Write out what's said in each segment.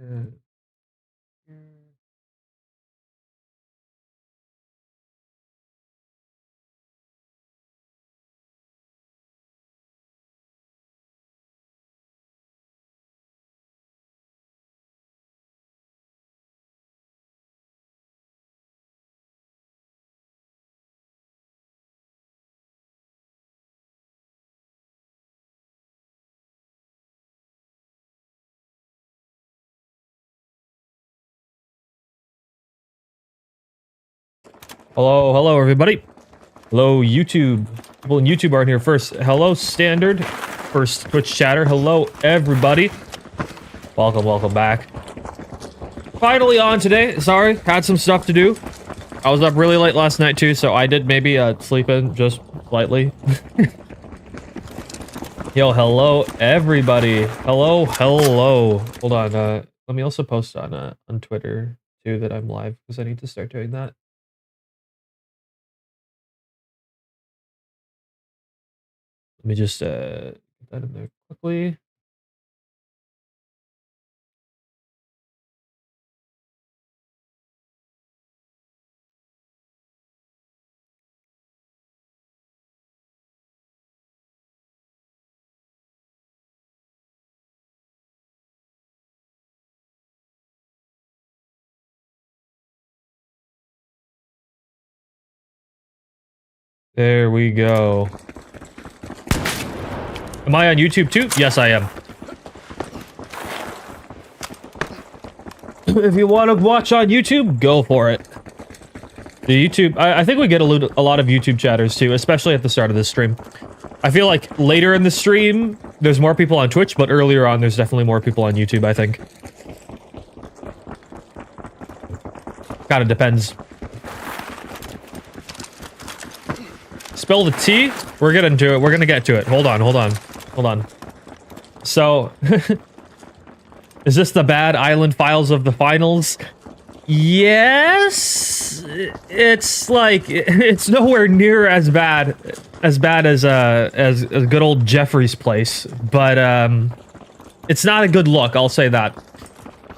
Uh, Hello, everybody. Hello, YouTube. People in YouTube aren't here first. Hello, Standard. First Twitch chatter. Hello, everybody. Welcome back. Finally on today. Sorry, had some stuff to do. I was up really late last night too, so I did maybe sleep in just slightly. Yo, hello, everybody. Hello. Hold on. Let me also post on Twitter too that I'm live because I need to start doing that. Let me just get that in there quickly. There we go. Am I on YouTube too? Yes, I am. If you want to watch on YouTube, go for it. The YouTube, I think we get a lot of YouTube chatters too, especially at the start of this stream. I feel like later in the stream, there's more people on Twitch, but earlier on, there's definitely more people on YouTube, I think. Kind of depends. Spill the tea? We're getting to it. We're gonna get to it. Hold on. So, is this the bad island files of the finals? Yes. It's like it's nowhere near as bad as good old Jeffrey's place, but it's not a good look. I'll say that.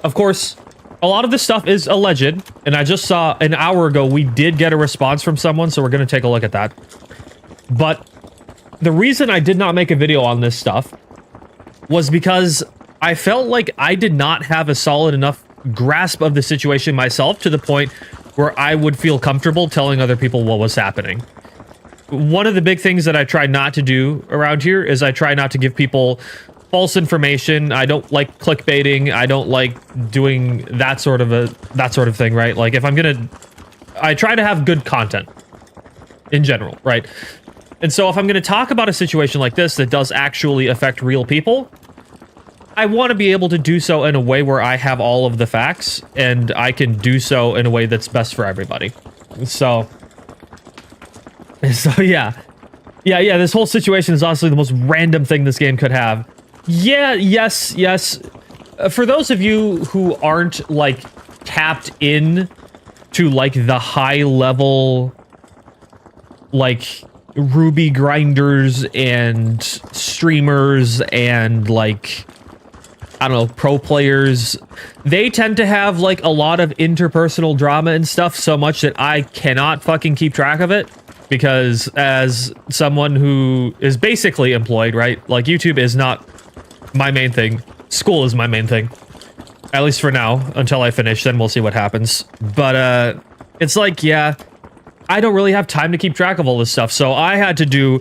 Of course, a lot of this stuff is alleged, and I just saw an hour ago we did get a response from someone, so we're gonna take a look at that. But the reason I did not make a video on this stuff was because I felt like I did not have a solid enough grasp of the situation myself to the point where I would feel comfortable telling other people what was happening. One of the big things that I try not to do around here is I try not to give people false information. I don't like clickbaiting. I don't like doing that sort of thing, right? Like if I try to have good content in general, right? And so if I'm going to talk about a situation like this that does actually affect real people, I want to be able to do so in a way where I have all of the facts and I can do so in a way that's best for everybody. So yeah, this whole situation is honestly the most random thing this game could have. Yes. For those of you who aren't like tapped in to like the high level, like Ruby grinders and streamers and like, I don't know, pro players, they tend to have like a lot of interpersonal drama and stuff so much that I cannot fucking keep track of it, because as someone who is basically employed, right? Like YouTube is not my main thing. School is my main thing. At least for now, until I finish, then we'll see what happens. But it's like, yeah, I don't really have time to keep track of all this stuff, so I had to do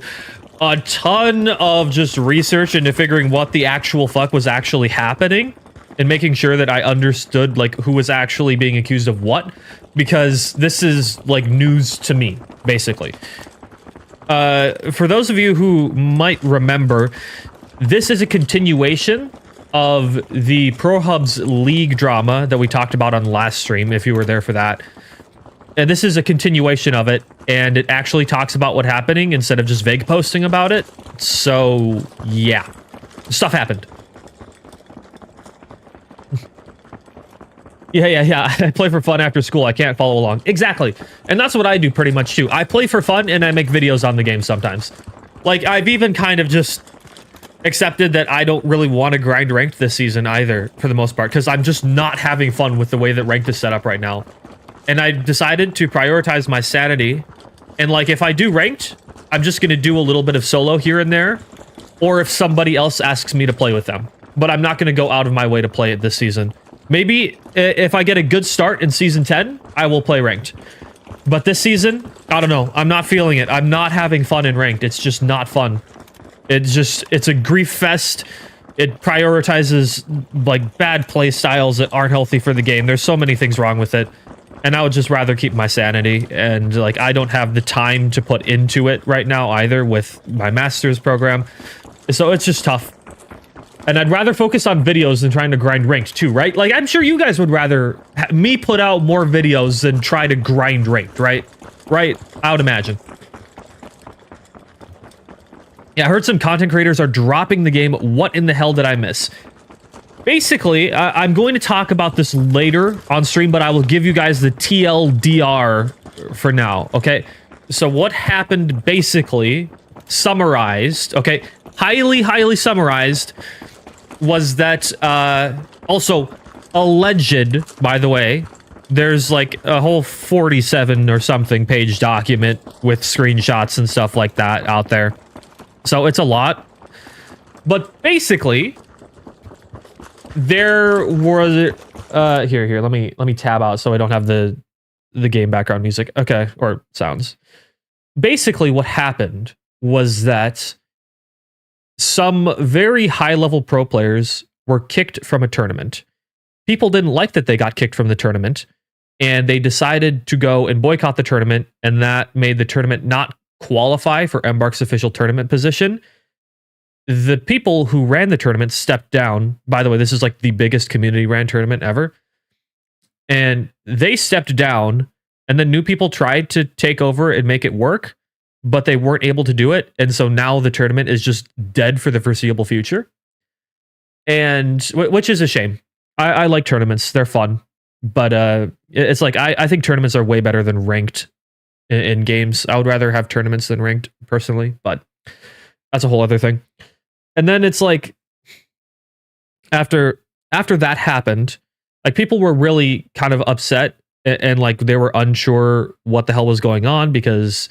a ton of just research into figuring what the actual fuck was actually happening and making sure that I understood like who was actually being accused of what, because this is like news to me, basically. For those of you who might remember, this is a continuation of the Pro Hubs League drama that we talked about on last stream, if you were there for that. And this is a continuation of it, and it actually talks about what happening instead of just vague posting about it. So, yeah. Stuff happened. Yeah. I play for fun after school. I can't follow along. Exactly. And that's what I do pretty much too. I play for fun, and I make videos on the game sometimes. Like, I've even kind of just accepted that I don't really want to grind ranked this season either, for the most part, because I'm just not having fun with the way that ranked is set up right now. And I decided to prioritize my sanity. And like, if I do ranked, I'm just going to do a little bit of solo here and there. Or if somebody else asks me to play with them. But I'm not going to go out of my way to play it this season. Maybe if I get a good start in Season 10, I will play ranked. But this season, I don't know. I'm not feeling it. I'm not having fun in ranked. It's just not fun. It's a grief fest. It prioritizes, like, bad play styles that aren't healthy for the game. There's so many things wrong with it. And I would just rather keep my sanity. And, like, I don't have the time to put into it right now either with my master's program. So it's just tough. And I'd rather focus on videos than trying to grind ranked too, right? Like, I'm sure you guys would rather me put out more videos than try to grind ranked, right? Right? I would imagine. Yeah, I heard some content creators are dropping the game. What in the hell did I miss? Basically, I'm going to talk about this later on stream, but I will give you guys the TLDR for now, okay? So what happened, basically, summarized, okay? Highly summarized, was that, also, alleged, by the way, there's like a whole 47 or something page document with screenshots and stuff like that out there. So it's a lot. But basically, there was, here, let me tab out so I don't have the game background music. Okay, or sounds. Basically, what happened was that some very high-level pro players were kicked from a tournament. People didn't like that they got kicked from the tournament, and they decided to go and boycott the tournament, and that made the tournament not qualify for Embark's official tournament position. The people who ran the tournament stepped down. By the way, this is like the biggest community-ran tournament ever. And they stepped down, and then new people tried to take over and make it work, but they weren't able to do it, and so now the tournament is just dead for the foreseeable future. And which is a shame. I like tournaments; they're fun, but it's like I think tournaments are way better than ranked in games. I would rather have tournaments than ranked personally, but that's a whole other thing. And then it's like after that happened, like people were really kind of upset and like they were unsure what the hell was going on because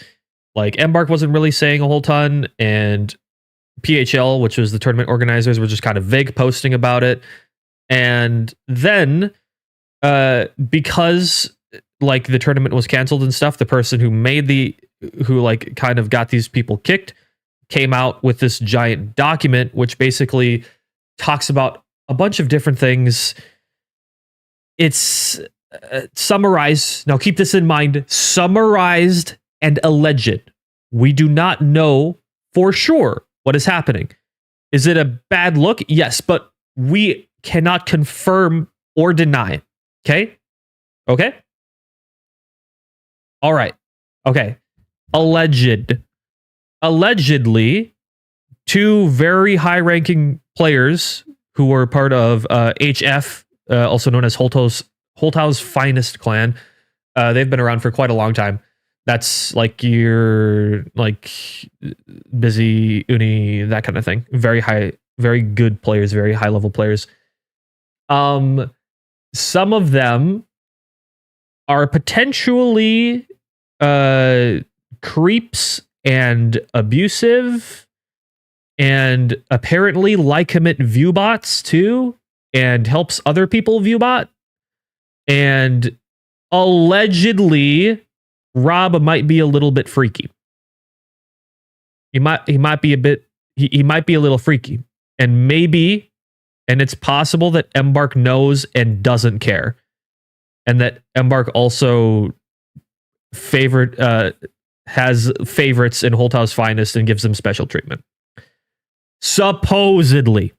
like Embark wasn't really saying a whole ton, and PHL, which was the tournament organizers, were just kind of vague posting about it. And then because like the tournament was canceled and stuff, the person who like kind of got these people kicked came out with this giant document which basically talks about a bunch of different things. It's summarized. Now keep this in mind, summarized and alleged. We do not know for sure what is happening. Is it a bad look? Yes, but we cannot confirm or deny. Okay? Okay? All right. Okay. Allegedly, two very high-ranking players who were part of HF, also known as Holtau's Finest Clan. They've been around for quite a long time. That's like your like busy uni, that kind of thing. Very high, very good players, very high level players. Some of them are potentially creeps and abusive, and apparently like commit view bots too, and helps other people view bot. And allegedly, Rob might be a little bit freaky. He might be a little freaky. And maybe, and it's possible that Embark knows and doesn't care. And that Embark also has favorites in Holtau's Finest and gives them special treatment. Supposedly.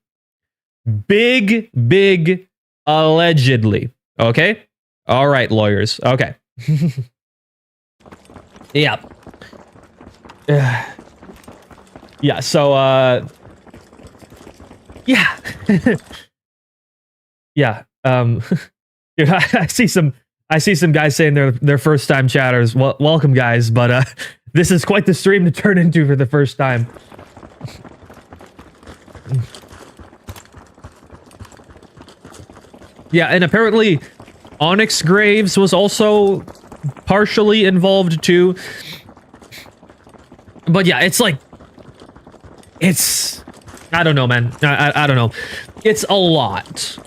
Big allegedly. Okay? All right, lawyers. Okay. Yeah. Yeah, so yeah. Yeah. Dude, I see some guys saying they're first time chatters. Well, welcome guys, but this is quite the stream to turn into for the first time. Yeah, and apparently Onyx Graves was also partially involved too. But yeah, it's like, I don't know, man. I don't know. It's a lot.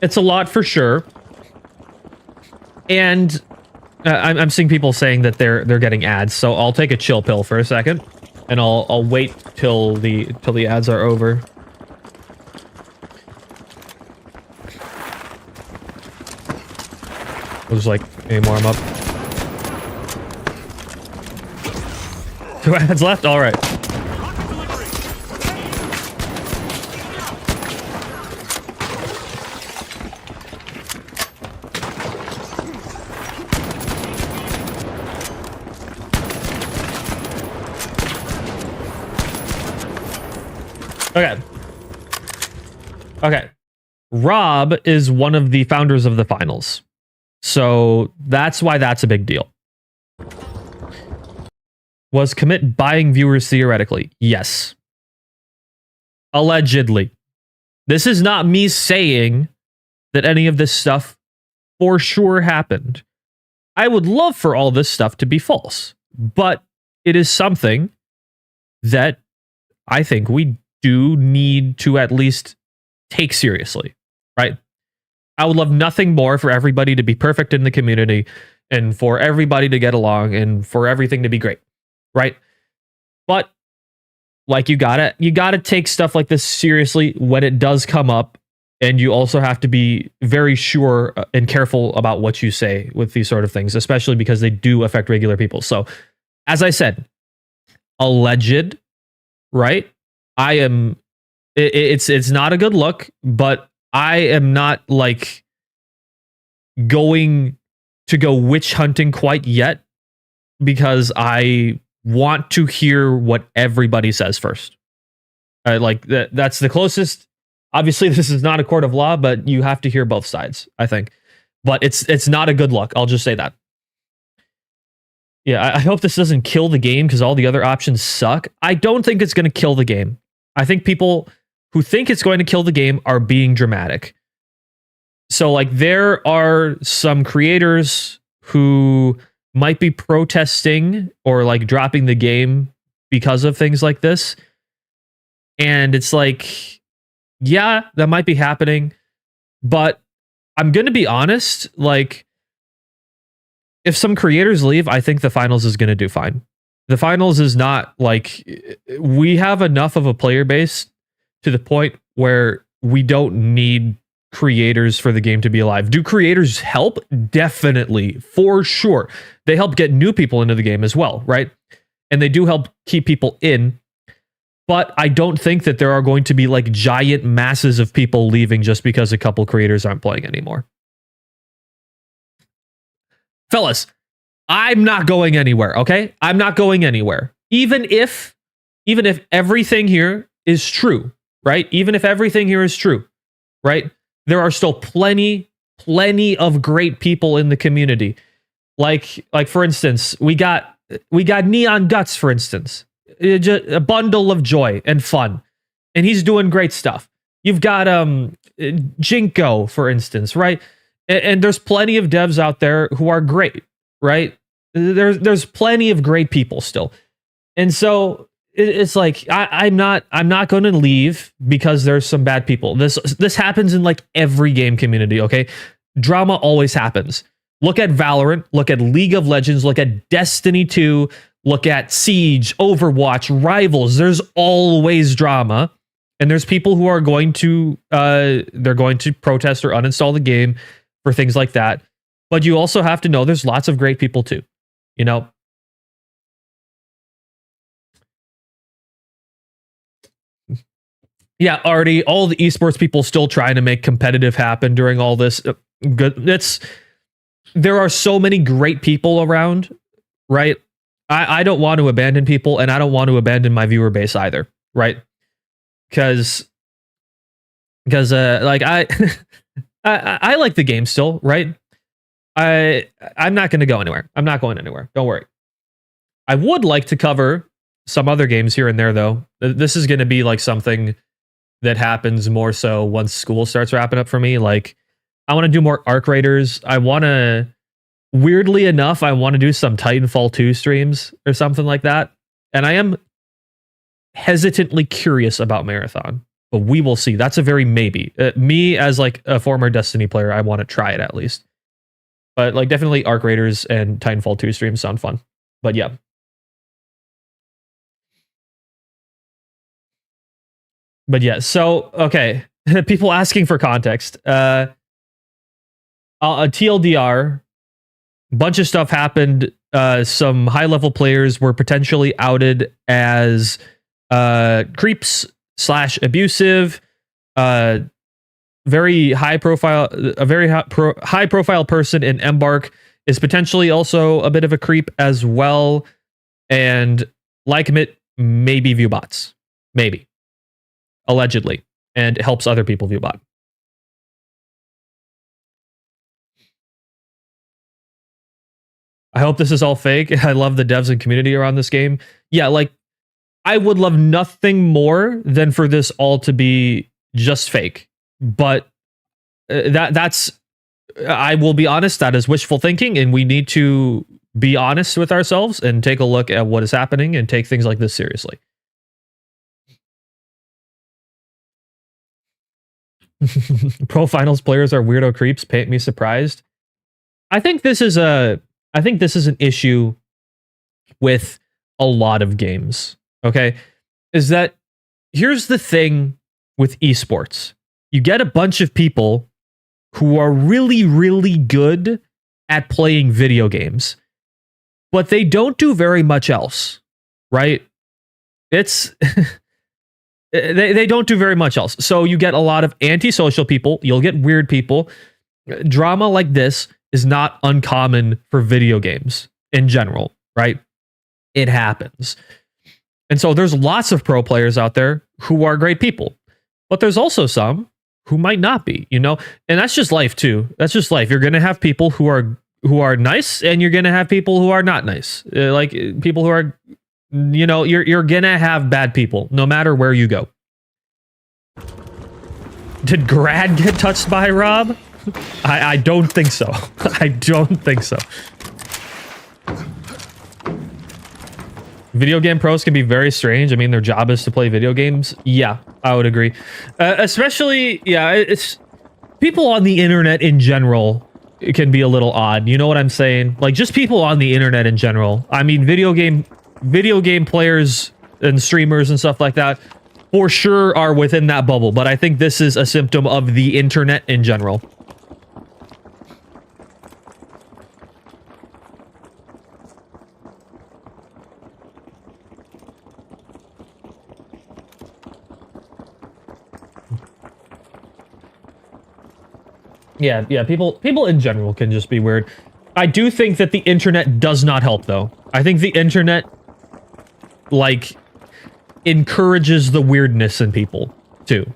It's a lot for sure. And I'm seeing people saying that they're getting ads, so I'll take a chill pill for a second, and I'll wait till the ads are over. I'll just like aim warm up. 2 ads left. All right. Okay. Okay. Rob is one of the founders of the finals. So that's why that's a big deal. Was Commit buying viewers theoretically? Yes. Allegedly. This is not me saying that any of this stuff for sure happened. I would love for all this stuff to be false, but it is something that I think we do need to at least take seriously, right? I would love nothing more for everybody to be perfect in the community and for everybody to get along and for everything to be great, right? But like you gotta take stuff like this seriously when it does come up, and you also have to be very sure and careful about what you say with these sort of things, especially because they do affect regular people. So, as I said, alleged, right? It's not a good look, but I am not like going to go witch hunting quite yet, because I want to hear what everybody says first. Like that's the closest. Obviously, this is not a court of law, but you have to hear both sides, I think. But it's not a good look. I'll just say that. Yeah, I hope this doesn't kill the game because all the other options suck. I don't think it's going to kill the game. I think people who think it's going to kill the game are being dramatic. So, like, there are some creators who might be protesting or, like, dropping the game because of things like this. And it's like, yeah, that might be happening. But I'm going to be honest, like, if some creators leave, I think the finals is going to do fine. The finals is not like, we have enough of a player base to the point where we don't need creators for the game to be alive. Do creators help? Definitely, for sure. They help get new people into the game as well, right? And they do help keep people in. But I don't think that there are going to be like giant masses of people leaving just because a couple creators aren't playing anymore. Fellas, I'm not going anywhere, okay? I'm not going anywhere. Even if everything here is true, right? Even if everything here is true, right? There are still plenty of great people in the community. Like for instance, we got Neon Guts, for instance. A bundle of joy and fun. And he's doing great stuff. You've got Jinko, for instance, right? And there's plenty of devs out there who are great, right? There's plenty of great people still. And so it's like I'm not going to leave because there's some bad people. This happens in like every game community, okay? Drama always happens. Look at Valorant, look at League of Legends, look at Destiny 2, look at Siege, Overwatch, Rivals. There's always drama. And there's people who are going to they're going to protest or uninstall the game for things like that. But you also have to know there's lots of great people too. You know? Yeah, Artie, all the esports people still trying to make competitive happen during all this. Good. There are so many great people around, right? I don't want to abandon people, and I don't want to abandon my viewer base either, right? Because like I like the game still, right? I'm not going to go anywhere. I'm not going anywhere. Don't worry. I would like to cover some other games here and there, though. This is going to be like something that happens more so once school starts wrapping up for me. Like, I want to do more Arc Raiders. I want to, weirdly enough, I want to do some Titanfall 2 streams or something like that. And I am hesitantly curious about Marathon, but we will see. That's a very maybe. Me as like a former Destiny player, I want to try it at least. But like definitely Arc Raiders and Titanfall 2 streams sound fun. But yeah. But yeah, so okay. People asking for context. TLDR, bunch of stuff happened. Some high-level players were potentially outed as creeps / abusive. Very high profile. A very high profile person in Embark is potentially also a bit of a creep as well. And like maybe view bots, maybe, allegedly, and helps other people view bot. I hope this is all fake. I love the devs and community around this game. Yeah, like, I would love nothing more than for this all to be just fake. But that's, I will be honest, that is wishful thinking, and we need to be honest with ourselves and take a look at what is happening and take things like this seriously. Pro finals players are weirdo creeps. Paint me surprised. I think this is an issue with a lot of games. Okay, is that here's the thing with esports. You get a bunch of people who are really, really good at playing video games, but they don't do very much else, right? It's they don't do very much else. So you get a lot of antisocial people. You'll get weird people. Drama like this is not uncommon for video games in general, right? It happens. And so there's lots of pro players out there who are great people, but there's also some who might not be, you know? And that's just life too. That's just life. You're going to have people who are nice, and you're going to have people who are not nice. Like people who are, you know, you're going to have bad people no matter where you go. Did Grad get touched by Rob? I don't think so. I don't think so. Video game pros can be very strange. I mean, their job is to play video games. Yeah, I would agree. Especially, yeah, it's people on the internet in general. It can be a little odd. You know what I'm saying? Like just people on the internet in general. I mean, video game players and streamers and stuff like that for sure are within that bubble. But I think this is a symptom of the internet in general. Yeah, people in general can just be weird. I do think that the internet does not help, though. I think the internet, like, encourages the weirdness in people, too.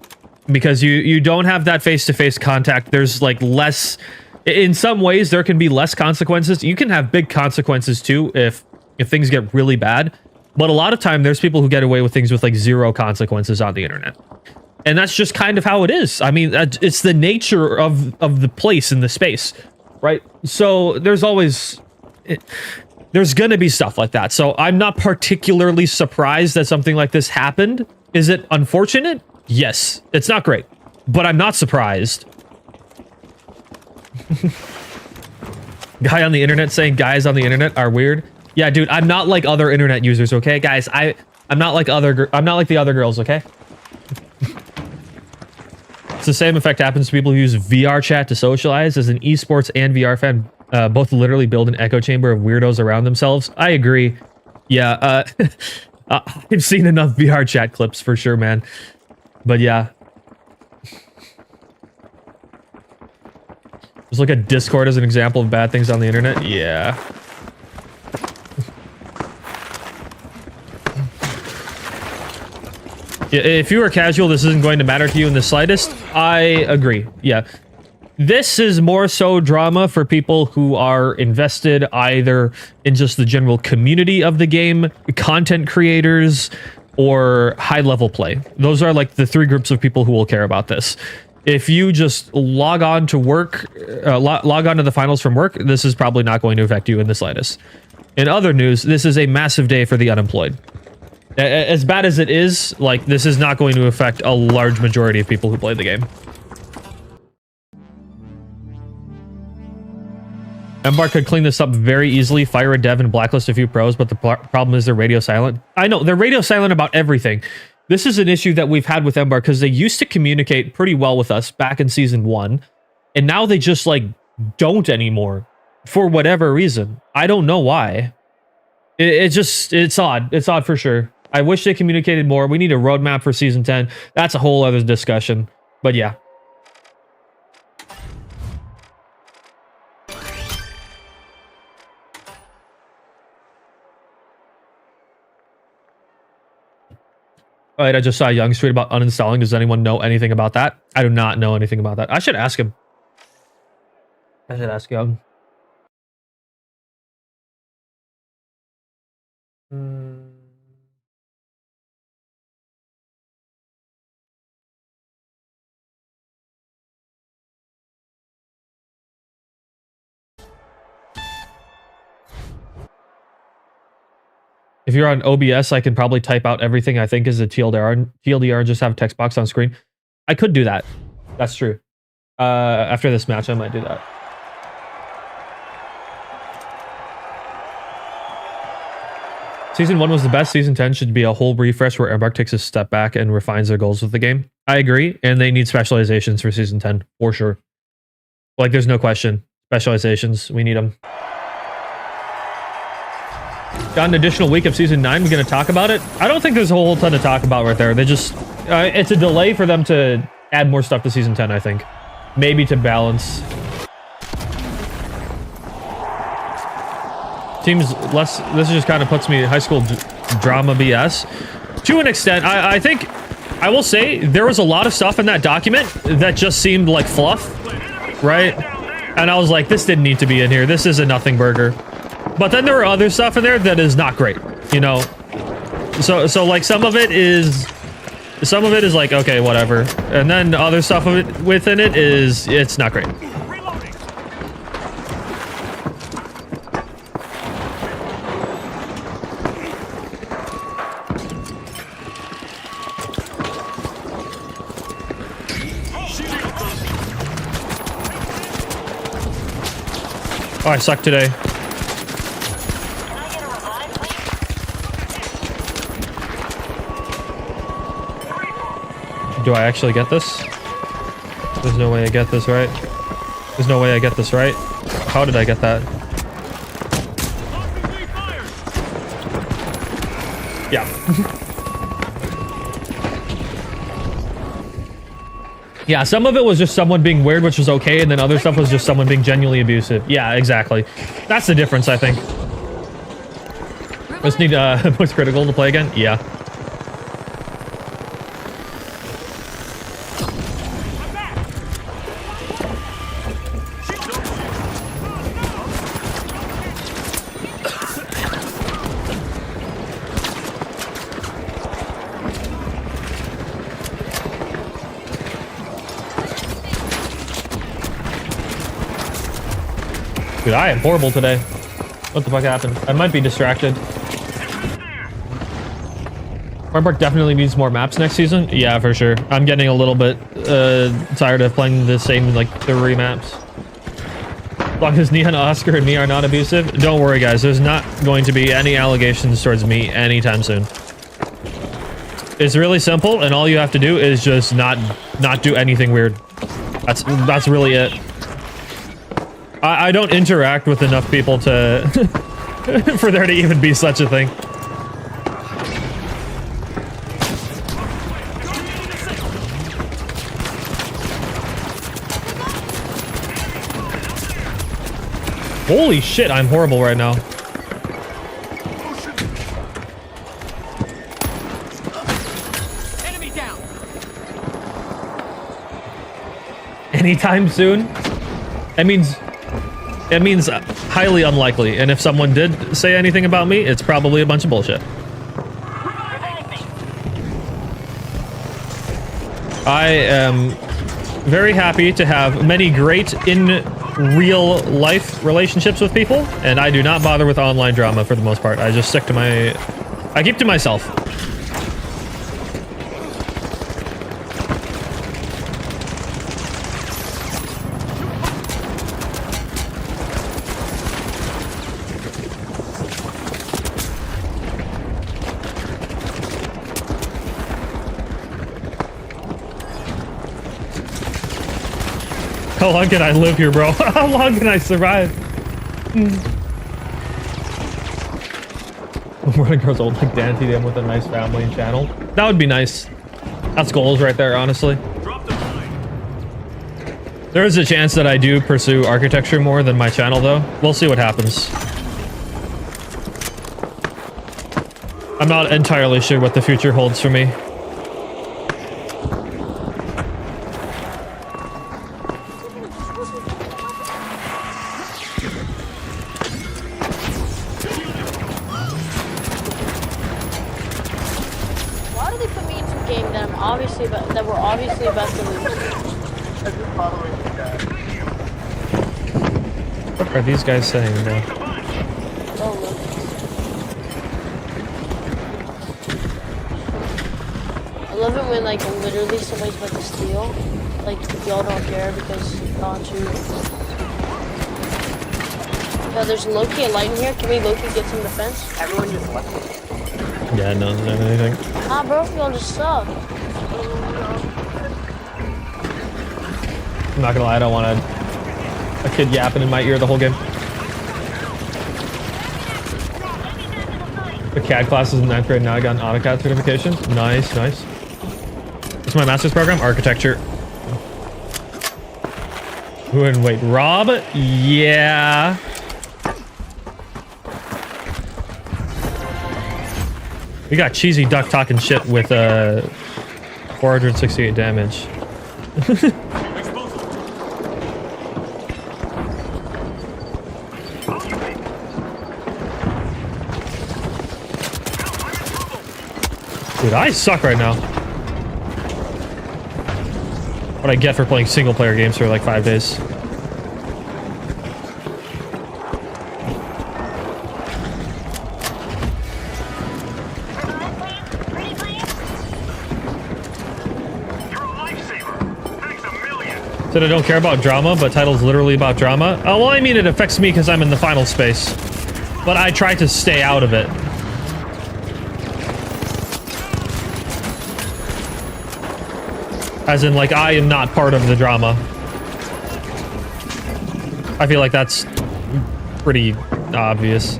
Because you don't have that face-to-face contact. There's, like, less... In some ways, there can be less consequences. You can have big consequences, too, if things get really bad. But a lot of time, there's people who get away with things with, like, 0 consequences on the internet. And that's just kind of how it is. I mean, it's the nature of the place and the space, right? So there's always... There's gonna be stuff like that. So I'm not particularly surprised that something like this happened. Is it unfortunate? Yes. It's not great. But I'm not surprised. Guy on the internet saying guys on the internet are weird. Yeah, dude, I'm not like other internet users, okay? Guys, I'm not like the other girls, okay? It's the same effect happens to people who use VR chat to socialize. As an esports and VR fan, both literally build an echo chamber of weirdos around themselves. I agree. Yeah, I've seen enough VR chat clips for sure, man. But yeah. Just look at Discord as an example of bad things on the internet. Yeah. If you are casual, this isn't going to matter to you in the slightest. I agree. Yeah. This is more so drama for people who are invested either in just the general community of the game, content creators, or high-level play. Those are like the 3 groups of people who will care about this. If you just log on to work, log on to the finals from work, this is probably not going to affect you in the slightest. In other news, this is a massive day for the unemployed. As bad as it is, like, this is not going to affect a large majority of people who play the game. Embark could clean this up very easily, fire a dev and blacklist a few pros, but the problem is they're radio silent. I know, they're radio silent about everything. This is an issue that we've had with Embark because they used to communicate pretty well with us back in Season 1, and now they just, like, don't anymore for whatever reason. I don't know why. It's odd. It's odd for sure. I wish they communicated more. We need a roadmap for Season 10. That's a whole other discussion. But yeah. All right, I just saw Young's tweet about uninstalling. Does anyone know anything about that? I do not know anything about that. I should ask him. I should ask Young. If you're on OBS, I can probably type out everything I think is a TLDR and just have a text box on screen. I could do that. That's true. After this match, I might do that. Season 1 was the best. Season 10 should be a whole refresh where Embark takes a step back and refines their goals with the game. I agree, and they need specializations for Season 10, for sure. Like, there's no question. Specializations, we need them. Got an additional week of Season 9. We're going to talk about it. I don't think there's a whole ton to talk about right there. They just... it's a delay for them to add more stuff to Season 10, I think. Maybe to balance. Seems less... This just kind of puts me in high school drama BS. To an extent, I think... I will say, there was a lot of stuff in that document that just seemed like fluff. Right? And I was like, this didn't need to be in here. This is a nothing burger. But then there were other stuff in there that is not great, you know. So like some of it is like, okay, whatever, and then other stuff within it is, it's not great. Oh, I suck today. Do I actually get this? There's no way I get this right. There's no way I get this right. How did I get that? Yeah. Yeah, some of it was just someone being weird, which was okay, and then other stuff was just someone being genuinely abusive. Yeah, exactly. That's the difference, I think. Just need most critical to play again? Yeah. Dude, I am horrible today. What the fuck happened? I might be distracted. Embark definitely needs more maps next season. Yeah, for sure. I'm getting a little bit tired of playing the same, like, 3 maps. As long as Neon, Oscar, and me are not abusive. Don't worry, guys. There's not going to be any allegations towards me anytime soon. It's really simple, and all you have to do is just not do anything weird. That's really it. I don't interact with enough people to for there to even be such a thing. Holy shit, I'm horrible right now. Enemy down. Anytime soon? It means highly unlikely, and if someone did say anything about me, it's probably a bunch of bullshit. I am very happy to have many great in real life relationships with people, and I do not bother with online drama for the most part. I just stick to I keep to myself. How long can I live here, bro? How long can I survive? Morning girls old like Dan TDM with a nice family and channel. That would be nice. That's goals right there, honestly. There is a chance that I do pursue architecture more than my channel, though. We'll see what happens. I'm not entirely sure what the future holds for me. That we're obviously about to lose. What are these guys saying now? Oh, look. I love it when, like, literally somebody's about to steal. Like, y'all don't care because y'all aren't shooting. Now, there's Loki and Light in here. Can we Loki get some defense? Everyone just left. Yeah, no, not anything. Nah, bro, y'all just suck. I'm not gonna lie, I don't want a kid yapping in my ear the whole game. The CAD class is in 9th grade now. I got an AutoCAD certification. Nice, nice. What's my master's program? Architecture. Ooh, and wait, Rob? Yeah. We got Cheesy Duck talking shit with 468 damage. Dude, I suck right now. What I get for playing single player games for like 5 days. Said I don't care about drama, but title's literally about drama. Oh, well, I mean, it affects me because I'm in the final space. But I try to stay out of it. As in, like, I am not part of the drama. I feel like that's pretty obvious.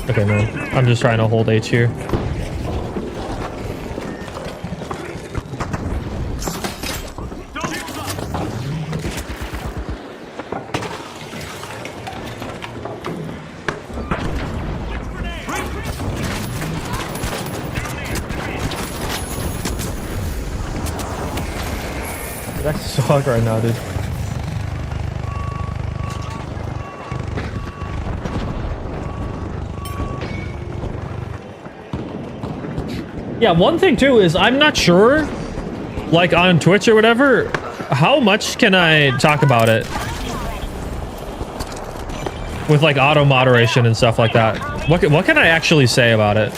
Okay, man. I'm just trying to hold H here. I suck right now, dude. Yeah, one thing too is I'm not sure, like on Twitch or whatever, how much can I talk about it with like auto moderation and stuff like that? What can I actually say about it?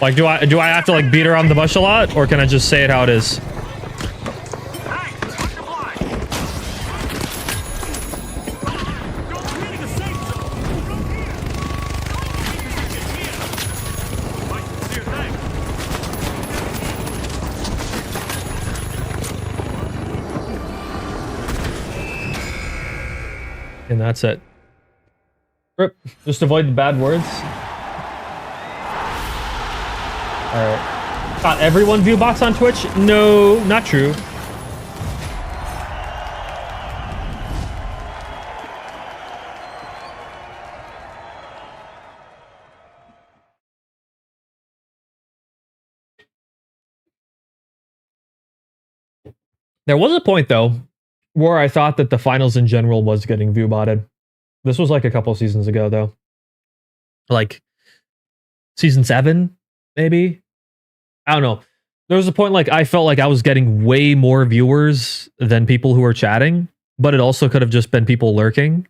Like, do I have to like beat around the bush a lot, or can I just say it how it is? And that's it. Rip. Just avoid the bad words. Alright. Got everyone view bots on Twitch? No, not true. There was a point, though, where I thought that the finals in general was getting view botted. This was like a couple seasons ago, though. Like season 7, maybe. I don't know. There was a point like I felt like I was getting way more viewers than people who were chatting, but it also could have just been people lurking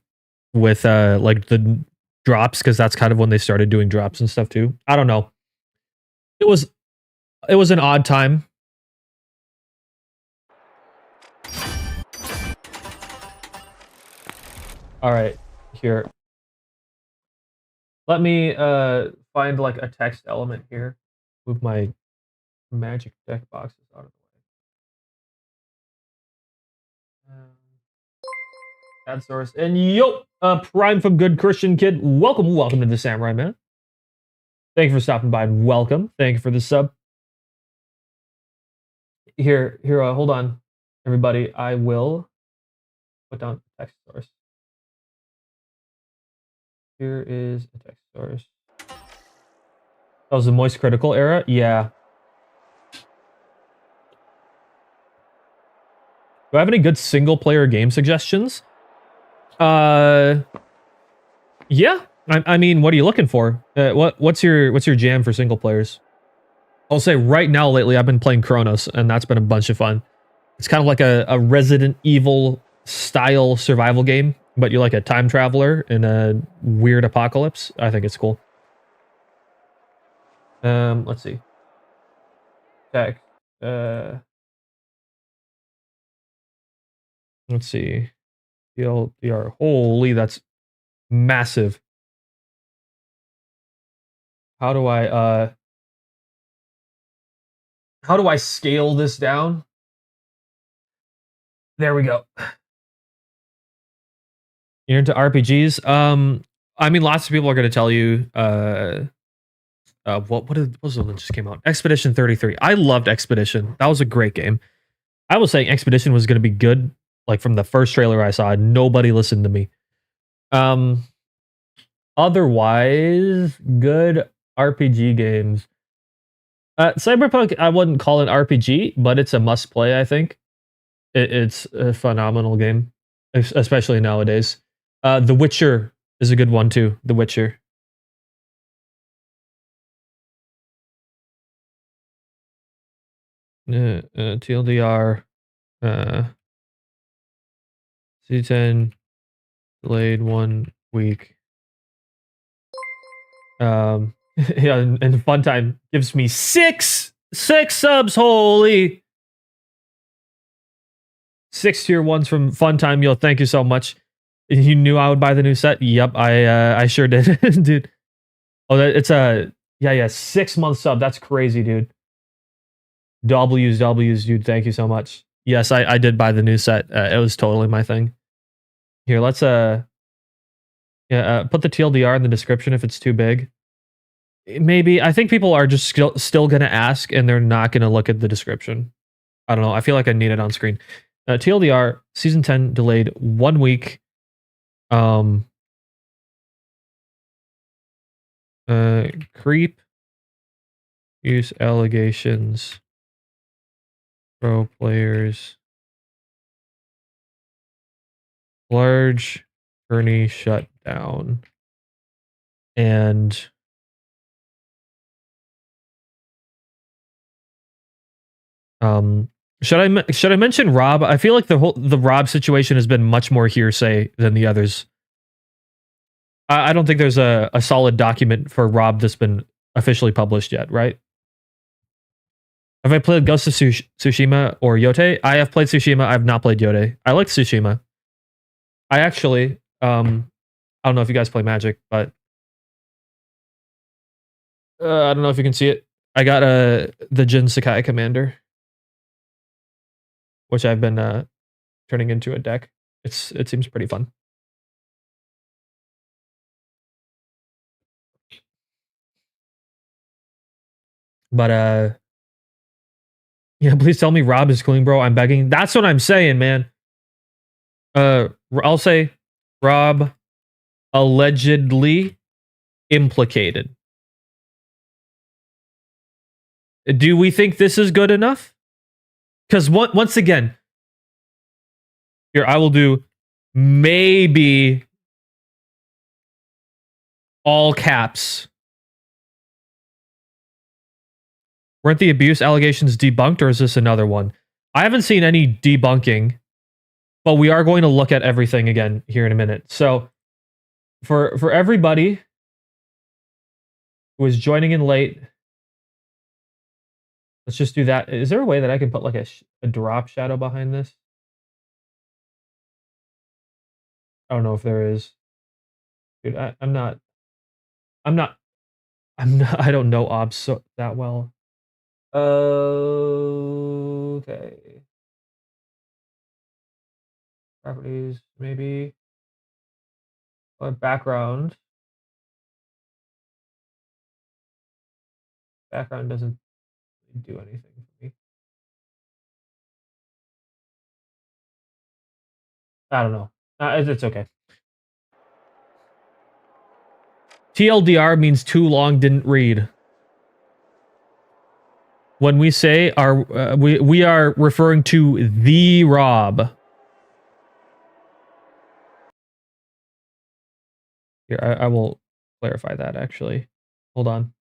with like the drops, because that's kind of when they started doing drops and stuff too. I don't know. It was an odd time. All right, here. Let me find like a text element here. Move my magic deck boxes out of the way. Ad source. And yo, Prime from Good Christian Kid. Welcome to the Samurai Man. Thank you for stopping by and welcome. Thank you for the sub. Here, hold on, everybody. I will put down text source. Here is a text source. That was the Moist Critical era? Yeah. Do I have any good single-player game suggestions? Yeah. I mean, what are you looking for? What's your jam for single players? I'll say right now, lately, I've been playing Chronos, and that's been a bunch of fun. It's kind of like a Resident Evil style survival game, but you're like a time traveler in a weird apocalypse. I think it's cool. Let's see. Text. Let's see. TLDR. Holy, that's massive. How do I scale this down? There we go. You're into RPGs? I mean, lots of people are going to tell you, what was the one that just came out? Expedition 33. I loved Expedition. That was a great game. I was saying Expedition was going to be good, like from the first trailer I saw. Nobody listened to me. Otherwise, good RPG games. Cyberpunk, I wouldn't call it RPG, but it's a must play, I think. It's a phenomenal game, especially nowadays. The Witcher is a good one too. The Witcher. TLDR. C10 delayed 1 week. Yeah, and Fun Time gives me six subs. Holy. 6 tier 1s from Fun Time. Yo, thank you so much. You knew I would buy the new set? Yep, I sure did, dude. Oh, it's a 6-month sub. That's crazy, dude. W's, dude. Thank you so much. Yes, I did buy the new set. It was totally my thing. Here, let's put the TLDR in the description if it's too big. Maybe. I think people are just still gonna ask and they're not gonna look at the description. I don't know. I feel like I need it on screen. TLDR season 10 delayed 1 week. Creep use allegations. Pro players. Large Ernie shut down. And should I mention Rob? I feel like the Rob situation has been much more hearsay than the others. I don't think there's a solid document for Rob that's been officially published yet, right? Have I played Ghost of Tsushima or Yote? I have played Tsushima. I have not played Yote. I like Tsushima. I actually, I don't know if you guys play Magic, but I don't know if you can see it. I got the Jin Sakai Commander, which I've been turning into a deck. It seems pretty fun. But yeah, please tell me Rob is clean, bro. I'm begging. That's what I'm saying, man. I'll say Rob allegedly implicated. Do we think this is good enough? Because once again, here I will do maybe all caps Weren't the abuse allegations debunked, or is this another one? I haven't seen any debunking, but we are going to look at everything again here in a minute. So for everybody who is joining in late, let's just do that. Is there a way that I can put like a drop shadow behind this? I don't know if there is. Dude, I don't know obs so that well. Okay. Properties, maybe. Background. Background doesn't do anything for me. I don't know. It's okay. TLDR means too long, didn't read. When we say we are referring to the Rob. Here, I will clarify that actually. Hold on.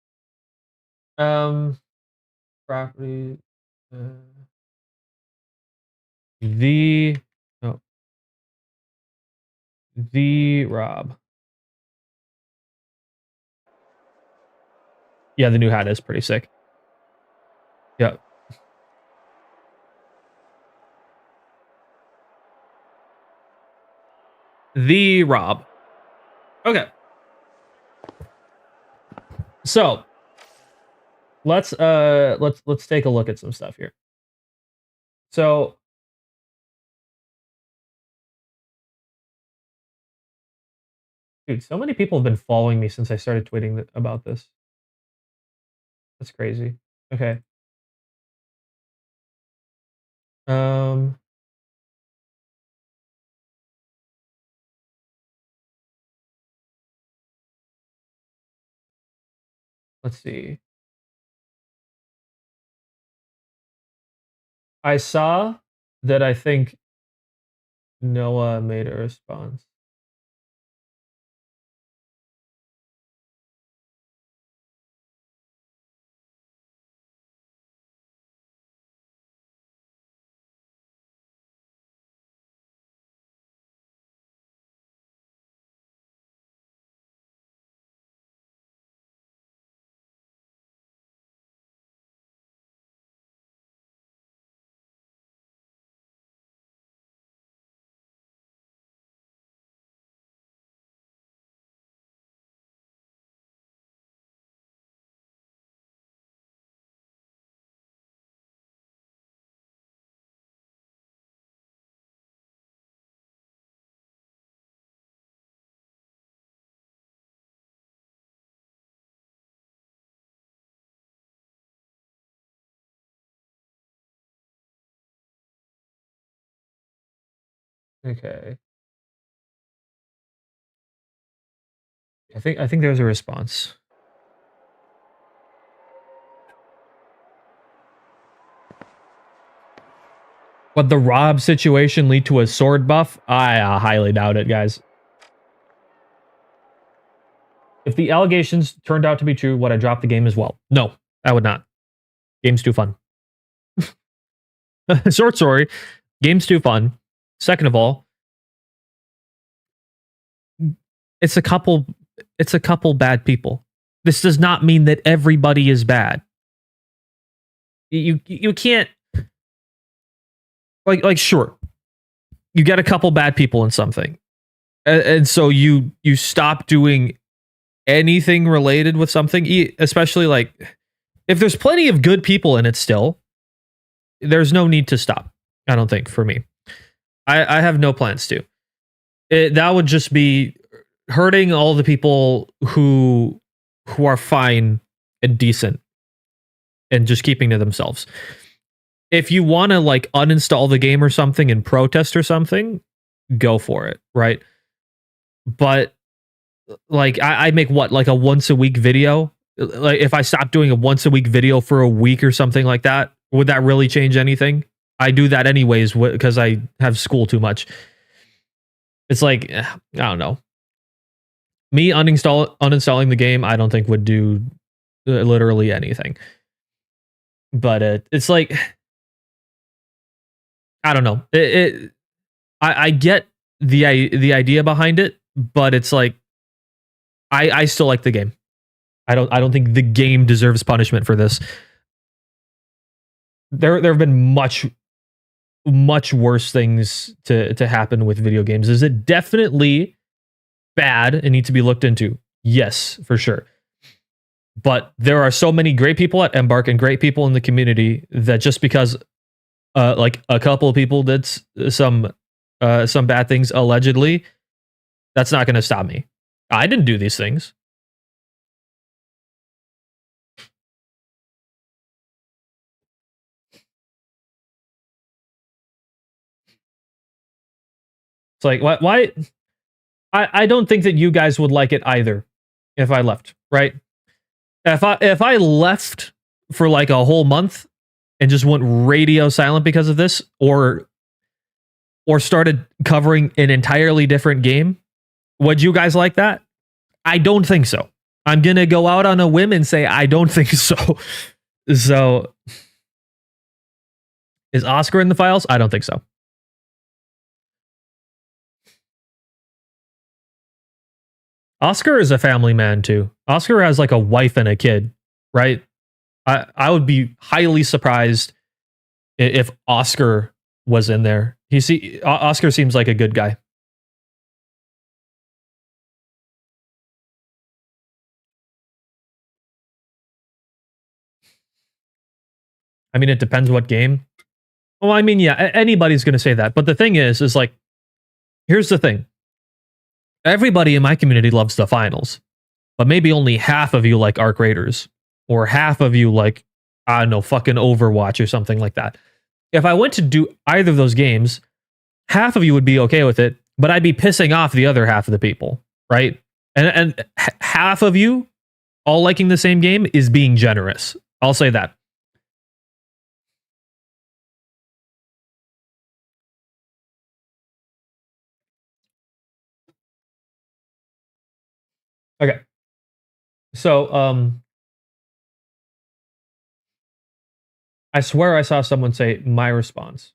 Property. The Rob. Yeah, the new hat is pretty sick. Yeah. The Rob. Okay. So let's take a look at some stuff here. So dude, so many people have been following me since I started tweeting about this. That's crazy. Okay. Let's see. I saw that I think Noah made a response. Okay. I think there's a response. Would the Rob situation lead to a sword buff? I highly doubt it, guys. If the allegations turned out to be true, would I drop the game as well? No, I would not. Game's too fun. Short story. Game's too fun. Second of all, it's a couple bad people. This does not mean that everybody is bad. You can't like sure. You get a couple bad people in something. And so you stop doing anything related with something, especially like if there's plenty of good people in it still, there's no need to stop. I don't think for me. I have no plans to. That would just be hurting all the people who are fine and decent and just keeping to themselves. If you want to like uninstall the game or something and protest or something, go for it, right? But like I make what, like a once a week video? Like if I stop doing a once a week video for a week or something like that, would that really change anything? I do that anyways because I have school too much. It's like, I don't know. Me uninstalling the game, I don't think would do literally anything. But it's like, I don't know. I get the idea behind it, but it's like, I still like the game. I don't think the game deserves punishment for this. There have been much worse things to happen with video games. Is it definitely bad and need to be looked into? Yes, for sure. But there are so many great people at Embark and great people in the community that just because like a couple of people did some bad things allegedly, that's not going to stop me. I didn't do these things. It's like, why? I don't think that you guys would like it either if I left, right? If I left for like a whole month and just went radio silent because of this, or started covering an entirely different game, would you guys like that? I don't think so. I'm gonna go out on a whim and say I don't think so. So, is Oscar in the files? I don't think so. Oscar is a family man too. Oscar has like a wife and a kid, right? I would be highly surprised if Oscar was in there. Oscar seems like a good guy. I mean, it depends what game. Well, I mean, yeah, anybody's going to say that. But the thing is like, here's the thing. Everybody in my community loves the finals, but maybe only half of you like Arc Raiders, or half of you like, I don't know, fucking Overwatch or something like that. If I went to do either of those games, half of you would be okay with it, but I'd be pissing off the other half of the people, right? And half of you all liking the same game is being generous. I'll say that. Okay. So, I swear I saw someone say my response.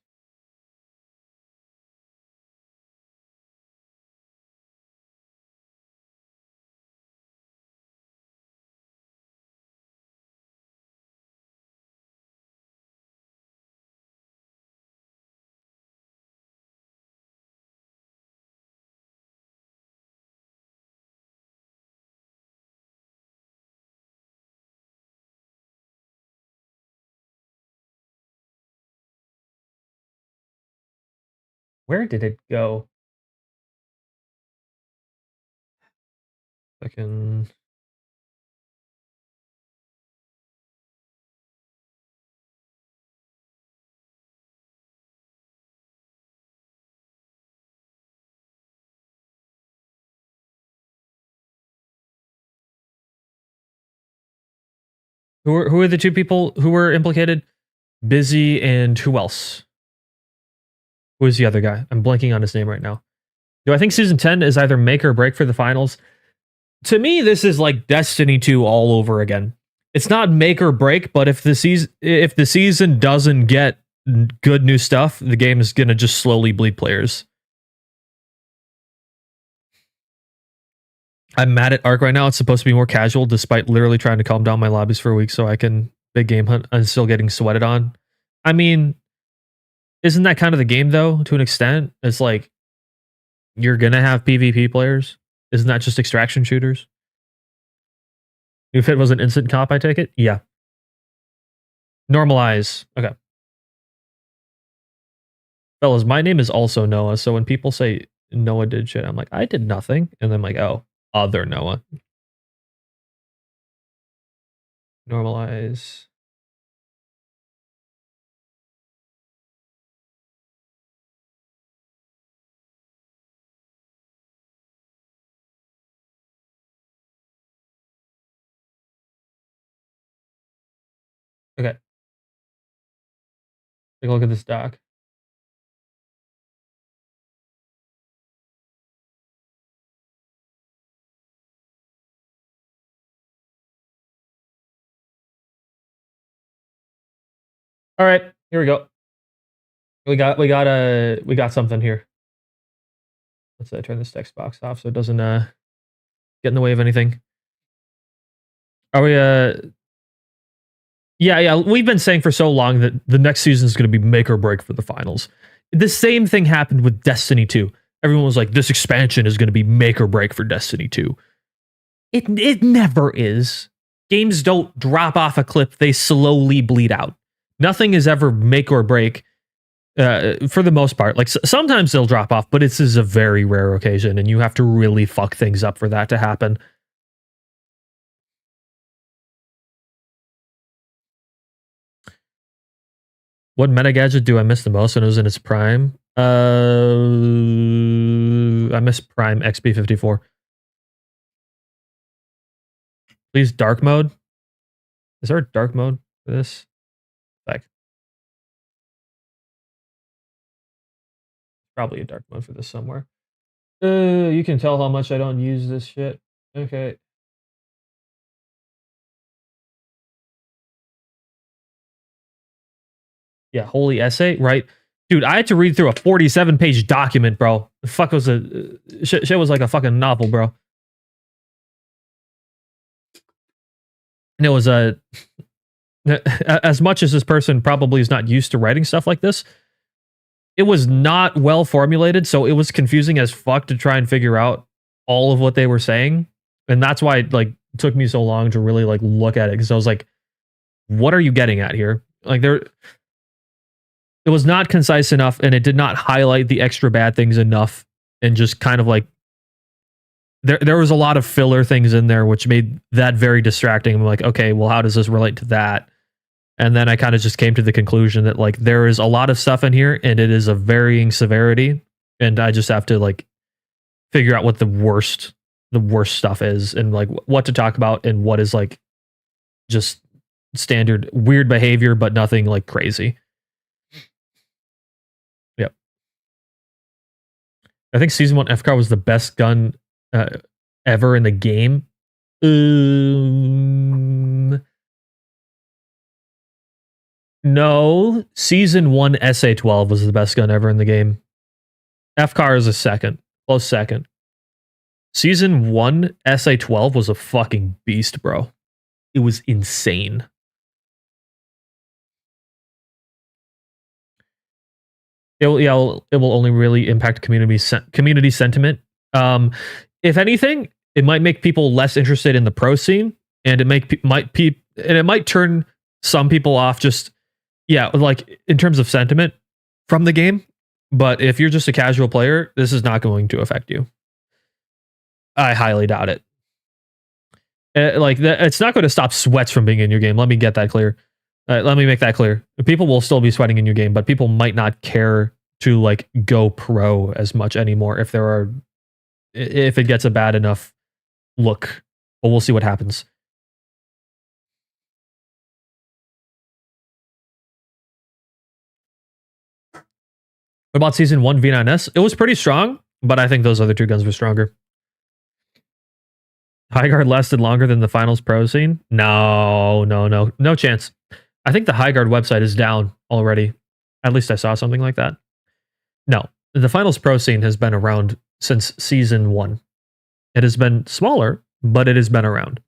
Where did it go? Fucking. Who are the two people who were implicated? Busy and who else? Who is the other guy? I'm blanking on his name right now. Do I think season 10 is either make or break for the finals? To me, this is like Destiny 2 all over again. It's not make or break, but if the season doesn't get good new stuff, the game is gonna just slowly bleed players. I'm mad at Arc right now. It's supposed to be more casual, despite literally trying to calm down my lobbies for a week so I can big game hunt and still getting sweated on. I mean, isn't that kind of the game though, to an extent? It's like you're gonna have PvP players. Isn't that just extraction shooters? If it was an instant cop, I take it? Yeah. Normalize. Okay. Fellas, my name is also Noah, so when people say Noah did shit, I'm like, I did nothing. And then I'm like, oh, other Noah. Normalize. Okay. Take a look at this doc. All right, here we go. We got something here. Let's turn this text box off so it doesn't get in the way of anything. Are we yeah, we've been saying for so long that the next season is going to be make or break for the finals. The same thing happened with Destiny 2. Everyone was like, this expansion is going to be make or break for Destiny 2. It never is. Games don't drop off a cliff, they slowly bleed out. Nothing is ever make or break for the most part. Like sometimes they'll drop off, but this is a very rare occasion, and you have to really fuck things up for that to happen. What meta gadget do I miss the most when it was in its prime? I miss Prime XP54. Please, dark mode. Is there a dark mode for this? Like, probably a dark mode for this somewhere. You can tell how much I don't use this shit. Okay. Yeah, holy essay, right? Dude, I had to read through a 47-page document, bro. The fuck was a shit was like a fucking novel, bro. And it was a as much as this person probably is not used to writing stuff like this, it was not well formulated, so it was confusing as fuck to try and figure out all of what they were saying. And that's why it like took me so long to really like look at it, because I was like, what are you getting at here? Like it was not concise enough, and it did not highlight the extra bad things enough, and just kind of like there was a lot of filler things in there, which made that very distracting. I'm like, okay, well, how does this relate to that? And then I kind of just came to the conclusion that like there is a lot of stuff in here, and it is of varying severity, and I just have to like figure out what the worst stuff is, and like what to talk about, and what is like just standard weird behavior, but nothing like crazy. Yep. I think season 1 FCAR was the best gun ever in the game. No, season 1 SA-12 was the best gun ever in the game. FCAR is a second, close second. Season 1 SA-12 was a fucking beast, bro. It was insane. It will only really impact community sentiment. If anything, it might make people less interested in the pro scene, and it might turn some people off. Just like in terms of sentiment from the game. But if you're just a casual player, this is not going to affect you. I highly doubt it. It's not going to stop sweats from being in your game. Let me get that clear. Let me make that clear. People will still be sweating in your game, but people might not care to like go pro as much anymore if it gets a bad enough look. But we'll see what happens. What about season 1 V9S? It was pretty strong, but I think those other two guns were stronger. High guard lasted longer than the finals pro scene? No chance. I think the High Guard website is down already. At least I saw something like that. No, the finals pro scene has been around since season 1. It has been smaller, but it has been around.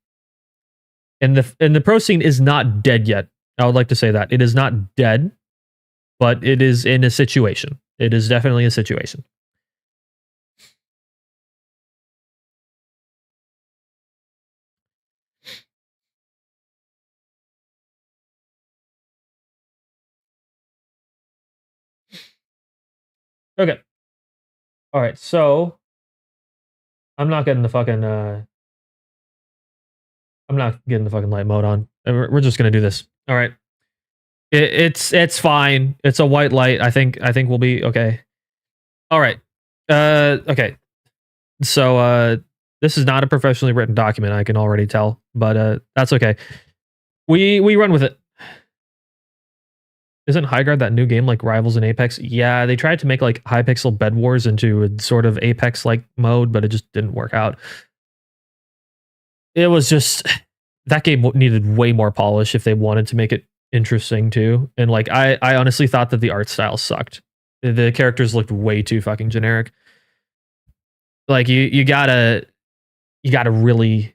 And the pro scene is not dead yet. I would like to say that. It is not dead, but it is in a situation. It is definitely a situation. Okay. All right, so I'm not getting the fucking light mode on. We're just gonna do this. All right. It's fine. It's a white light. I think we'll be okay. All right. Okay. So this is not a professionally written document, I can already tell, but that's okay. We run with it. Isn't High Guard that new game like Rivals and Apex? Yeah, they tried to make like Hypixel Bed Wars into a sort of Apex-like mode, but it just didn't work out. It was just that game needed way more polish if they wanted to make it interesting too. And like I honestly thought that the art style sucked. The characters looked way too fucking generic. Like you gotta really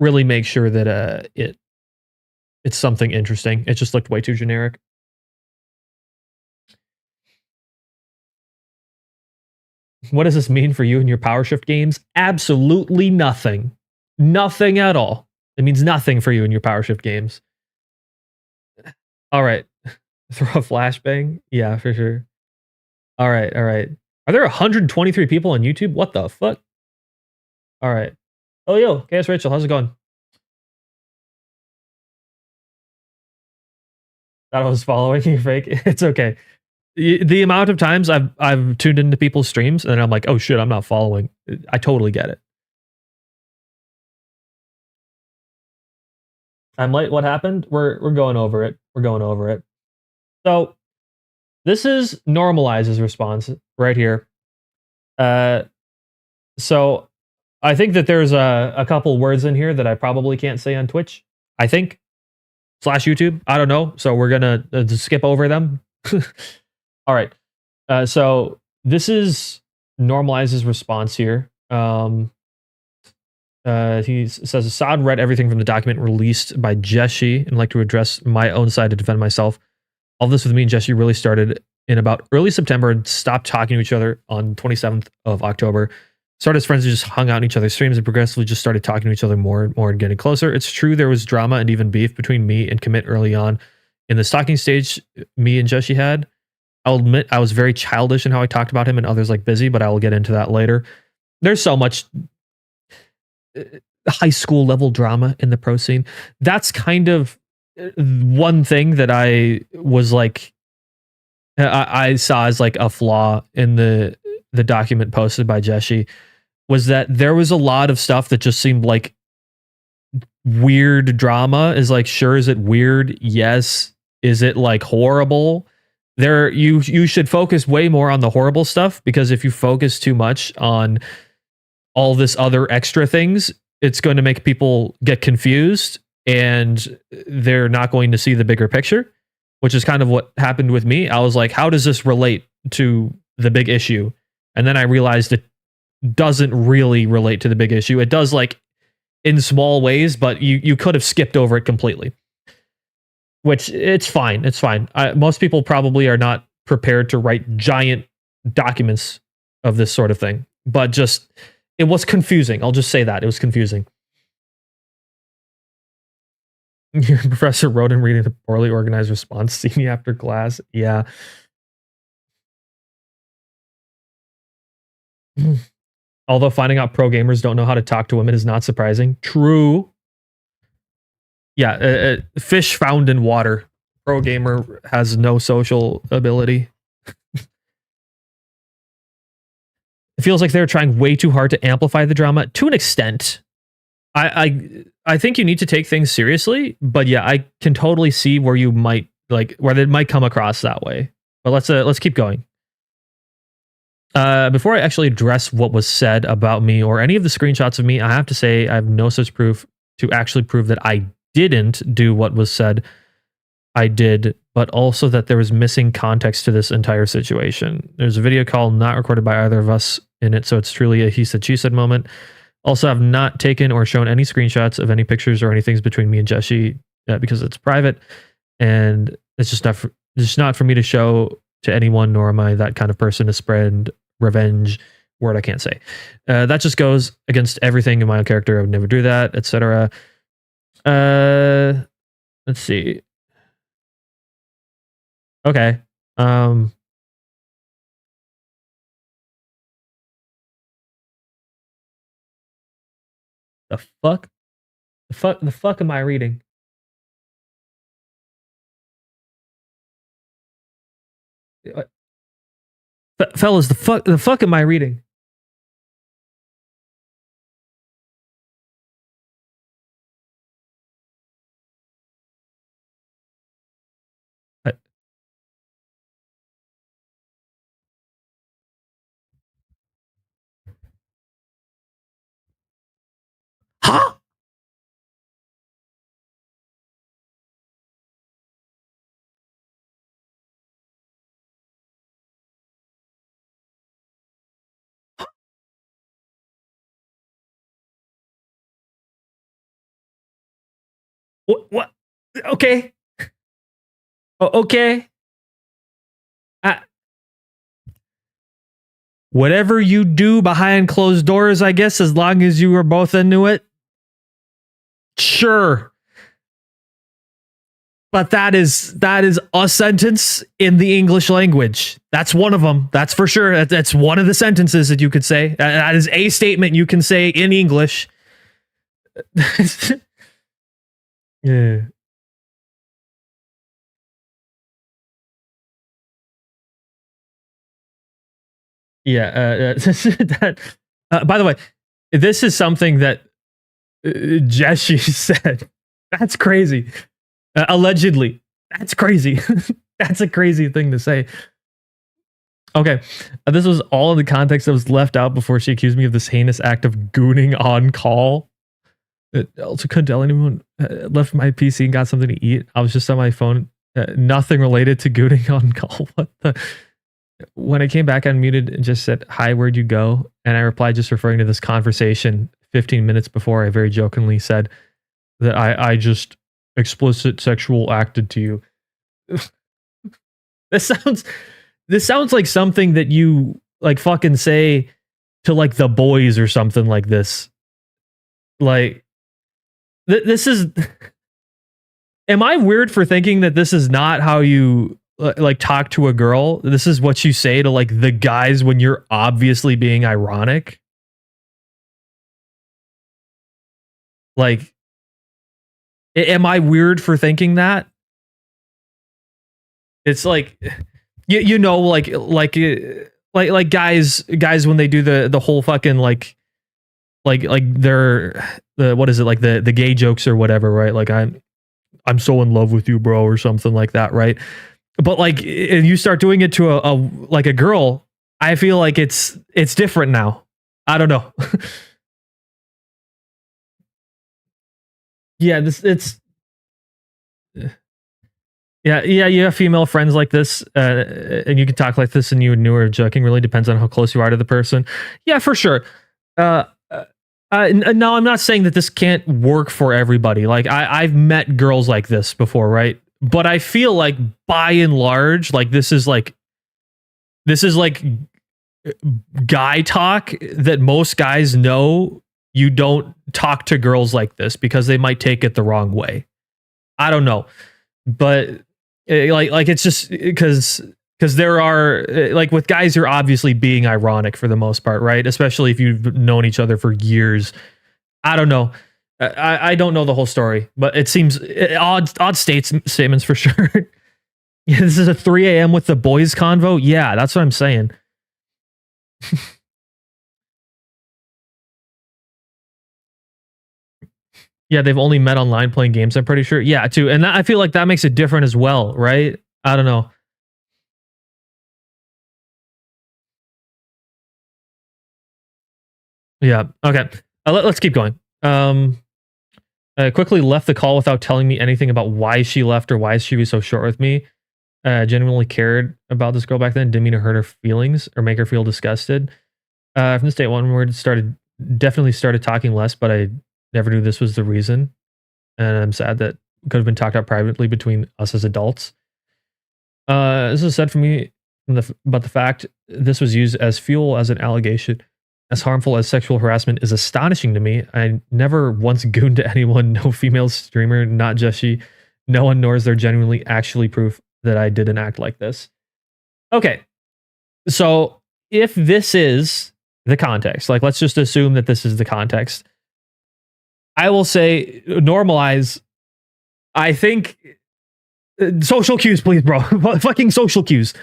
make sure that it's something interesting. It just looked way too generic. What does this mean for you and your power shift games? Absolutely nothing. Nothing at all. It means nothing for you in your power shift games. All right. Throw a flashbang? Yeah, for sure. All right, all right. Are there 123 people on YouTube? What the fuck? All right. Oh, yo, KS Rachel, how's it going? Thought I was following you, fake. It's okay. The amount of times I've tuned into people's streams and I'm like, oh shit, I'm not following. I totally get it. I'm late. What happened? We're going over it. We're going over it. So this is normalizes response right here. So I think that there's a couple words in here that I probably can't say on Twitch. I think slash YouTube. I don't know. So we're gonna just skip over them. All right. So this is normalizes response here. He says Assad read everything from the document released by Jeshi and like to address my own side to defend myself. All this with me and Jeshi really started in about early September and stopped talking to each other on 27th of October. Started as friends who just hung out in each other's streams and progressively just started talking to each other more and more and getting closer. It's true there was drama and even beef between me and Commit early on. In the stalking stage me and Jeshi had, I'll admit I was very childish in how I talked about him and others like Busy, but I will get into that later. There's so much high school level drama in the pro scene. That's kind of one thing that I was like, I saw as like a flaw in the document posted by Jeshi was that there was a lot of stuff that just seemed like weird drama. Is like, sure, is it weird? Yes. Is it like horrible? There, you should focus way more on the horrible stuff, because if you focus too much on all this other extra things, it's going to make people get confused and they're not going to see the bigger picture, which is kind of what happened with me. I was like, how does this relate to the big issue? And then I realized it doesn't really relate to the big issue. It does, like, in small ways, but you could have skipped over it completely, which it's fine. It's fine. Most people probably are not prepared to write giant documents of this sort of thing, but just, it was confusing. I'll just say that. It was confusing. Your professor wrote and reading the poorly organized response. See me after class. Yeah. Although finding out pro gamers don't know how to talk to women is not surprising. True. Yeah. Fish found in water. Pro gamer has no social ability. It feels like they're trying way too hard to amplify the drama to an extent. I think you need to take things seriously, but yeah, I can totally see where you might where it might come across that way. But let's keep going. Before I actually address what was said about me or any of the screenshots of me, I have to say I have no such proof to actually prove that I didn't do what was said I did, but also that there was missing context to this entire situation. There's a video call not recorded by either of us in it, so it's truly a he said, she said moment. Also, I've not taken or shown any screenshots of any pictures or anything between me and Jeshi because it's private, and it's just not for me to show to anyone, nor am I that kind of person to spread revenge. Word I can't say. That just goes against everything in my own character. I would never do that, etc. Let's see. Okay. The fuck? The fuck am I reading? Fellas, the fuck am I reading? Huh? What? Okay. Okay. Whatever you do behind closed doors, I guess, as long as you are both into it. Sure. But that is a sentence in the English language. That's one of them. That's for sure. That's one of the sentences that you could say. That is a statement you can say in English. Yeah. Yeah. By the way, this is something that Jessie said. That's crazy. Allegedly. That's crazy. That's a crazy thing to say. Okay. This was all in the context that was left out before she accused me of this heinous act of gooning on call. Also couldn't tell anyone. Left my PC and got something to eat. I was just on my phone. Nothing related to gooning on call. What the? When I came back, I unmuted and just said, "Hi, where'd you go?" And I replied just referring to this conversation 15 minutes before I very jokingly said that I just explicit sexual acted to you. This sounds like something that you like fucking say to like the boys or something like this. Like this is am I weird for thinking that this is not how you like talk to a girl? This is what you say to like the guys when you're obviously being ironic? Like, am I weird for thinking that? It's like, you know, like guys when they do the whole fucking like they're the what is it, like the gay jokes or whatever, right? Like I'm so in love with you, bro, or something like that, right? But like, and you start doing it to a like a girl, I feel like it's different now. I don't know. Yeah, yeah, you have female friends like this, and you can talk like this, and you knew her joking. Really depends on how close you are to the person. Yeah, for sure. No, I'm not saying that this can't work for everybody. Like I've met girls like this before, right? But I feel like by and large, like this is like guy talk that most guys know. You don't talk to girls like this because they might take it the wrong way. I don't know, but like it's just because there are like with guys, you're obviously being ironic for the most part, right? Especially if you've known each other for years. I don't know. I don't know the whole story, but it seems odd statements for sure. Yeah, this is a 3 a.m. with the boys convo. Yeah, that's what I'm saying. Yeah, they've only met online playing games, I'm pretty sure. Yeah, too. And I feel like that makes it different as well, right? I don't know. Yeah, okay. Let's keep going. I quickly left the call without telling me anything about why she left or why she was so short with me. Genuinely cared about this girl back then. Didn't mean to hurt her feelings or make her feel disgusted. From this day one, we definitely started talking less, but I never knew this was the reason. And I'm sad that it could have been talked out privately between us as adults. This is said for me, but the fact this was used as fuel as an allegation, as harmful as sexual harassment, is astonishing to me. I never once gooned to anyone, no female streamer, not just she, no one, nor is there genuinely actually proof that I did an act like this. Okay, so if this is the context, like let's just assume that this is the context, I will say normalize. I think social cues, please, bro. Fucking social cues.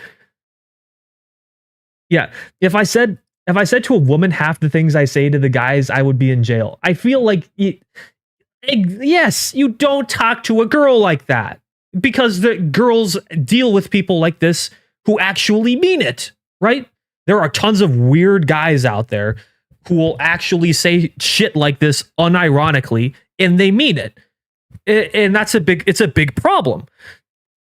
Yeah, if I said to a woman half the things I say to the guys, I would be in jail. I feel like yes, you don't talk to a girl like that because the girls deal with people like this who actually mean it, right? There are tons of weird guys out there who will actually say shit like this unironically, and they mean it. And it's a big problem.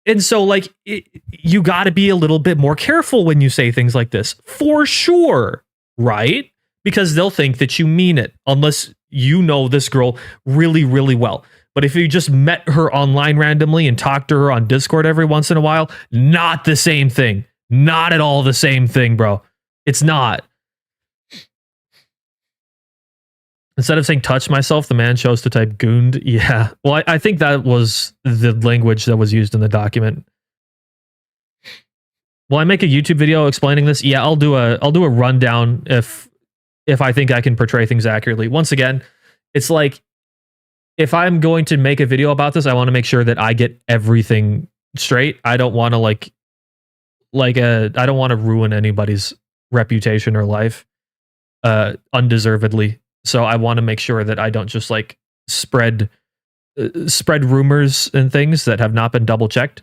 And so like you got to be a little bit more careful when you say things like this, for sure, right? Because they'll think that you mean it unless you know this girl really, really well. But But if you just met her online randomly and talked to her on Discord every once in a while, not the same thing. Not at all the same thing, bro. It's not. Instead of saying touch myself, the man chose to type gooned. Yeah. Well, I think that was the language that was used in the document. Will I make a YouTube video explaining this? Yeah, I'll do a rundown if I think I can portray things accurately. Once again, it's like if I'm going to make a video about this, I want to make sure that I get everything straight. I don't want to I don't want to ruin anybody's reputation or life undeservedly. So I want to make sure that I don't just like spread rumors and things that have not been double checked,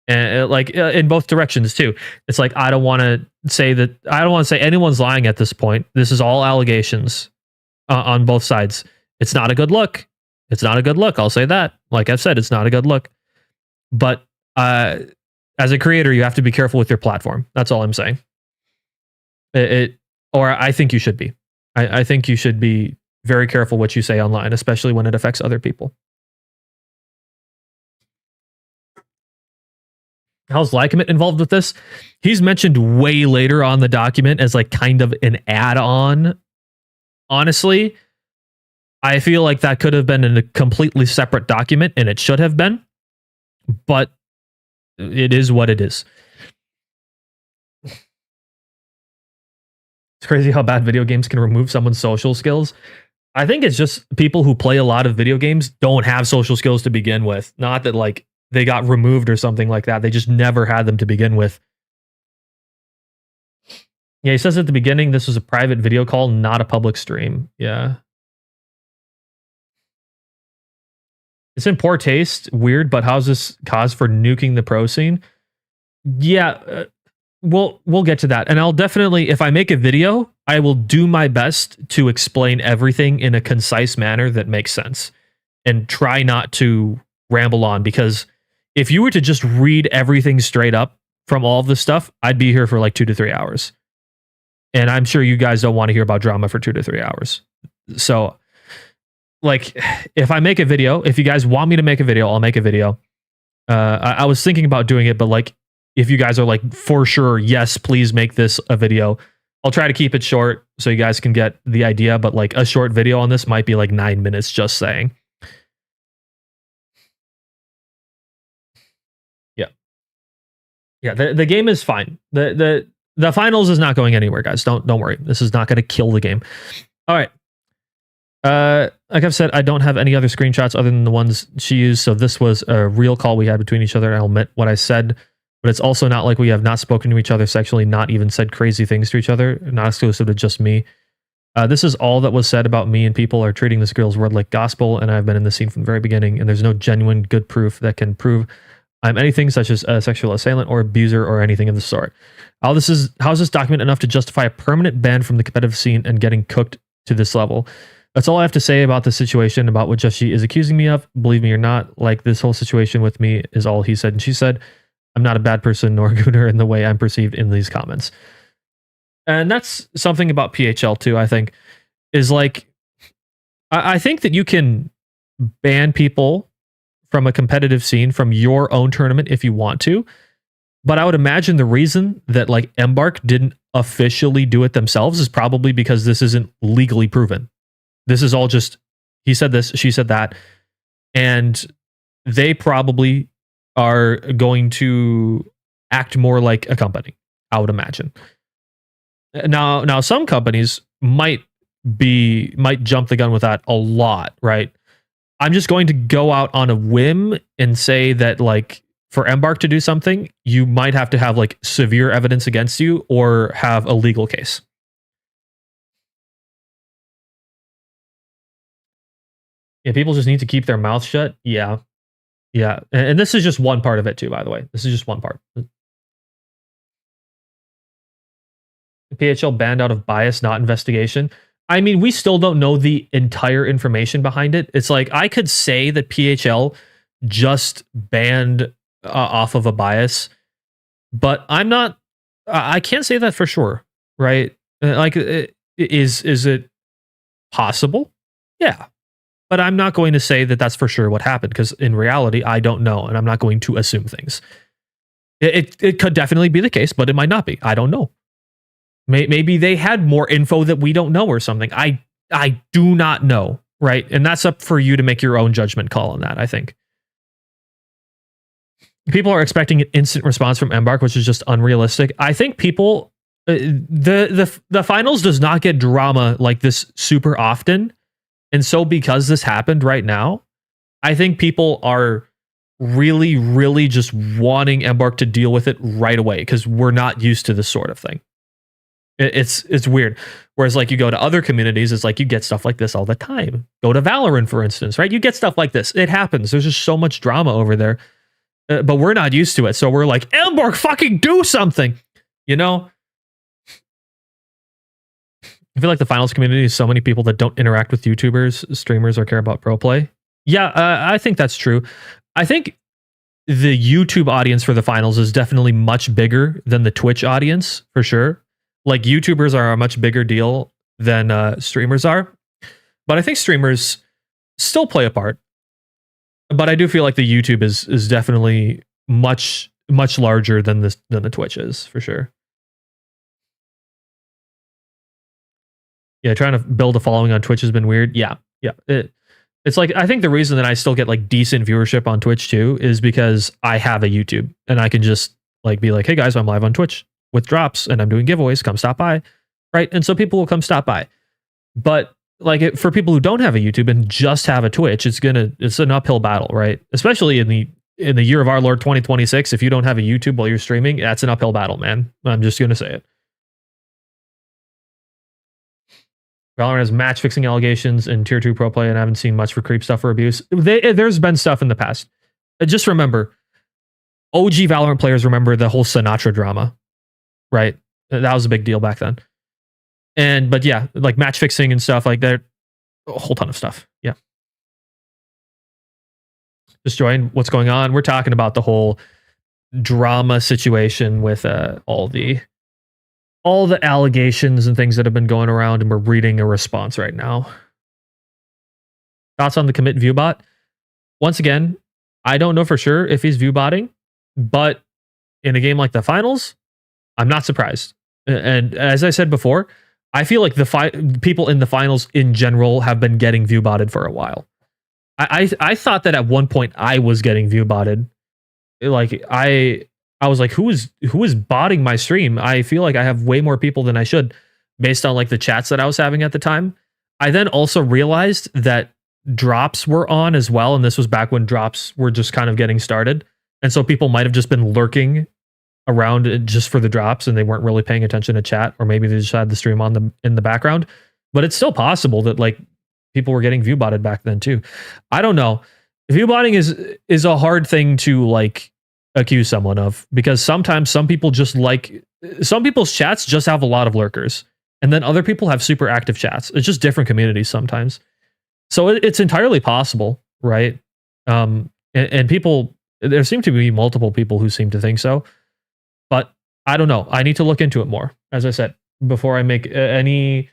and in both directions too. It's like I don't want to say anyone's lying at this point. This is all allegations on both sides. It's not a good look. It's not a good look. I'll say that. Like I've said, it's not a good look. But as a creator, you have to be careful with your platform. That's all I'm saying. Or I think you should be. I think you should be very careful what you say online, especially when it affects other people. How's Lycommit involved with this? He's mentioned way later on the document as like kind of an add-on. Honestly, I feel like that could have been in a completely separate document, and it should have been. But it is what it is. It's crazy how bad video games can remove someone's social skills. I think it's just people who play a lot of video games don't have social skills to begin with. Not that like they got removed or something like that. They just never had them to begin with. Yeah, he says at the beginning this was a private video call, not a public stream. Yeah. It's in poor taste, weird, but how's this cause for nuking the pro scene? Yeah, we'll get to that. And I'll definitely, if I make a video, I will do my best to explain everything in a concise manner that makes sense and try not to ramble on, because if you were to just read everything straight up from all of this stuff, I'd be here for like 2 to 3 hours. And I'm sure you guys don't want to hear about drama for 2 to 3 hours. So like if I make a video, if you guys want me to make a video, I'll make a video. I was thinking about doing it, but like if you guys are like for sure, yes, please make this a video, I'll try to keep it short so you guys can get the idea. But like a short video on this might be like 9 minutes just saying. Yeah, the game is fine. The finals is not going anywhere, guys. Don't worry. This is not going to kill the game. All right. Like I've said, I don't have any other screenshots other than the ones she used. So this was a real call we had between each other. I'll admit what I said, but it's also not like we have not spoken to each other sexually, not even said crazy things to each other, not exclusive to just me. This is all that was said about me, and people are treating this girl's word like gospel, and I've been in the scene from the very beginning, and there's no genuine good proof that can prove I'm anything such as a sexual assailant or abuser or anything of the sort. How is this document enough to justify a permanent ban from the competitive scene and getting cooked to this level? That's all I have to say about the situation, about what Joshi is accusing me of. Believe me or not, like this whole situation with me is all he said and she said. I'm not a bad person nor a gooner in the way I'm perceived in these comments. And that's something about PHL too, I think, is like, I think that you can ban people from a competitive scene from your own tournament if you want to. But I would imagine the reason that like Embark didn't officially do it themselves is probably because this isn't legally proven. This is all just, he said this, she said that. And they probably are going to act more like a company, I would imagine. Now some companies might jump the gun with that a lot, right? I'm just going to go out on a whim and say that like for Embark to do something, you might have to have like severe evidence against you or have a legal case. Yeah, people just need to keep their mouth shut. Yeah. Yeah. And this is just one part of it too, by the way. This is just one part. PHL banned out of bias, not investigation. I mean, we still don't know the entire information behind it. It's like, I could say that PHL just banned off of a bias, but I can't say that for sure, right? Like, is it possible? Yeah. but I'm not going to say that that's for sure what happened, because in reality, I don't know, and I'm not going to assume things. It could definitely be the case, but it might not be. I don't know. Maybe they had more info that we don't know or something. I do not know, right? And that's up for you to make your own judgment call on that, I think. People are expecting an instant response from Embark, which is just unrealistic. I think people, the finals does not get drama like this super often. And so because this happened right now, I think people are really, really just wanting Embark to deal with it right away, because we're not used to this sort of thing. It's weird. Whereas like you go to other communities, it's like you get stuff like this all the time. Go to Valorant, for instance, right? You get stuff like this. It happens. There's just so much drama over there. But we're not used to it. So we're like, Embark, fucking do something. You know? I feel like the finals community is so many people that don't interact with YouTubers, streamers, or care about pro play. Yeah, I think that's true. I think the YouTube audience for the finals is definitely much bigger than the Twitch audience, for sure. Like, YouTubers are a much bigger deal than streamers are. But I think streamers still play a part. But I do feel like the YouTube is definitely much larger than the Twitch is, for sure. Yeah, trying to build a following on Twitch has been weird. Yeah. It's like, I think the reason that I still get like decent viewership on Twitch too is because I have a YouTube and I can just like be like, hey guys, I'm live on Twitch with drops and I'm doing giveaways. Come stop by, right? And so people will come stop by. But like for people who don't have a YouTube and just have a Twitch, it's an uphill battle, right? Especially in the year of our Lord 2026. If you don't have a YouTube while you're streaming, that's an uphill battle, man. I'm just gonna say it. Valorant has match fixing allegations in tier 2 pro play, and I haven't seen much for creep stuff or abuse. There's been stuff in the past. Just remember, OG Valorant players remember the whole Sinatra drama, right? That was a big deal back then. But yeah, like match fixing and stuff like that, a whole ton of stuff. Yeah. Just join what's going on. We're talking about the whole drama situation with all the allegations and things that have been going around, and we're reading a response right now. Thoughts on the commit viewbot? Once again, I don't know for sure if he's viewbotting, but in a game like the finals, I'm not surprised. And as I said before, I feel like the people in the finals in general have been getting viewbotted for a while. I thought that at one point I was getting viewbotted. Like I was like, who is botting my stream? I feel like I have way more people than I should, based on like the chats that I was having at the time. I then also realized that drops were on as well, and this was back when drops were just kind of getting started, and so people might have just been lurking around just for the drops, and they weren't really paying attention to chat, or maybe they just had the stream on in the background. But it's still possible that like people were getting viewbotted back then too. I don't know. Viewbotting is a hard thing to like accuse someone of, because sometimes some people's chats just have a lot of lurkers, and then other people have super active chats. It's just different communities sometimes. So it's entirely possible, right? And people, there seem to be multiple people who seem to think so. But I don't know. I need to look into it more. As I said, before I make any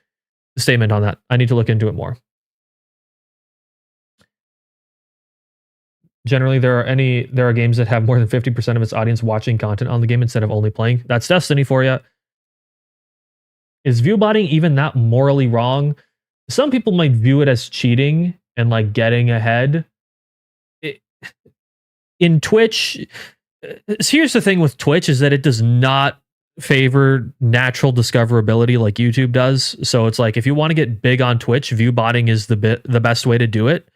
statement on that, I need to look into it more. Generally, there are games that have more than 50% of its audience watching content on the game instead of only playing. That's Destiny for you. Is viewbotting even that morally wrong? Some people might view it as cheating and like getting ahead. In Twitch, here's the thing with Twitch is that it does not favor natural discoverability like YouTube does. So it's like if you want to get big on Twitch, viewbotting is the best way to do it,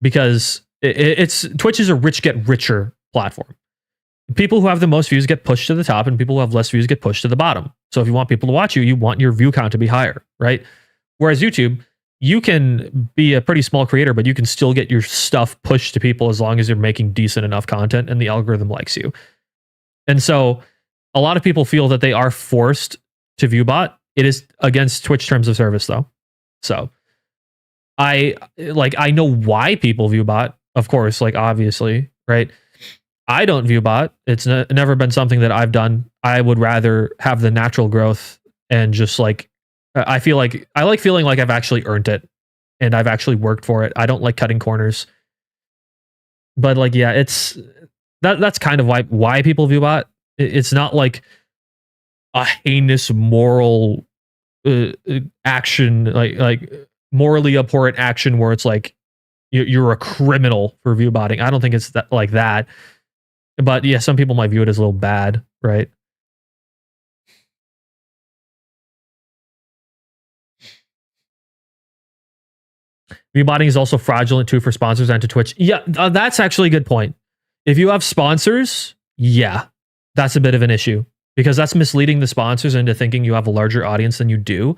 because Twitch is a rich get richer platform. People who have the most views get pushed to the top, and people who have less views get pushed to the bottom. So if you want people to watch you, you want your view count to be higher, right? Whereas YouTube, you can be a pretty small creator, but you can still get your stuff pushed to people as long as you're making decent enough content and the algorithm likes you. And so a lot of people feel that they are forced to viewbot. It is against Twitch terms of service though. So I know why people viewbot, of course, like obviously, right? I don't viewbot. It's never been something that I've done. I would rather have the natural growth and just like, I like feeling like I've actually earned it and I've actually worked for it. I don't like cutting corners. But like, yeah, it's that's kind of why people view bot. It's not like a heinous moral action, like morally abhorrent action where it's like you're a criminal for view botting. I don't think it's that like that. But yeah, some people might view it as a little bad, right? Rebotting is also fraudulent too for sponsors and to Twitch. Yeah, that's actually a good point. If you have sponsors, yeah, that's a bit of an issue because that's misleading the sponsors into thinking you have a larger audience than you do,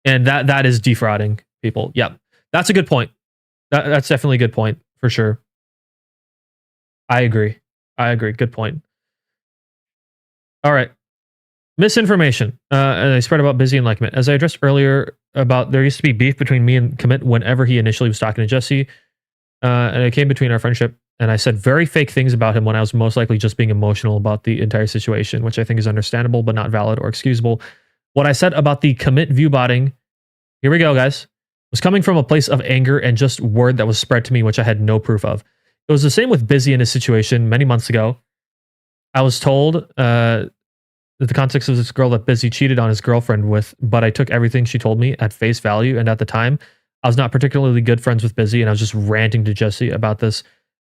and that is defrauding people. Yeah, that's a good point. That's definitely a good point for sure. I agree. Good point. All right. Misinformation. And I spread about Busy and Like Commit. As I addressed earlier, about there used to be beef between me and Commit whenever he initially was talking to Jesse, and it came between our friendship. And I said very fake things about him when I was most likely just being emotional about the entire situation, which I think is understandable but not valid or excusable. What I said about the Commit view botting, here we go, guys, was coming from a place of anger and just word that was spread to me, which I had no proof of. It was the same with Busy in his situation many months ago. I was told that the context of this girl that Busy cheated on his girlfriend with, but I took everything she told me at face value. And at the time, I was not particularly good friends with Busy, and I was just ranting to Jesse about this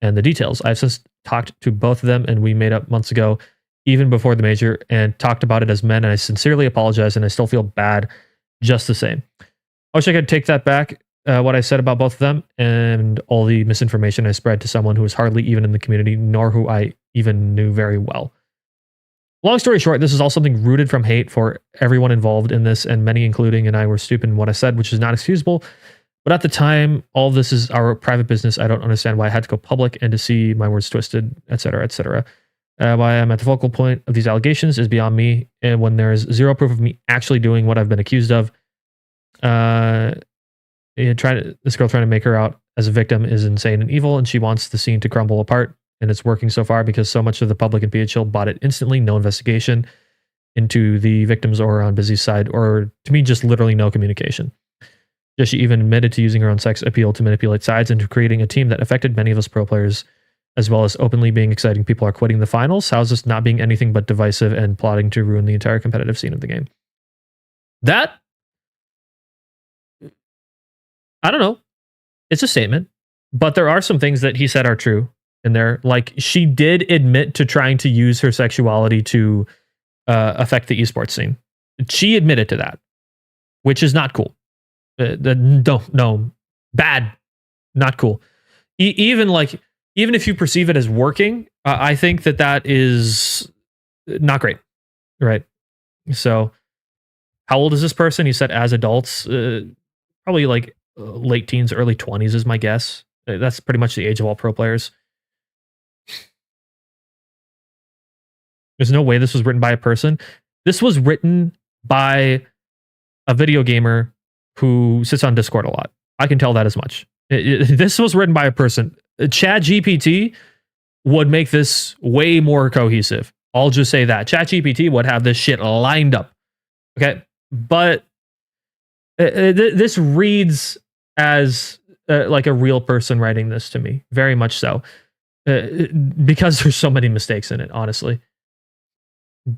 and the details. I've since talked to both of them, and we made up months ago, even before the major, and talked about it as men, and I sincerely apologize, and I still feel bad just the same. I wish I could take that back, what I said about both of them, and all the misinformation I spread to someone who was hardly even in the community, nor who I even knew very well. Long story short, this is all something rooted from hate for everyone involved in this, and many, including and I, were stupid in what I said, which is not excusable. But at the time, all of this is our private business. I don't understand why I had to go public and to see my words twisted, etc., etc. Why I'm at the focal point of these allegations is beyond me. And when there is zero proof of me actually doing what I've been accused of, this girl trying to make her out as a victim is insane and evil, and she wants the scene to crumble apart. And it's working so far because so much of the public and PHL bought it instantly. No investigation into the victims or on Busy's side, or to me, just literally no communication. She even admitted to using her own sex appeal to manipulate sides into creating a team that affected many of us pro players, as well as openly being exciting people are quitting the finals. How's this not being anything but divisive and plotting to ruin the entire competitive scene of the game? That, I don't know. It's a statement, but there are some things that he said are true in there. Like, she did admit to trying to use her sexuality to affect the esports scene. She admitted to that, which is not cool. No, bad, not cool. Even if you perceive it as working, I think that is not great, right? So, how old is this person? He said as adults, probably like late teens, early 20s is my guess. That's pretty much the age of all pro players. There's no way this was written by a person. This was written by a video gamer who sits on Discord a lot. I can tell that as much. This was written by a person. ChatGPT would make this way more cohesive. I'll just say that. ChatGPT would have this shit lined up. Okay? But this reads as like a real person writing this to me. Very much so. Because there's so many mistakes in it, honestly.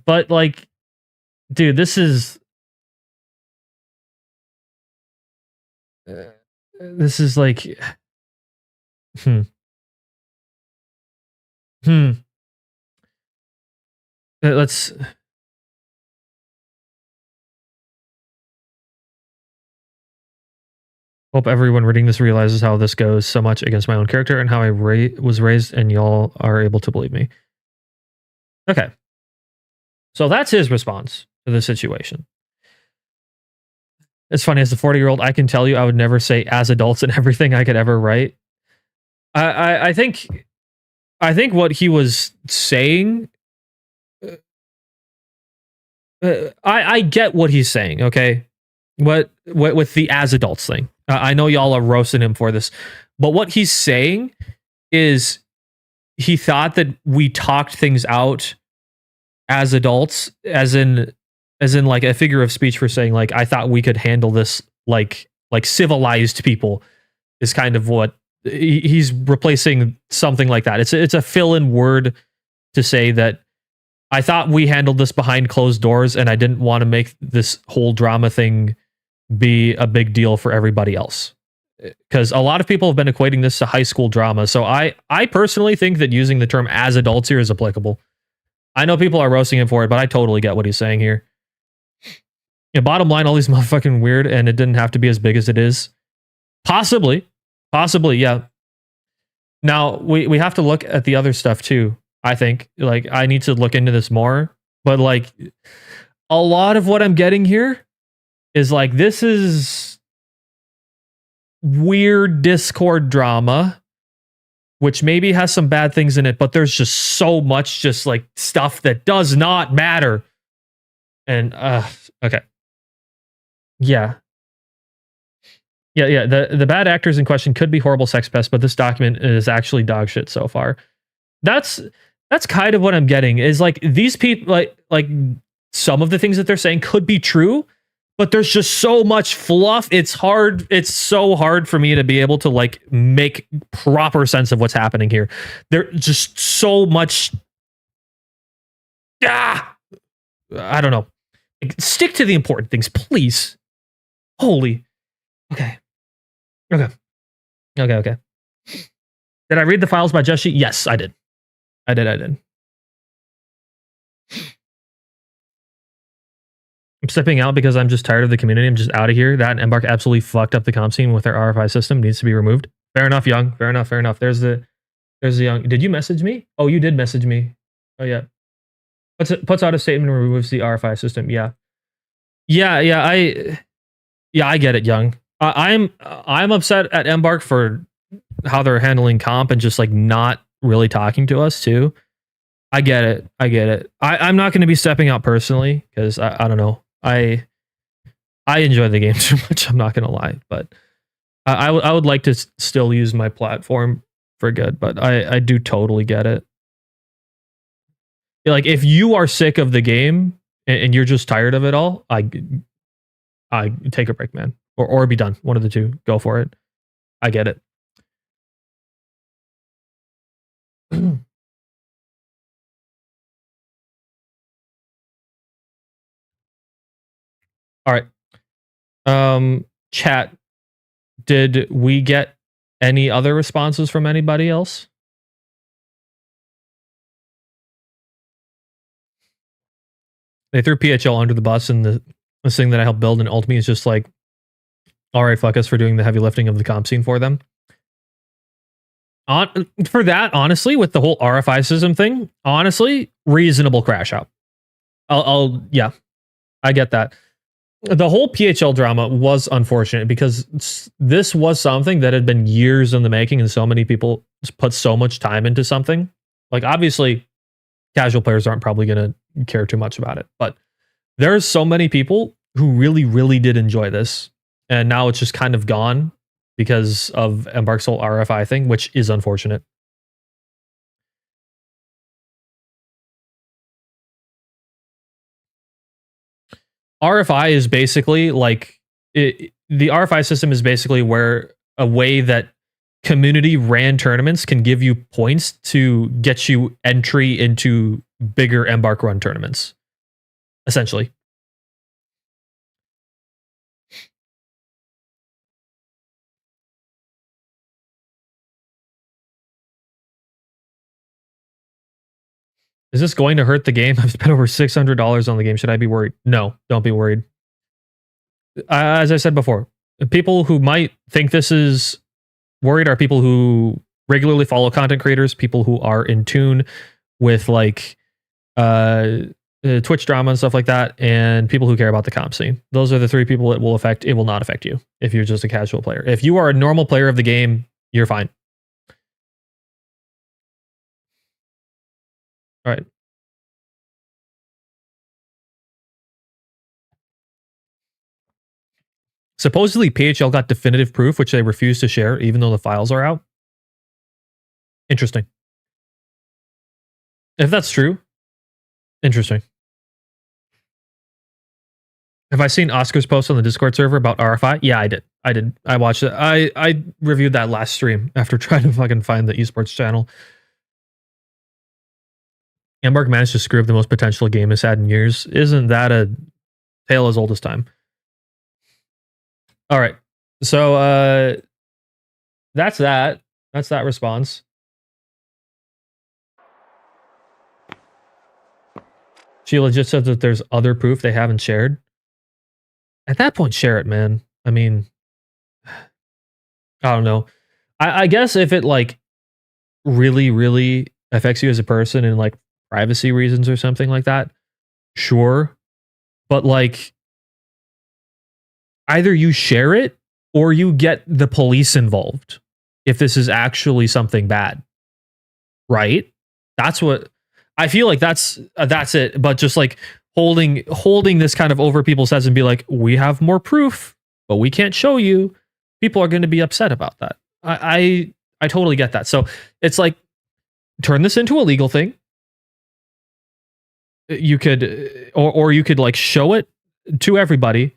But like, dude, this is... this is like... Let's... Hope everyone reading this realizes how this goes so much against my own character and how I was raised, and y'all are able to believe me. Okay. So that's his response to the situation. It's funny, as a 40-year-old, I can tell you I would never say as adults in everything I could ever write. I think what he was saying... I get what he's saying, okay? What with the as adults thing. I know y'all are roasting him for this, but what he's saying is he thought that we talked things out as adults, as in like a figure of speech for saying like, I thought we could handle this like like civilized people is kind of what he's replacing something like that. It's a fill-in word to say that I thought we handled this behind closed doors, and I didn't want to make this whole drama thing be a big deal for everybody else. Because a lot of people have been equating this to high school drama. So I personally think that using the term as adults here is applicable. I know people are roasting him for it, but I totally get what he's saying here. Yeah, bottom line, all these motherfucking weird, and it didn't have to be as big as it is. Possibly, yeah. Now, we have to look at the other stuff too. I think, like, I need to look into this more, but like a lot of what I'm getting here is like, this is weird Discord drama, which maybe has some bad things in it, but there's just so much just like stuff that does not matter. And okay. Yeah. The bad actors in question could be horrible sex pests, but this document is actually dog shit so far. That's kind of what I'm getting, is like these people, like some of the things that they're saying could be true, but there's just so much fluff. It's so hard for me to be able to like make proper sense of what's happening here. There's just so much. I don't know. Like, stick to the important things, please. Holy. Okay. Did I read the files by Just Sheet? Yes, I did. I did. I'm stepping out because I'm just tired of the community. I'm just out of here. That and Embark absolutely fucked up the comp scene with their RFI system. Needs to be removed. Fair enough, Young. Fair enough. There's the Young. Did you message me? Oh, you did message me. Oh, yeah. Puts out a statement and removes the RFI system. Yeah. I get it, Young. I'm upset at Embark for how they're handling comp and just like not really talking to us too. I get it. I'm not going to be stepping out personally because I don't know. I enjoy the game too much. I'm not going to lie, but I would like to still use my platform for good. But I do totally get it. Like if you are sick of the game and you're just tired of it all, I take a break, man, or be done. One of the two. Go for it. I get it. All right. Chat. Did we get any other responses from anybody else? They threw PHL under the bus, and this thing that I helped build, and Ultimate is just like, all right, fuck us for doing the heavy lifting of the comp scene for them. For that, honestly, with the whole RFI system thing, honestly, reasonable crash out. Yeah, I get that. The whole PHL drama was unfortunate because this was something that had been years in the making, and so many people put so much time into something. Like, obviously, casual players aren't probably going to care too much about it, but there's so many people who really, really did enjoy this, and now it's just kind of gone because of Embark's whole RFI thing, which is unfortunate. RFI is basically like the RFI system is basically where a way that community ran tournaments can give you points to get you entry into bigger Embark run tournaments, essentially. Is this going to hurt the game? I've spent over $600 on the game. Should I be worried? No, don't be worried. As I said before, people who might think this is worried are people who regularly follow content creators, people who are in tune with like Twitch drama and stuff like that, and people who care about the comp scene. Those are the three people it will affect. It will not affect you if you're just a casual player. If you are a normal player of the game, you're fine. All right. Supposedly, PHL got definitive proof, which they refused to share, even though the files are out. Interesting. If that's true, interesting. Have I seen Oscar's post on the Discord server about RFI? Yeah, I did. I did. I watched it. I reviewed that last stream after trying to fucking find the esports channel. Embark managed to screw up the most potential a game has had in years. Isn't that a tale as old as time? All right. So that's that. That's that response. She legit said that there's other proof they haven't shared. At that point, share it, man. I mean, I don't know. I guess if it like really, really affects you as a person and like privacy reasons or something like that, sure. But like, either you share it or you get the police involved if this is actually something bad, right? That's what I feel like. That's it. But just like holding this kind of over people's heads and be like, we have more proof, but we can't show you. People are going to be upset about that. I totally get that. So it's like, turn this into a legal thing. You could, or you could like show it to everybody,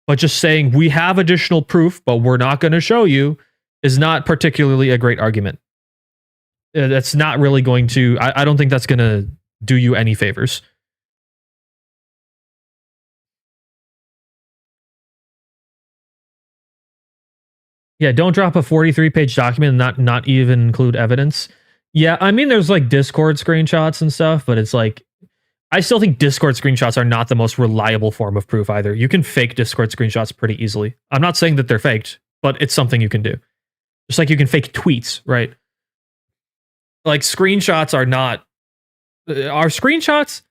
but just saying we have additional proof, but we're not going to show you is not particularly a great argument. That's not really going to, I don't think that's going to do you any favors. Yeah, don't drop a 43-page document and not even include evidence. Yeah, I mean, there's like Discord screenshots and stuff, but it's like, I still think Discord screenshots are not the most reliable form of proof either. You can fake Discord screenshots pretty easily. I'm not saying that they're faked, but it's something you can do. Just like you can fake tweets, right? Like screenshots are not... Are screenshots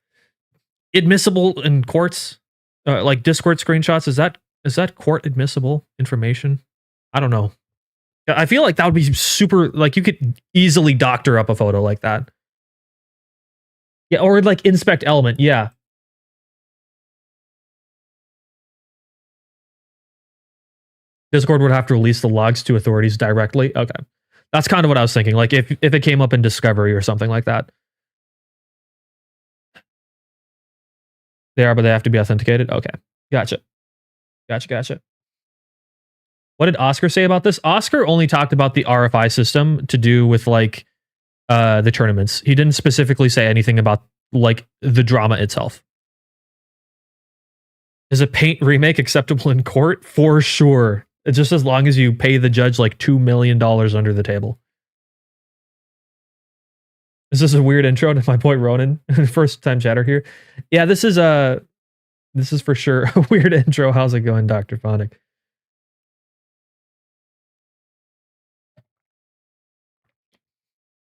admissible in courts? Like Discord screenshots, is that court admissible information? I don't know. I feel like that would be super... Like you could easily doctor up a photo like that. Yeah, or like inspect element, yeah. Discord would have to release the logs to authorities directly. Okay. That's kind of what I was thinking. Like if it came up in Discovery or something like that. They are, but they have to be authenticated. Okay. Gotcha. What did Oscar say about this? Oscar only talked about the RFI system to do with like the tournaments. He didn't specifically say anything about like the drama itself. Is a Paint remake acceptable in court? For sure. It's just as long as you pay the judge like $2 million under the table. Is this a weird intro to my boy Ronan? First time chatter here. Yeah, this is for sure a weird intro. How's it going, Dr. Phonic?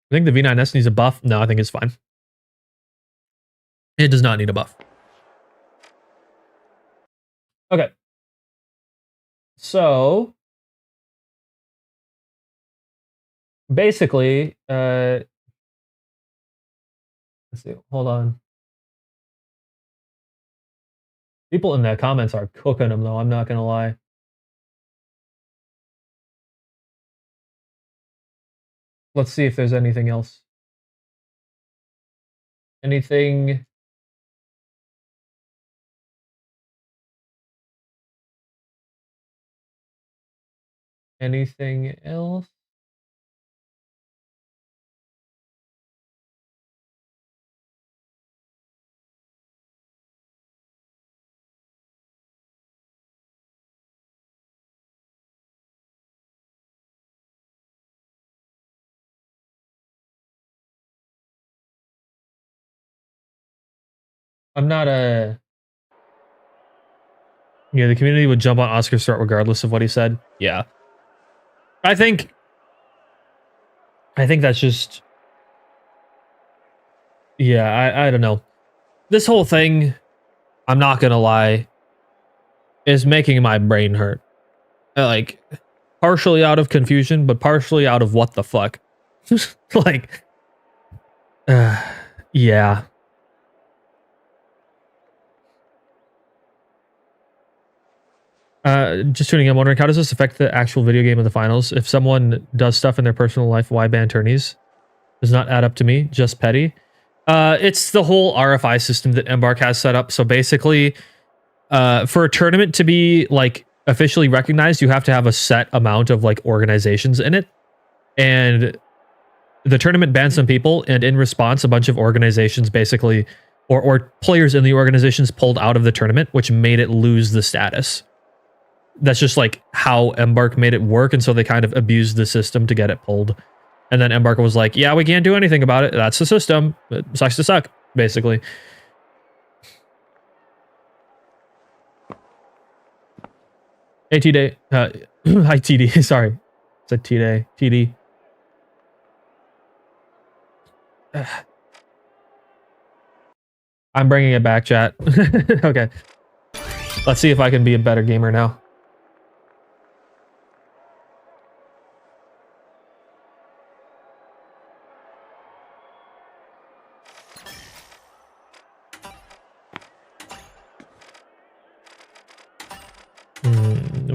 I think the V9S needs a buff. No, I think it's fine. It does not need a buff. Okay. So basically, let's see. Hold on. People in the comments are cooking them, though. I'm not gonna lie. Let's see if there's anything else. Anything? Anything else? I'm not a... Yeah, the community would jump on Oscar's throat regardless of what he said. Yeah. I think that's just... Yeah, I don't know. This whole thing, I'm not gonna lie, is making my brain hurt. Like, partially out of confusion, but partially out of what the fuck. Like, yeah. Just tuning in, I'm wondering, how does this affect the actual video game of the finals? If someone does stuff in their personal life, why ban tourneys? Does not add up to me, just petty. It's the whole RFI system that Embark has set up. So basically, for a tournament to be like officially recognized, you have to have a set amount of like organizations in it. And the tournament banned some people, and in response, a bunch of organizations basically, or players in the organizations pulled out of the tournament, which made it lose the status. That's just like how Embark made it work, and so they kind of abused the system to get it pulled. And then Embark was like, yeah, we can't do anything about it. That's the system. It sucks to suck, basically. Hey, T-Day. Hi, TD. Sorry. I said T-Day. TD. I'm bringing it back, chat. Okay. Let's see if I can be a better gamer now.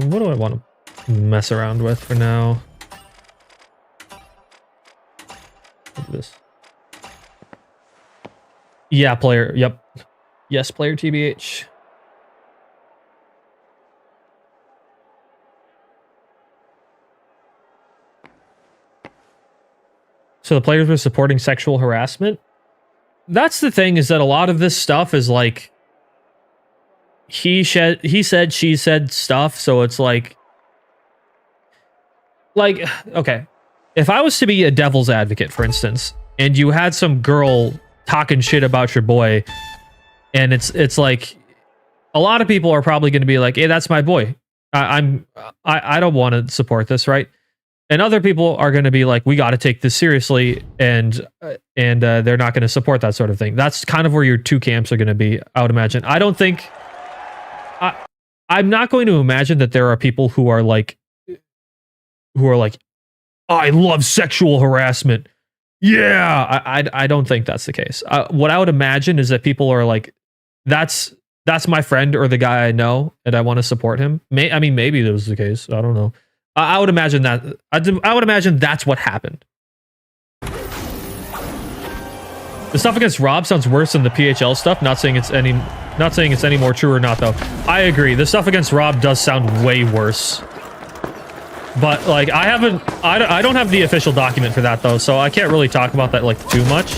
What do I want to mess around with for now? Look at this. Yeah, player. Yep. Yes, player TBH. So the players were supporting sexual harassment. That's the thing, is that a lot of this stuff is like he said, she said stuff. So it's like, okay, if I was to be a devil's advocate, for instance, and you had some girl talking shit about your boy, and it's like a lot of people are probably going to be like, hey, that's my boy. I don't want to support this, right? And other people are going to be like, we got to take this seriously, and they're not going to support that sort of thing. That's kind of where your two camps are going to be, I would imagine. I don't think I'm not going to imagine that there are people who are like, I love sexual harassment. Yeah, I don't think that's the case. What I would imagine is that people are like, that's my friend or the guy I know, and I want to support him. I mean, maybe that was the case. I don't know. I would imagine that. I would imagine that's what happened. The stuff against Rob sounds worse than the PHL stuff. Not saying it's any more true or not, though. I agree. The stuff against Rob does sound way worse. But like, I don't have the official document for that, though, so I can't really talk about that like too much.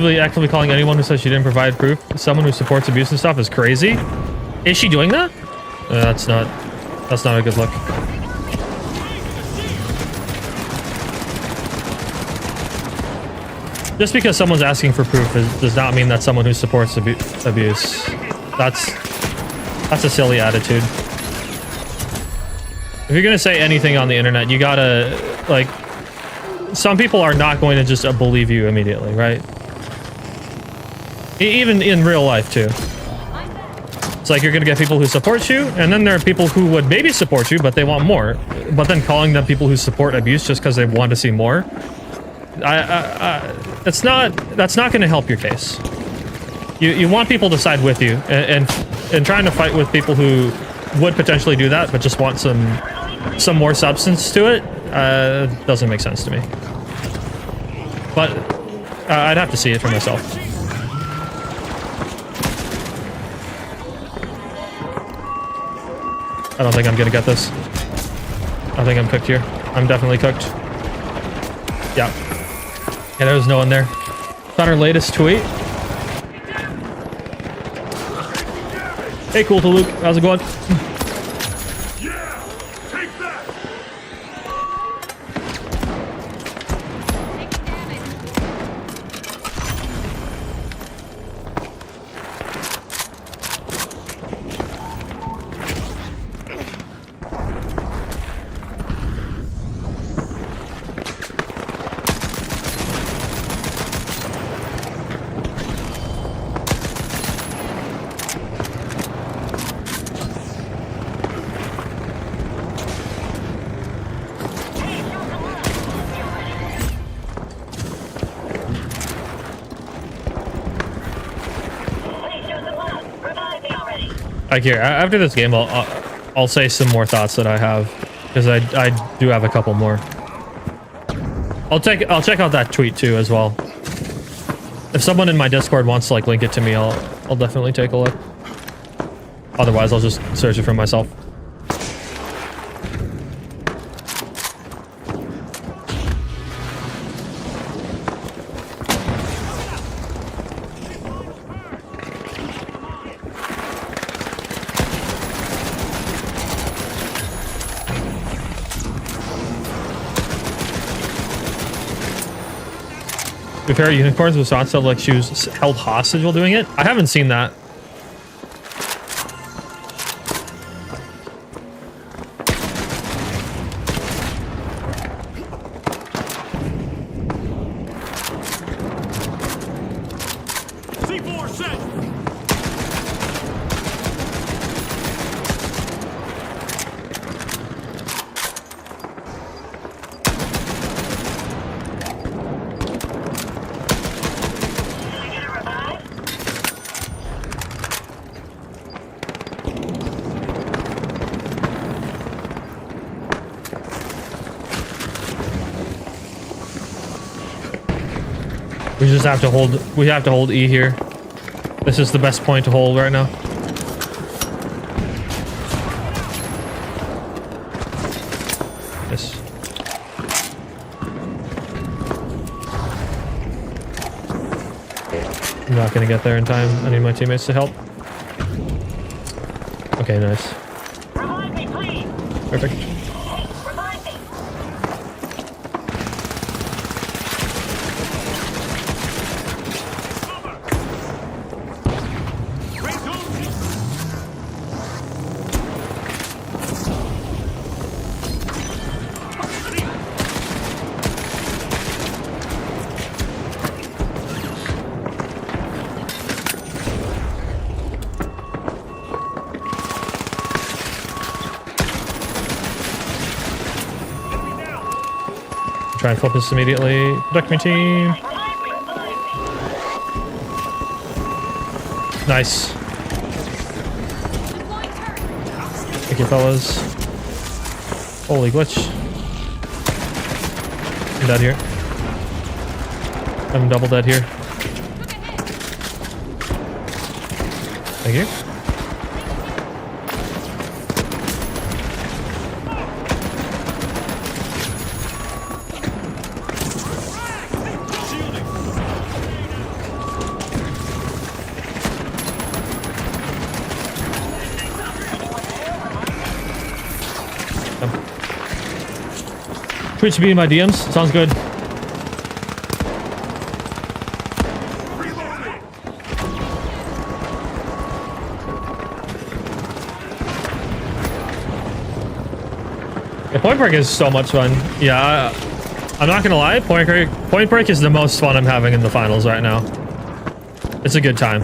Actively calling anyone who says she didn't provide proof someone who supports abuse and stuff is crazy. Is she doing that? That's not a good look. Just because someone's asking for proof does not mean that someone who supports abuse. That's a silly attitude. If you're gonna say anything on the internet, you gotta, like, some people are not going to just believe you immediately, right? Even in real life, too. It's like you're going to get people who support you, and then there are people who would maybe support you, but they want more. But then calling them people who support abuse just because they want to see more, that's not going to help your case. You want people to side with you, and trying to fight with people who would potentially do that, but just want some more substance to it, doesn't make sense to me. But I'd have to see it for myself. I don't think I'm gonna get this. I think I'm cooked here. I'm definitely cooked. Yeah. Yeah, there was no one there. Found our latest tweet. Hey, Cool to Luke. How's it going? Yeah, take that. Like here, after this game, I'll say some more thoughts that I have, because I do have a couple more. I'll check out that tweet too as well. If someone in my Discord wants to like link it to me, I'll definitely take a look. Otherwise, I'll just search it for myself. To be fair, unicorns with shots that like she was held hostage while doing it. I haven't seen that. We just have to hold. We have to hold E here. This is the best point to hold right now. Yes. I'm not gonna get there in time. I need my teammates to help. Okay, nice. Perfect. Try and flip this immediately. Protect my team. Nice. Thank you, fellas. Holy glitch. I'm dead here. I'm double dead here. Thank you. Twitch be in my DMs. Sounds good. Yeah, Point Break is so much fun. Yeah, I'm not gonna lie. Point Break is the most fun I'm having in the finals right now. It's a good time.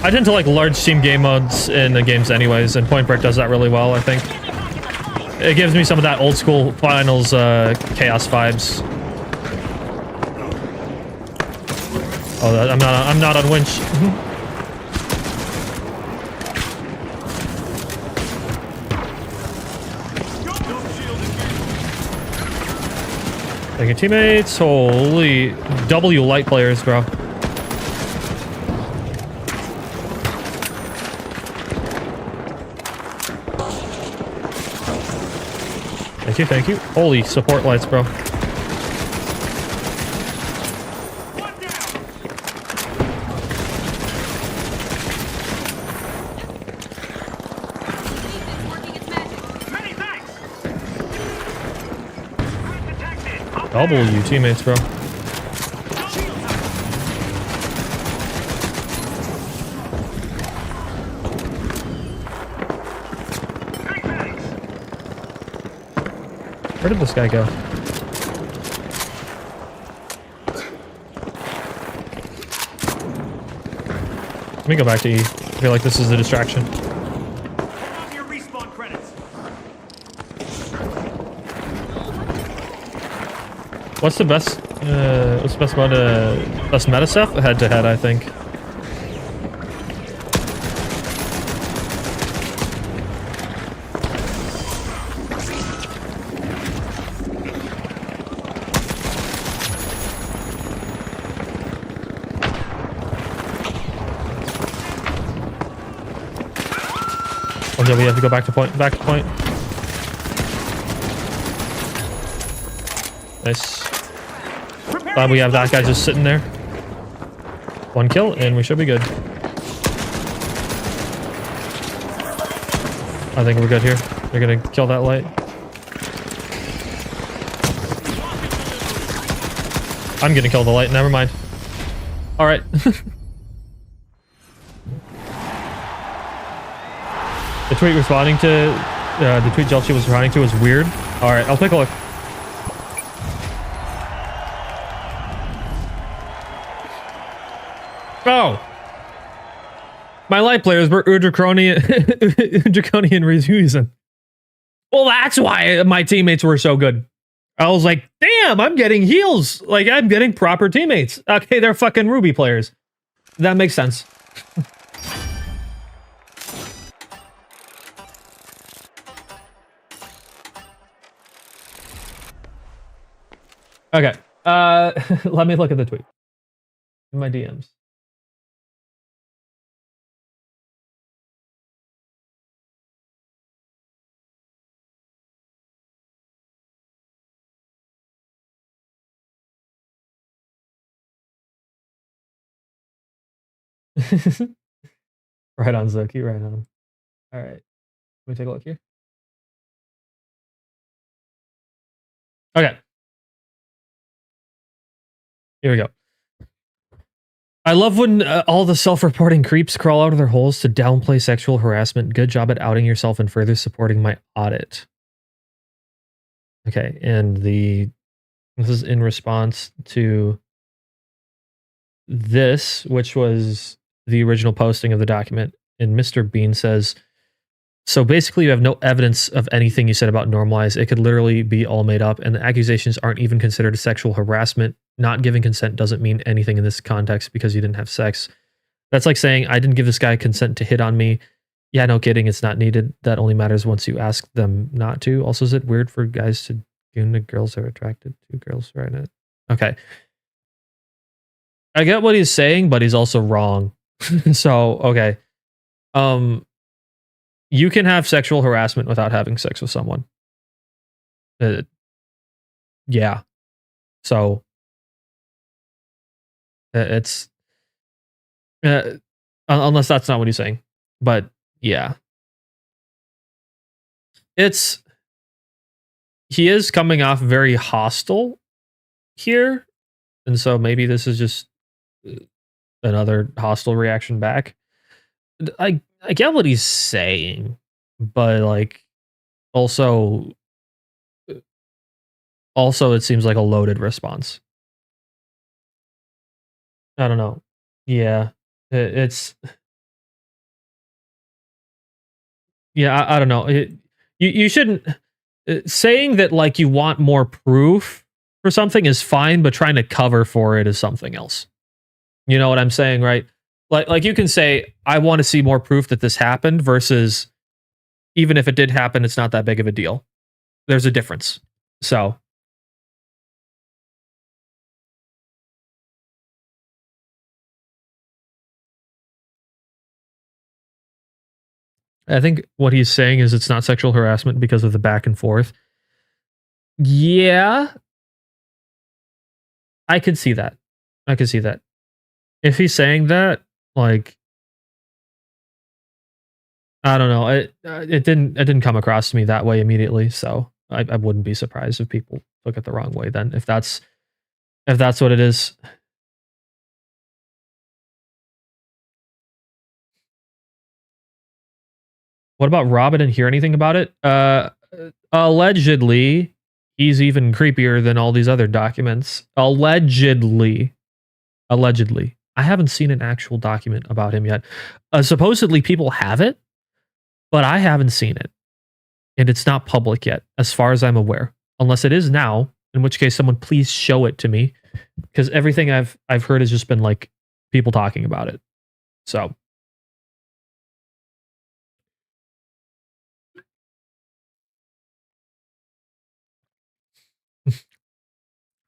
I tend to like large team game modes in the games anyways, and Point Break does that really well, I think. It gives me some of that old school finals chaos vibes. Oh, I'm not on winch. Thank you, teammates. Holy W light players, bro. Thank you. Holy support lights, bro. Double you teammates, bro. Where did this guy go? Let me go back to E. I feel like this is a distraction. What's the best? What's the best mode? Best meta stuff? Head to head, I think. until we have to go back to point. Back to point. Nice. Glad we have that guy just sitting there. 1 kill, and we should be good. I think we're good here. They're gonna kill that light. I'm gonna kill the light. Never mind. All right. The tweet responding to the tweet Jelchi was responding to was weird. All right, I'll take a look. Oh, my light players were Draconian reason. Well, that's why my teammates were so good. I was like, damn, I'm getting heals. Like, I'm getting proper teammates. Okay, they're fucking Ruby players. That makes sense. Okay. Let me look at the tweet. In my DMs. Right on, Zoki. Right on. All right. Let me take a look here. Okay. Here we go. I love when all the self-reporting creeps crawl out of their holes to downplay sexual harassment. Good job at outing yourself and further supporting my audit. Okay, and this is in response to this, which was the original posting of the document. And Mr. Bean says, so basically you have no evidence of anything you said about normalize. It could literally be all made up, and the accusations aren't even considered sexual harassment. Not giving consent doesn't mean anything in this context because you didn't have sex. That's like saying, I didn't give this guy consent to hit on me. Yeah, no kidding, it's not needed. That only matters once you ask them not to. Also, is it weird for guys to goon to girls that are attracted to girls right now? Okay. I get what he's saying, but he's also wrong. So, okay. You can have sexual harassment without having sex with someone. Yeah. So it's unless that's not what he's saying, but yeah, he is coming off very hostile here, and so maybe this is just another hostile reaction back. I get what he's saying, but like also it seems like a loaded response. I don't know. Yeah, it's yeah. I don't know. You shouldn't saying that like you want more proof for something is fine, but trying to cover for it is something else. You know what I'm saying, right? Like you can say I want to see more proof that this happened versus even if it did happen, it's not that big of a deal. There's a difference. So I think what he's saying is it's not sexual harassment because of the back and forth. Yeah. I could see that. I could see that. If he's saying that, like, I don't know. It didn't come across to me that way immediately, so I wouldn't be surprised if people took it the wrong way then. If that's what it is. What about Rob? I didn't hear anything about it. Allegedly, he's even creepier than all these other documents. Allegedly. I haven't seen an actual document about him yet. Supposedly people have it, but I haven't seen it. And it's not public yet, as far as I'm aware. Unless it is now, in which case someone please show it to me. Because everything I've heard has just been like people talking about it. So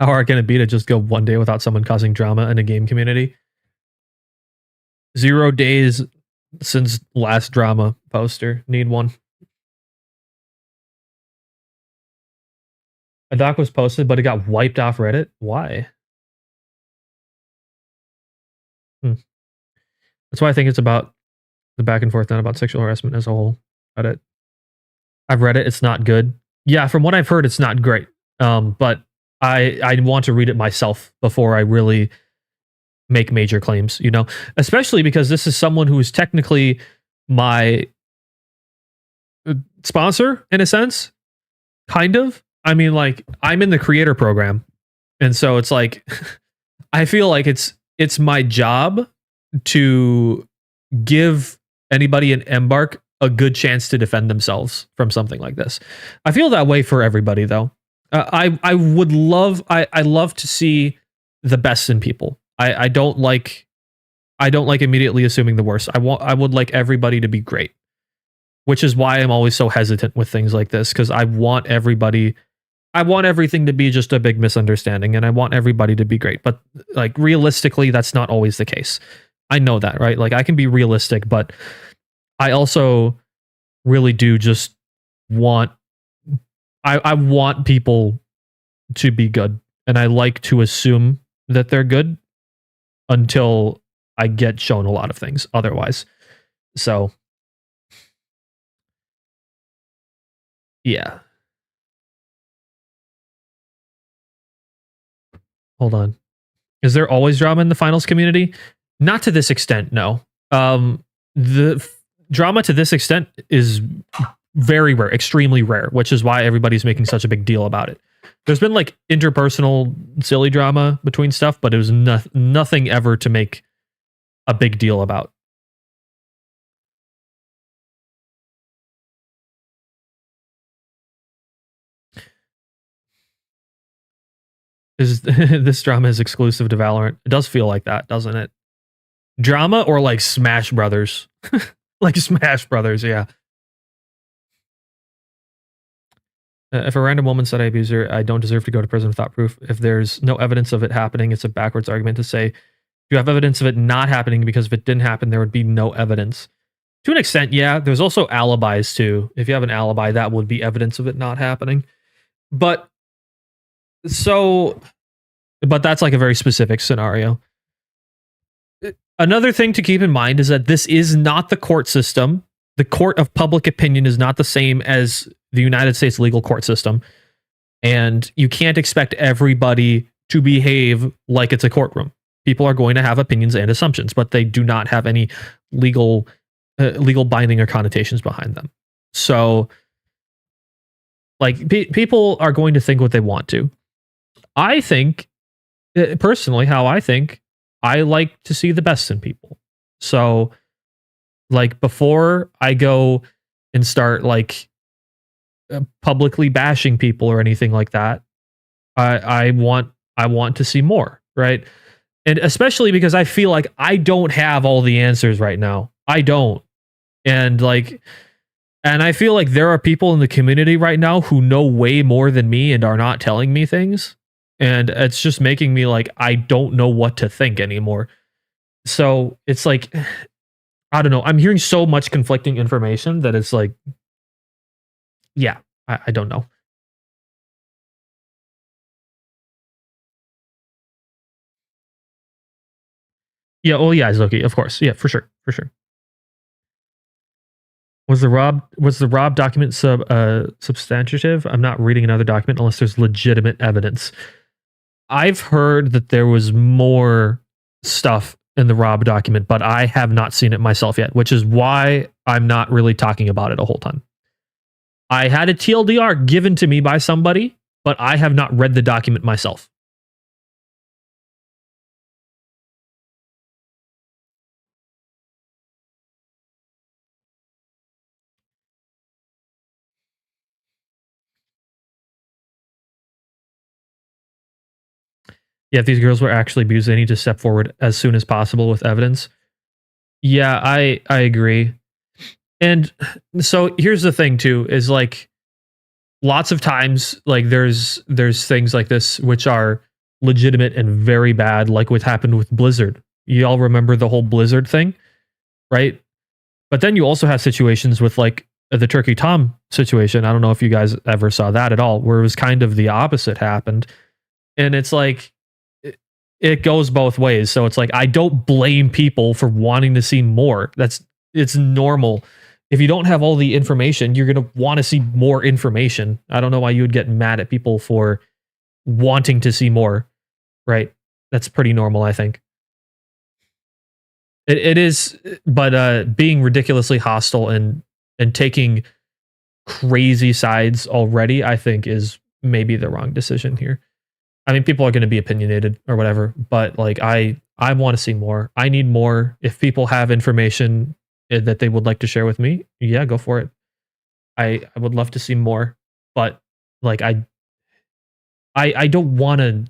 how hard can it be to just go one day without someone causing drama in a game community? 0 days since last drama poster. Need one. A doc was posted, but it got wiped off Reddit. Why? That's why I think it's about the back and forth, not about sexual harassment as a whole. Reddit. I've read it. It's not good. Yeah, from what I've heard, it's not great. But I want to read it myself before I really make major claims, you know, especially because this is someone who is technically my sponsor in a sense, kind of. I mean, like, I'm in the creator program, and so it's like I feel like it's my job to give anybody in Embark a good chance to defend themselves from something like this. I feel that way for everybody, though. I would love I love to see the best in people. I don't like immediately assuming the worst. I would like everybody to be great, which is why I'm always so hesitant with things like this, because I want everything to be just a big misunderstanding, and I want everybody to be great. But like realistically, that's not always the case. I know that, right? Like I can be realistic, but I also really do just want I want people to be good, and I like to assume that they're good until I get shown a lot of things otherwise. So yeah. Hold on. Is there always drama in the finals community? Not to this extent, no. The drama to this extent is very rare, extremely rare, which is why everybody's making such a big deal about it. There's been like interpersonal silly drama between stuff, but it was nothing ever to make a big deal about. This drama is exclusive to Valorant? It does feel like that, doesn't it? Drama or like Smash Brothers? Like Smash Brothers, yeah. If a random woman said I abuse her, I don't deserve to go to prison without proof. If there's no evidence of it happening, it's a backwards argument to say you have evidence of it not happening, because if it didn't happen, there would be no evidence. To an extent, yeah. There's also alibis too. If you have an alibi, that would be evidence of it not happening. But that's like a very specific scenario. Another thing to keep in mind is that this is not the court system. The court of public opinion is not the same as the United States legal court system. And you can't expect everybody to behave like it's a courtroom. People are going to have opinions and assumptions, but they do not have any legal binding or connotations behind them. So, like, people are going to think what they want to. I think, personally, how I think, I like to see the best in people. So, like, before I go and start, like, publicly bashing people or anything like that, I want to see more, right? And especially because I feel like I don't have all the answers right now. I don't. And I feel like there are people in the community right now who know way more than me and are not telling me things. And it's just making me like, I don't know what to think anymore. So it's like, I don't know. I'm hearing so much conflicting information that it's like, yeah, I don't know. Yeah, oh yeah, Zoki, of course. Yeah, for sure. For sure. Was the Rob document substantive? I'm not reading another document unless there's legitimate evidence. I've heard that there was more stuff in the Rob document, but I have not seen it myself yet, which is why I'm not really talking about it a whole ton. I had a TLDR given to me by somebody, but I have not read the document myself. Yeah, if these girls were actually abused, they need to step forward as soon as possible with evidence. Yeah, I agree. And so here's the thing too, is like lots of times like there's things like this which are legitimate and very bad, like what happened with Blizzard. You all remember the whole Blizzard thing, right? But then you also have situations with like the Turkey Tom situation. I don't know if you guys ever saw that at all, where it was kind of the opposite happened. And it's like, it goes both ways. So it's like, I don't blame people for wanting to see more. It's normal. If you don't have all the information, you're going to want to see more information. I don't know why you would get mad at people for wanting to see more, right? That's pretty normal, I think. It is, but being ridiculously hostile and taking crazy sides already, I think, is maybe the wrong decision here. I mean, people are going to be opinionated or whatever, but like I want to see more. I need more. If people have information that they would like to share with me, yeah, go for it. I would love to see more, but like I don't want to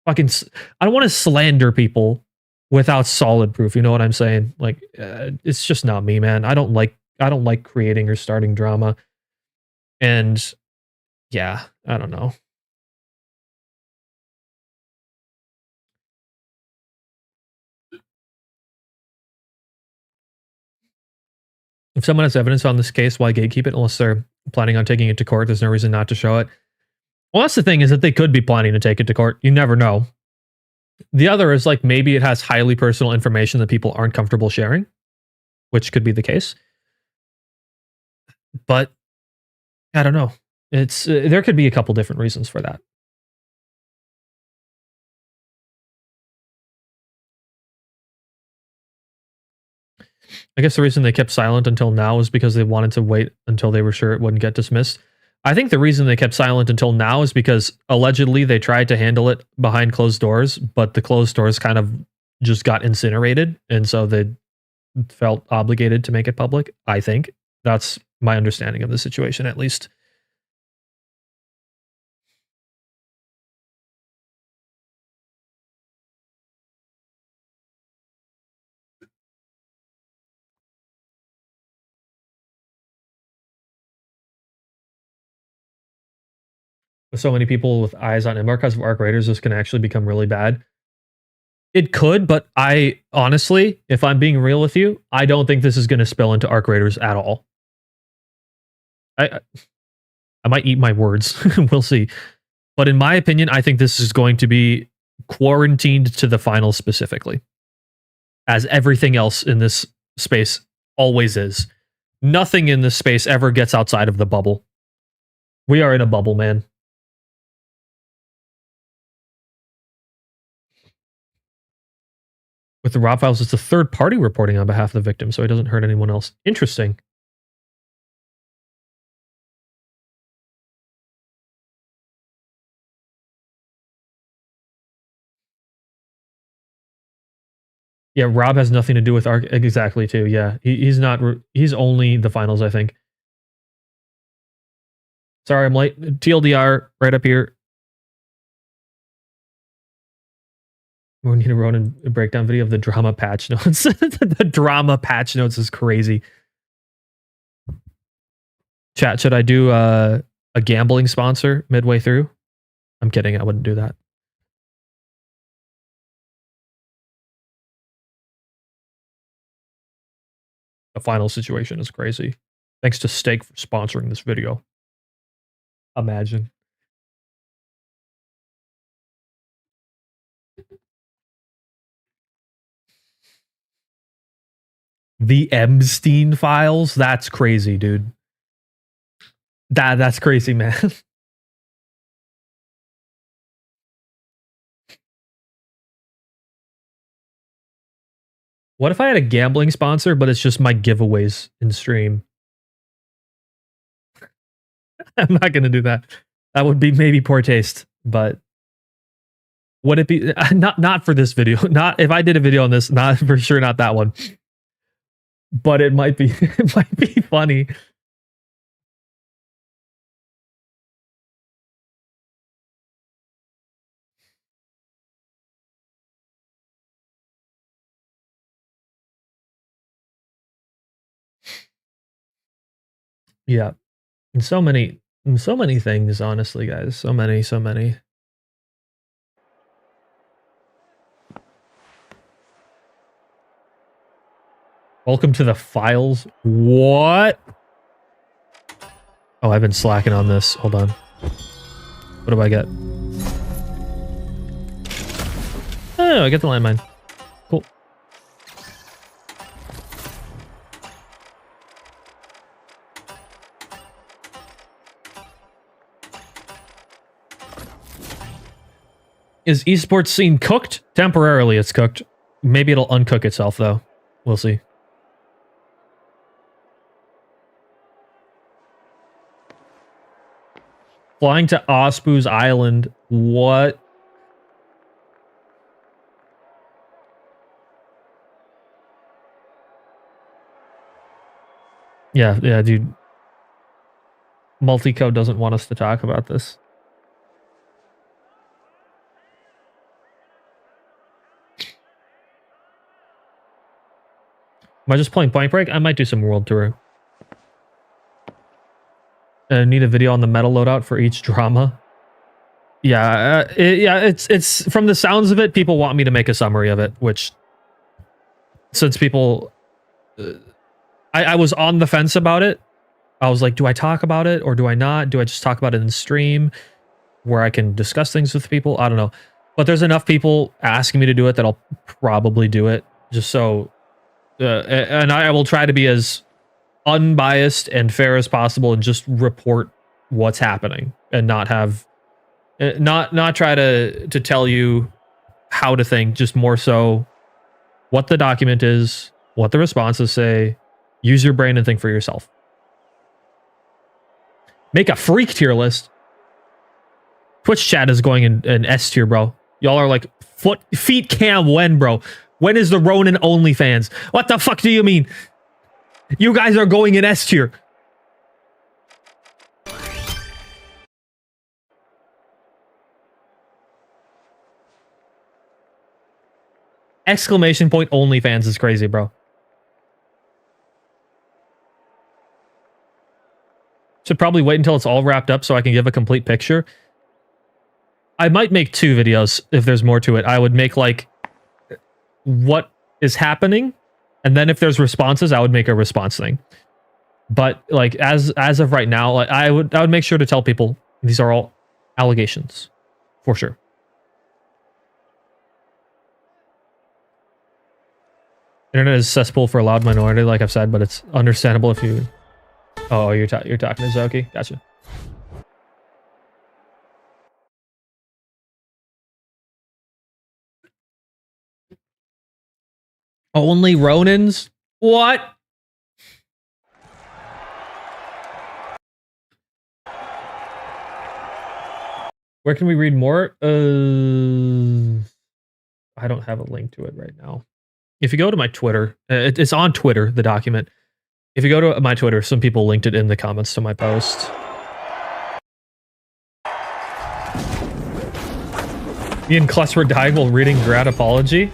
I don't want to slander people without solid proof. You know what I'm saying? Like it's just not me, man. I don't like creating or starting drama. And yeah, I don't know. If someone has evidence on this case, why gatekeep it unless they're planning on taking it to court? There's no reason not to show it. Well, that's the thing, is that they could be planning to take it to court. You never know. The other is like maybe it has highly personal information that people aren't comfortable sharing, which could be the case. But I don't know. It's there could be a couple different reasons for that. I guess the reason they kept silent until now is because they wanted to wait until they were sure it wouldn't get dismissed. I think the reason they kept silent until now is because allegedly they tried to handle it behind closed doors, but the closed doors kind of just got incinerated, and so they felt obligated to make it public. I think that's my understanding of the situation, at least. With so many people with eyes on Embark because of Arc Raiders, this can actually become really bad. It could, but I honestly, if I'm being real with you, I don't think this is going to spill into Arc Raiders at all. I might eat my words. We'll see. But in my opinion, I think this is going to be quarantined to the finals specifically, as everything else in this space always is. Nothing in this space ever gets outside of the bubble. We are in a bubble, man. With the raw files, it's a third party reporting on behalf of the victim, so it doesn't hurt anyone else. Interesting. Yeah, Rob has nothing to do with Arc exactly too. Yeah, he's not. He's only the finals, I think. Sorry, I'm late. TLDR right up here. We need to run a breakdown video of the drama patch notes. The drama patch notes is crazy. Chat, should I do a gambling sponsor midway through? I'm kidding. I wouldn't do that. The final situation is crazy. Thanks to Steak for sponsoring this video. Imagine. The Epstein files? That's crazy, dude. That's crazy, man. What if I had a gambling sponsor, but it's just my giveaways in stream? I'm not going to do that. That would be maybe poor taste, but would it be not for this video? Not if I did a video on this, not for sure, not that one. But it might be it might be funny. Yeah. And so many things, honestly, guys. So many. Welcome to the files. What? Oh, I've been slacking on this. Hold on. What do I get? Oh, I get the landmine. Cool. Is esports scene cooked? Temporarily, it's cooked. Maybe it'll uncook itself, though. We'll see. Flying to Ospu's Island. What? Yeah, dude. Multicode doesn't want us to talk about this. Am I just playing Point Break? I might do some World Tour. Need a video on the metal loadout for each drama. Yeah, it's from the sounds of it, people want me to make a summary of it, which since people I was on the fence about it. I was like, do I talk about it or do I not? Do I just talk about it in stream where I can discuss things with people? I don't know. But there's enough people asking me to do it that I'll probably do it just so and I will try to be as unbiased and fair as possible and just report what's happening and not have not try to tell you how to think, just more so what the document is, what the responses say. Use your brain and think for yourself. Make a freak tier list. Twitch chat is going in S tier, bro. Y'all are like feet cam when, bro? When is the Ronin OnlyFans? What the fuck do you mean? You guys are going in S tier. Exclamation point OnlyFans is crazy, bro. Should probably wait until it's all wrapped up so I can give a complete picture. I might make 2 videos if there's more to it. I would make like what is happening, and then if there's responses, I would make a response thing. But like as of right now, like I would make sure to tell people these are all allegations, for sure. Internet is cesspool for a loud minority, like I've said, but it's understandable if you. Oh, you're talking to Zoki? Gotcha. Only Ronins? What? Where can we read more? I don't have a link to it right now. If you go to my Twitter, it's on Twitter, the document. If you go to my Twitter, some people linked it in the comments to my post. Me and Klutz were dying while reading Grad Apology.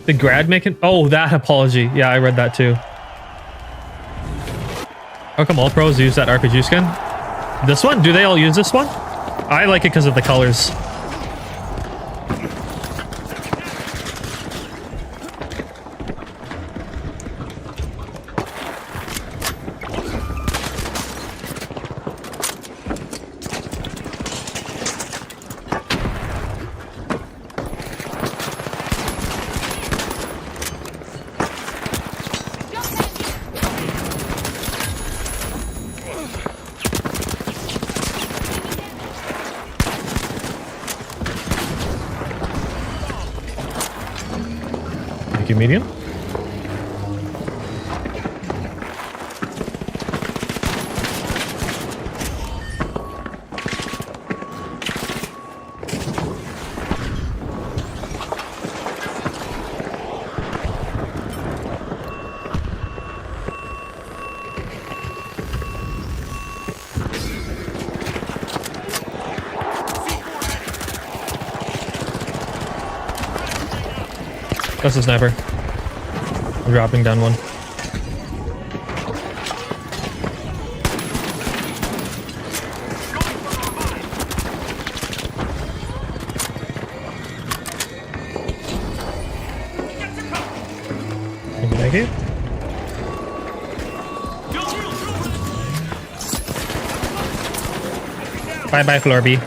The Grad making... Oh, that apology. Yeah, I read that too. How come all pros use that RPG skin? This one? Do they all use this one? I like it because of the colors. Medium. That's a sniper. I'm dropping down one. Thank you. Bye bye, Florby.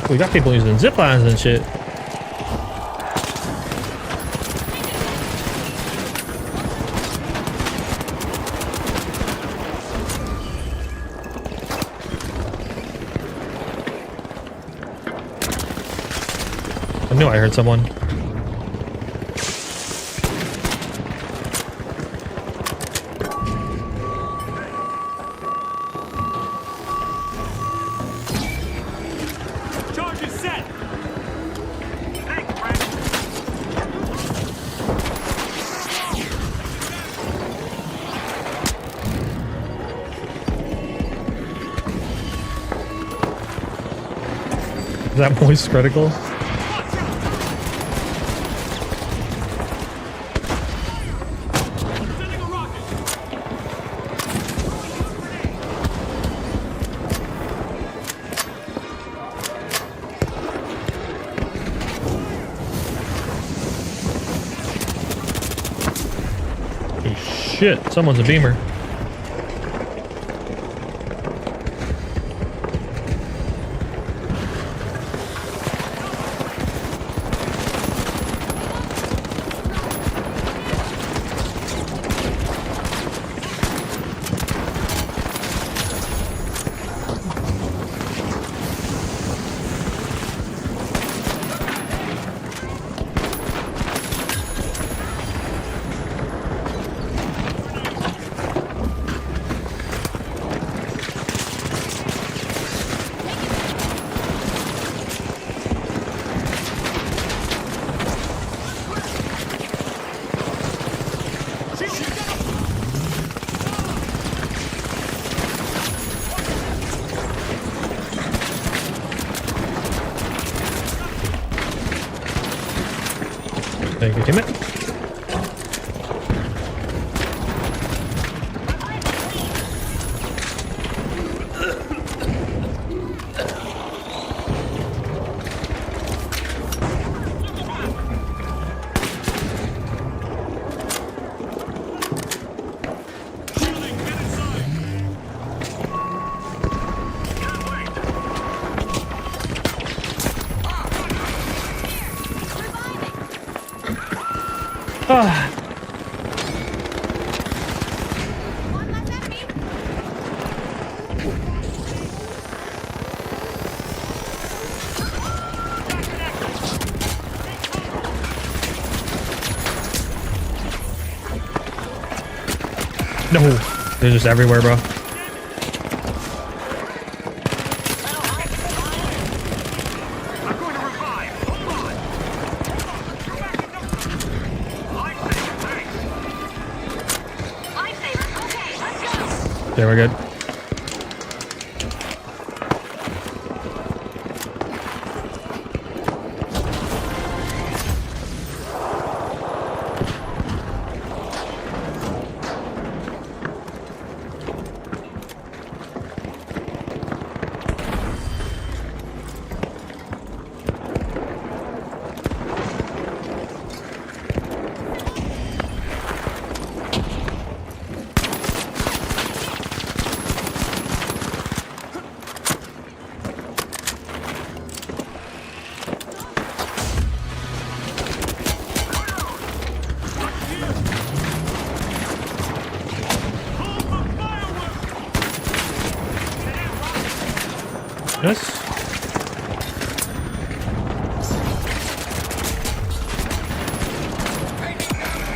We got people using zip lines and shit. I knew I heard someone. Charge is set. Thanks, friend. Is that moist critical? Sending a rocket. Holy shit, someone's a beamer. Thank you, teammate. Shielding, get inside. That way. Ah. No, they're just everywhere, bro. I'm going to revive. Hold on. Lifesaver, okay, let's go. There, we're good. Yes.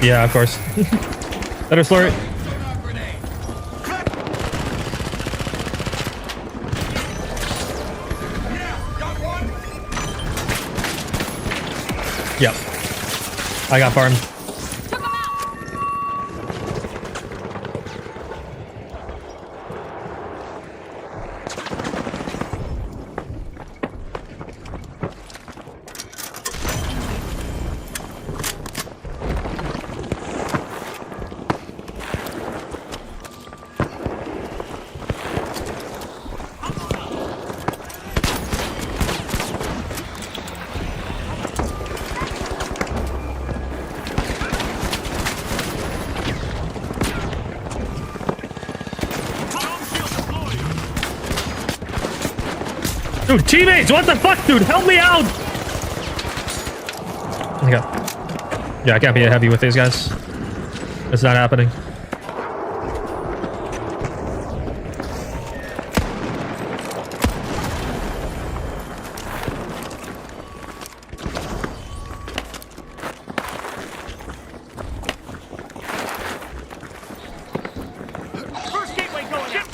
Yeah, of course. Better slow it. Yep. I got farmed. Dude, teammates, what the fuck, dude? Help me out! Okay. Yeah, I can't be a heavy with these guys. It's not happening. First gateway going out.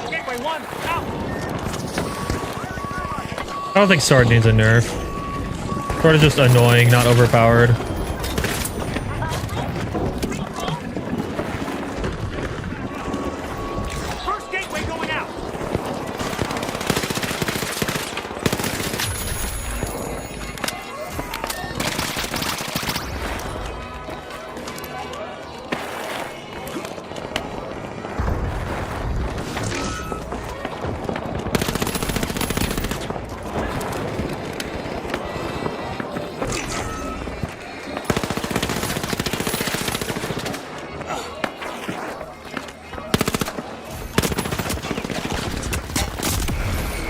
Gateway 1 out. I don't think sword needs a nerf. Sword is just annoying, not overpowered. First gateway going out.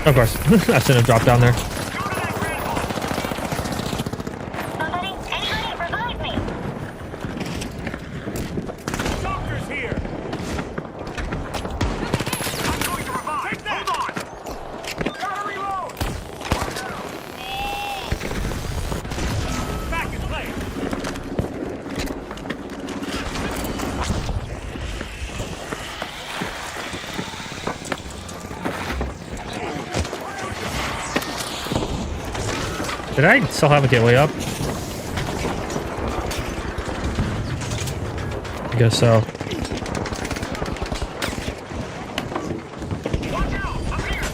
Of course. I shouldn't have dropped down there. Somebody, anybody, revive me! Doctor's here. I'm going to revive. Take that. Hold on. Gotta reload. Back in place. Did I still have a gateway up? I guess so. Watch out. I'm here.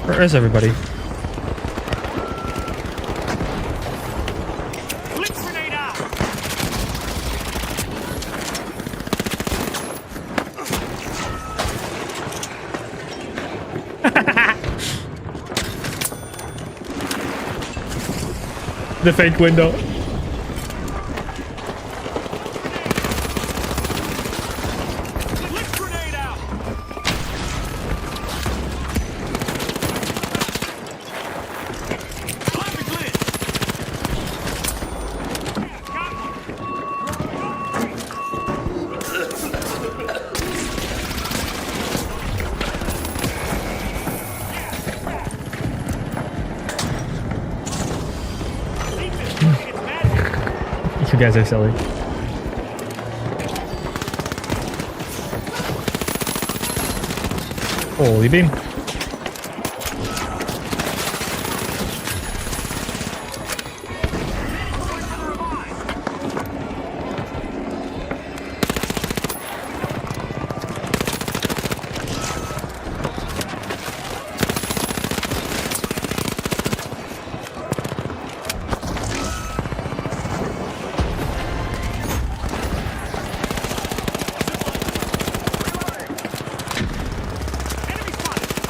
Where is everybody? Blitz grenade out. The fake window. Blitz grenade out. Climb the glitch. Got You guys are silly. Holy beam. Enemy spotted.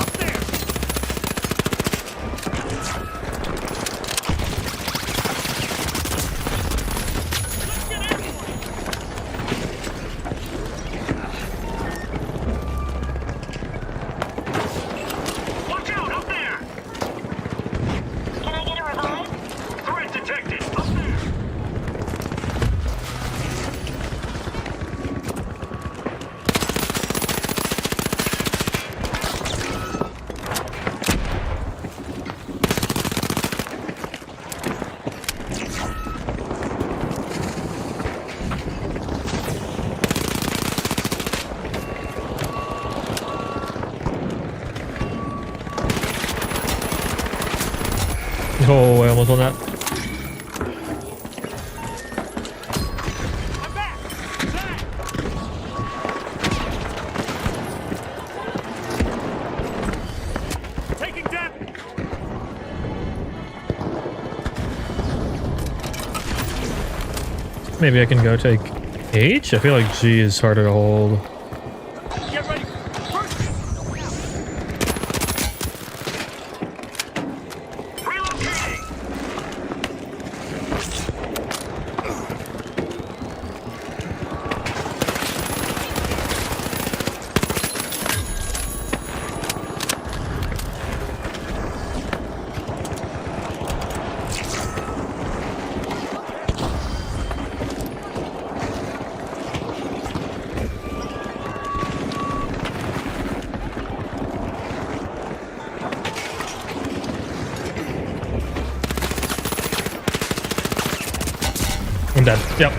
Oh, I almost won that. I'm back. Zach. Taking damage. Maybe I can go take H? I feel like G is harder to hold. Get ready. First. Relocating. I'm dead. Yep.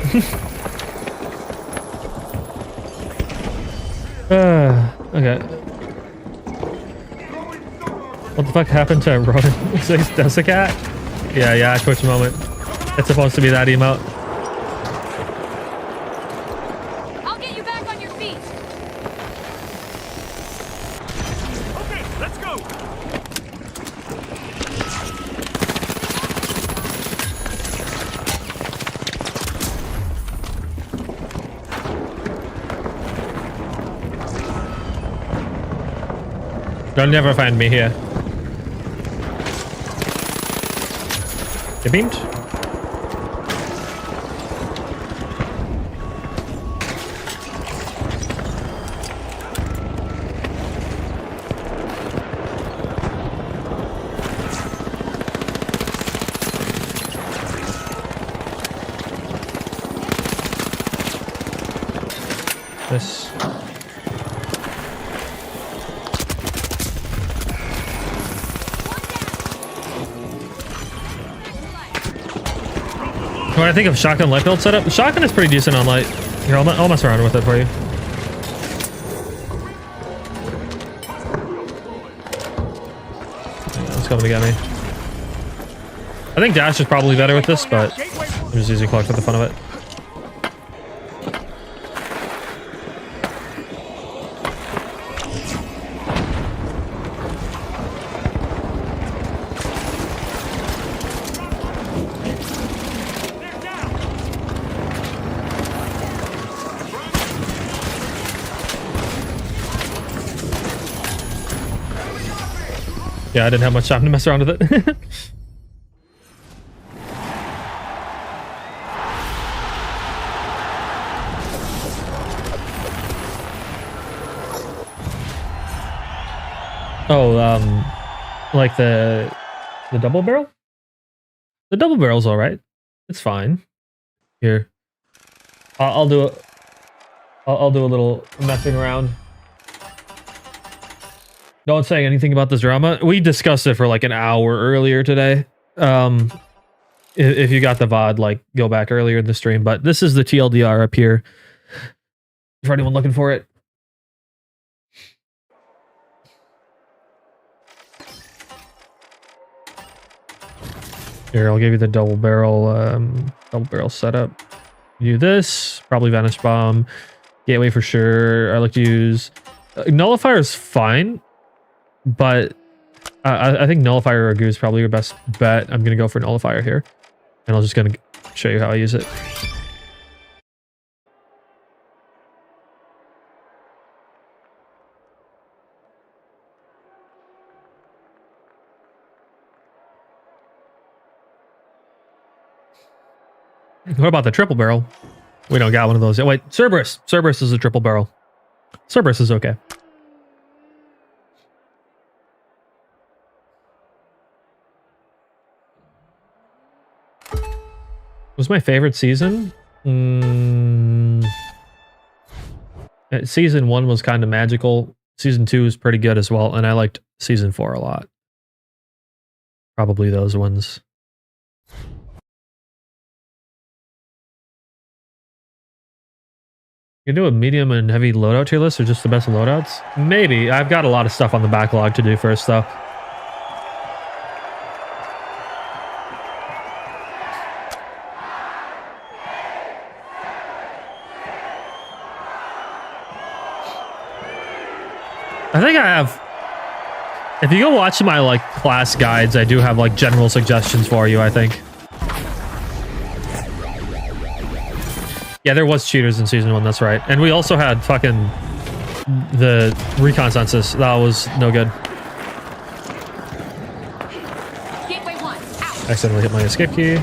Okay. What the fuck happened to Ronan? That's a cat? Yeah, Twitch moment. It's supposed to be that emote. I'll get you back on your feet. Okay, let's go. You'll never find me here. You beamed? This. When I think of shotgun light build setup, the shotgun is pretty decent on light. Here, I'll mess around with it for you. Yeah, it's coming to get me. I think dash is probably better with this, but I'm just using clock for the fun of it. Yeah, I didn't have much time to mess around with it. Oh, like the double barrel? The double barrel's all right. It's fine. Here, I'll do it. I'll do a little messing around. No one's saying anything about this drama. We discussed it for like an hour earlier today. If you got the VOD, like go back earlier in the stream. But this is the TLDR up here. For anyone looking for it. Here, I'll give you the double barrel setup. Do this, probably Vanish Bomb, Gateway for sure. I like to use Nullifier is fine, but I think Nullifier or Goo is probably your best bet. I'm gonna go for Nullifier here, and I'm just gonna show you how I use it. What about the triple barrel? We don't got one of those yet. Wait, Cerberus. Cerberus is a triple barrel. Cerberus is okay. Was my favorite season? Season 1 was kind of magical. Season 2 is pretty good as well, and I liked Season 4 a lot. Probably those ones. You can do a medium and heavy loadout tier list, or just the best loadouts? Maybe. I've got a lot of stuff on the backlog to do first, though. I think I have. If you go watch my like class guides, I do have like general suggestions for you, I think. Yeah, there was cheaters in season 1, that's right. And we also had fucking the recon census. That was no good. Gateway 1, out. Accidentally hit my escape key.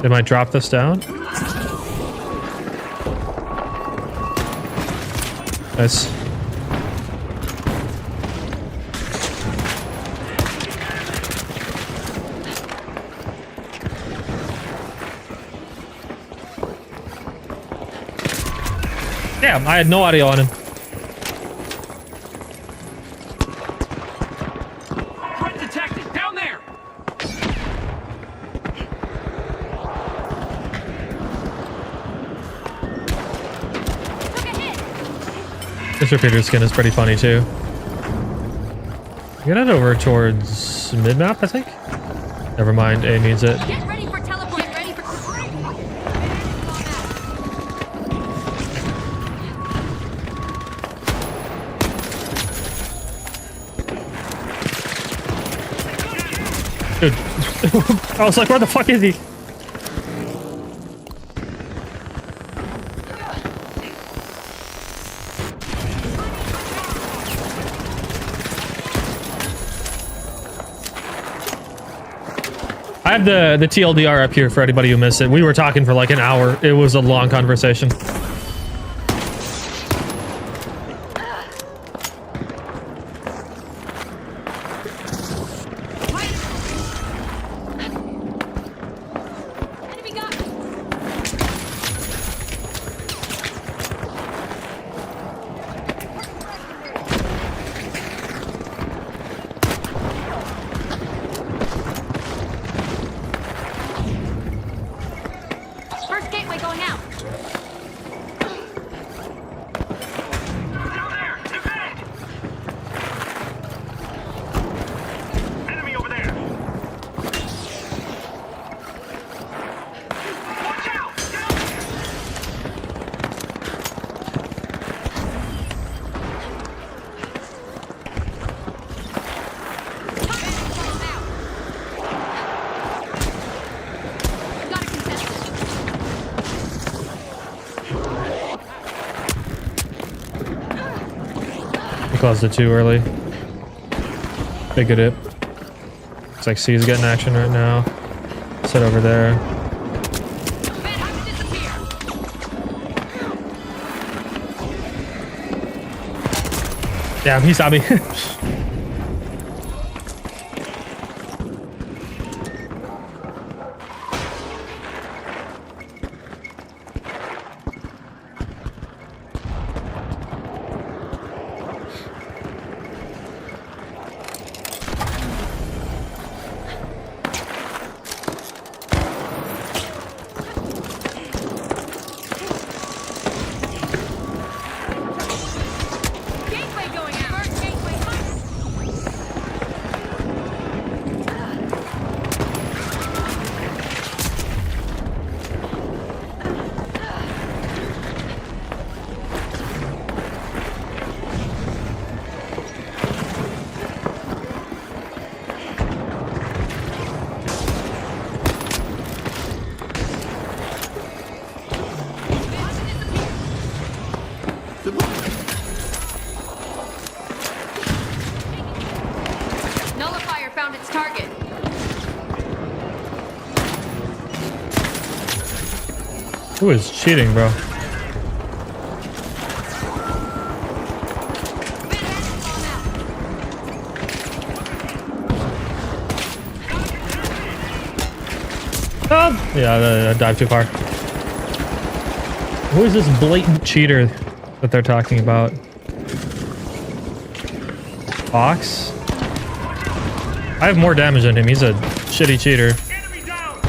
They might drop this down. Nice. Damn, I had no audio on him. Threat detected. Down there. Took a hit. This repeater skin is pretty funny too. Get it over towards mid-map, I think? Never mind, A needs it. Get ready for teleport. Get ready for... Dude, I was like, where the fuck is he? I have the TLDR up here for anybody who missed it. We were talking for like an hour. It was a long conversation. Enemy got me. First gateway going out. Down there. Defend. Enemy over there. Watch out. Down there. Got a contestant. We closed it too early. They get it. Looks like C's getting action right now. Sit over there. Man, I can disappear. Yeah, he saw me. Gateway going out. First gateway. Nullifier found its target. Who is cheating, bro? Oh, yeah, I dived too far. Who is this blatant cheater that they're talking about? Fox? I have more damage than him. He's a shitty cheater. Enemy down.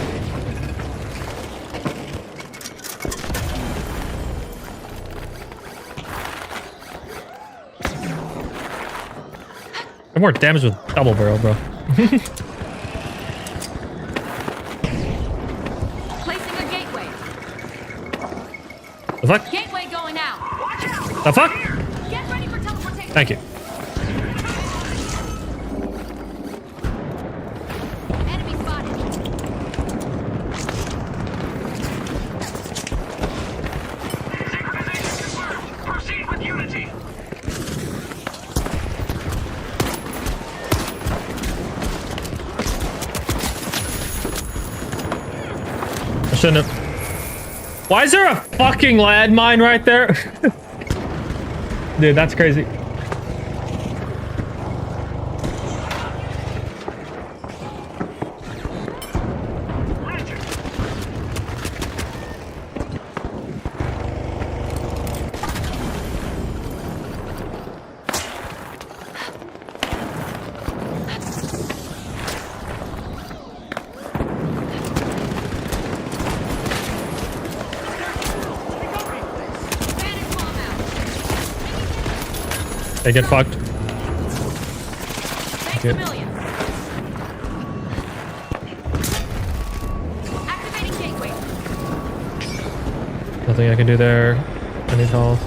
I have more damage with double barrel, bro. fuck? Gateway going out. The fuck? Get ready for teleportation. Thank you. Enemy spotted. Synchronization confirmed. Proceed with unity. I shouldn't have. Why is there a fucking landmine right there? Dude, that's crazy. Bandit bomb out. They get fucked. Thanks Good. a million. Activating gateway. Nothing I can do there. I need health.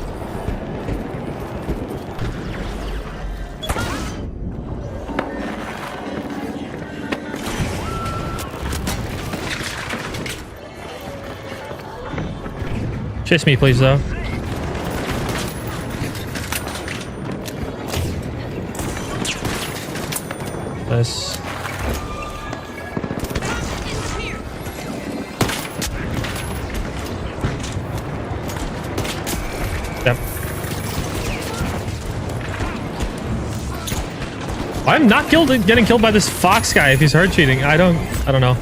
Chase me, please, though. Nice. Disappear. Yep. I'm not getting killed by this fox guy if he's hard cheating. I don't know.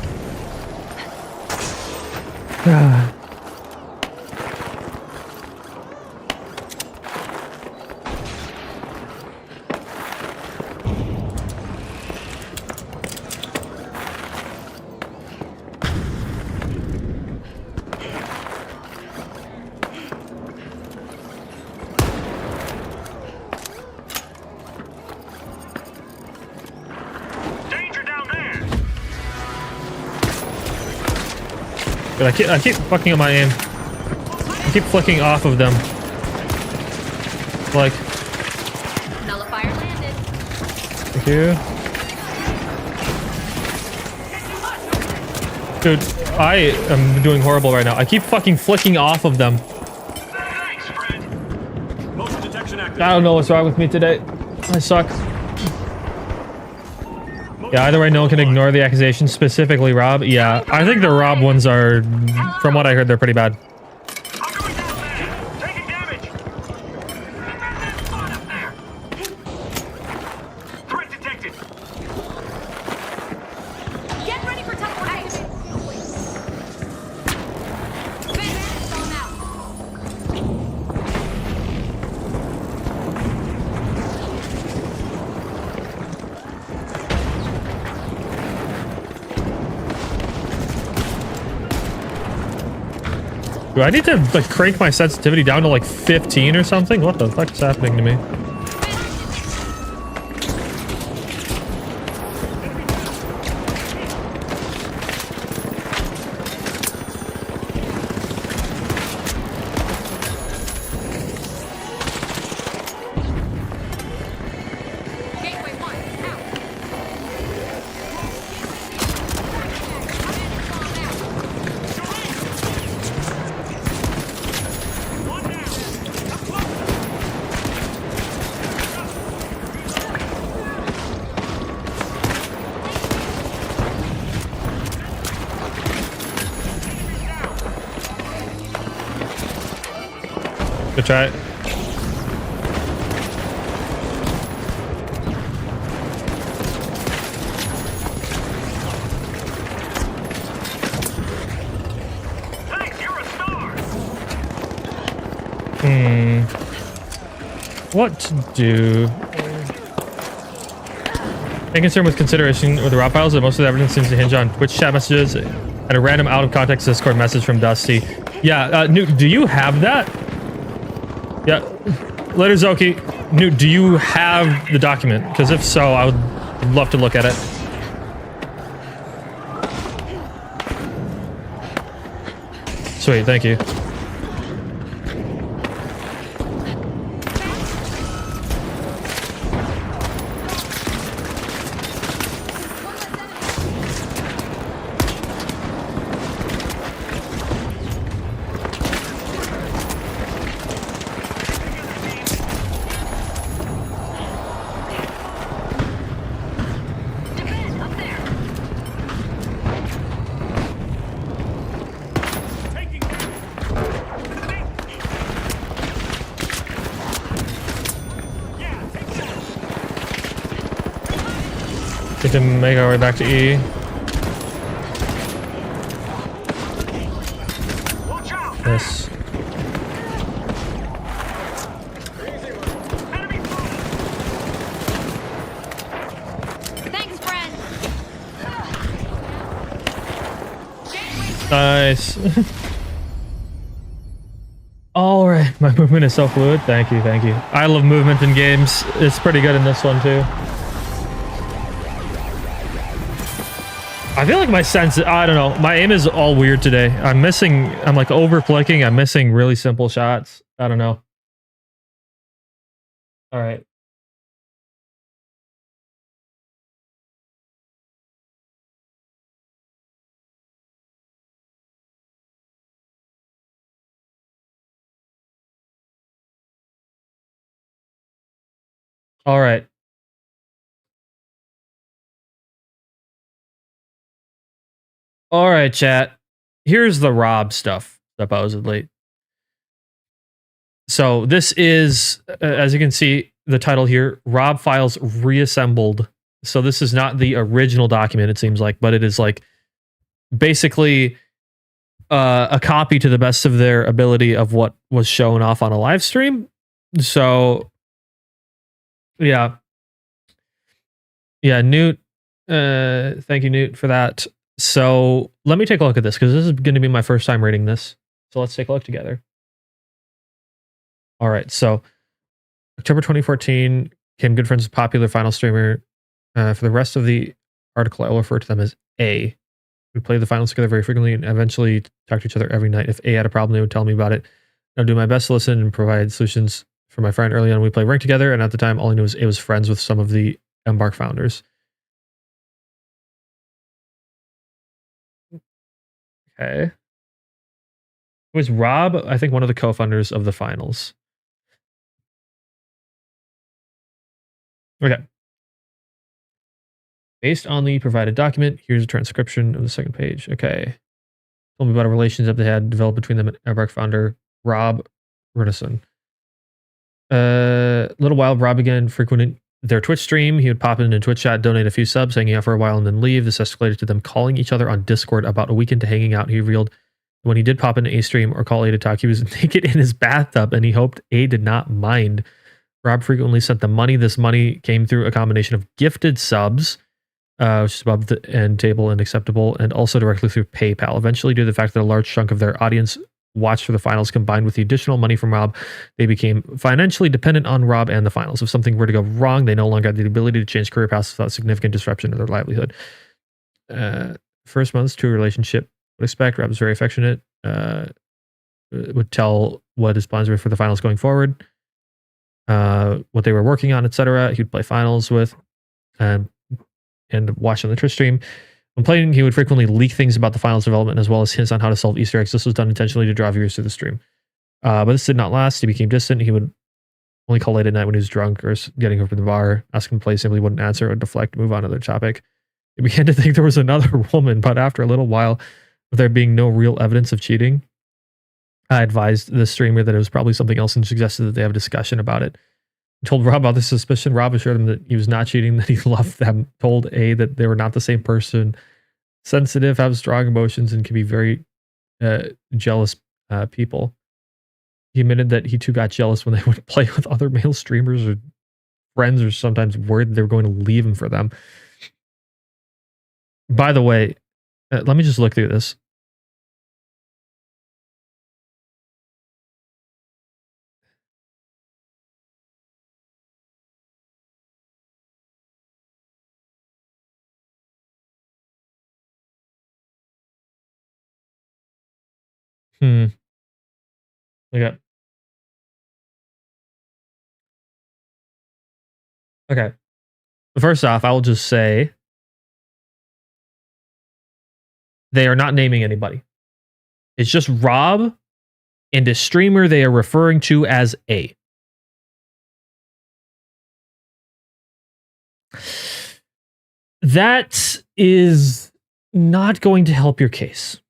Danger down there. But I keep fucking up my aim. I keep flicking off of them. Like, Nullifier landed. thank you. Dude, I am doing horrible right now. I keep fucking flicking off of them. Thanks, friend. Motion detection active. I don't know what's wrong with me today. I suck. Yeah, either way, no one can ignore the accusations, specifically Rob. Yeah, I think the Rob ones are, from what I heard, they're pretty bad. I'm going down there. Taking damage. Spot up there. Threat detected. Get ready for teleportation. Bandit bomb out. Do I need to like crank my sensitivity down to like 15 or something? What the fuck is happening to me? Gateway 1 out. Good try. Thanks, you're a star. What to do? In concern with consideration with the raw files, that most of the evidence seems to hinge on Twitch chat messages and a random out-of-context Discord message from Dusty. Yeah, Newt, do you have that? Yeah, later Zoki. Newt, do you have the document? Because if so, I would love to look at it. Sweet, thank you. We can make our way back to E. Watch out! Yes. Enemy fire! Thanks, friend. Nice. All right, my movement is so fluid. Thank you, thank you. I love movement in games. It's pretty good in this one too. I feel like my sense, I don't know, my aim is all weird today. I'm like over clicking. I'm missing really simple shots. I don't know. All right. All right. All right, chat. Here's the Rob stuff, supposedly. So this is, as you can see, the title here, Rob files reassembled. So this is not the original document, it seems like, but it is like basically a copy to the best of their ability of what was shown off on a live stream. So yeah. Yeah, Newt. Thank you, Newt, for that. So let me take a look at this because this is going to be my first time reading this. So let's take a look together. All right. So October 2014, became good friends with popular final streamer. For the rest of the article, I'll refer to them as A. We played the finals together very frequently and eventually talked to each other every night. If A had a problem, they would tell me about it. I'd do my best to listen and provide solutions for my friend. Early on, we played ranked together, and at the time, all I knew was A was friends with some of the Embark founders. Okay. Was Rob, I think, one of the co-founders of the finals. Okay. Based on the provided document, here's a transcription of the second page. Okay. Told me about a relationship they had developed between them and Embark founder Rob Rudison. Little while, Rob began frequenting their Twitch stream. He would pop in a Twitch chat, donate a few subs, hanging out for a while, and then leave. This escalated to them calling each other on Discord about a week into hanging out. He revealed when he did pop into A stream or call A to talk, he was naked in his bathtub, and he hoped A did not mind. Rob frequently sent them money. This money came through a combination of gifted subs, which is above the end table and acceptable, and also directly through PayPal. Eventually, due to the fact that a large chunk of their audience watched for the finals, combined with the additional money from Rob, they became financially dependent on Rob and the finals. If something were to go wrong, they no longer had the ability to change career paths without significant disruption to their livelihood. First months to a relationship, would expect Rob was very affectionate, would tell what his plans were for the finals going forward, what they were working on, etc. He would play finals with, and watch on the Twitch stream. When playing, he would frequently leak things about the finals development as well as hints on how to solve Easter eggs. This was done intentionally to draw viewers to the stream. But this did not last. He became distant. He would only call late at night when he was drunk or getting over to the bar. Ask him to play, simply wouldn't answer, or deflect, move on to their topic. He began to think there was another woman, but after a little while, with there being no real evidence of cheating, I advised the streamer that it was probably something else and suggested that they have a discussion about it. I told Rob about the suspicion. Rob assured him that he was not cheating, that he loved them, told A that they were not the same person, sensitive, have strong emotions, and can be very jealous people. He admitted that he too got jealous when they would play with other male streamers or friends, or sometimes worried they were going to leave him for them. By the way, let me just look through this. Okay. Okay. First off, I will just say they are not naming anybody. It's just Rob and a streamer they are referring to as A. That is not going to help your case.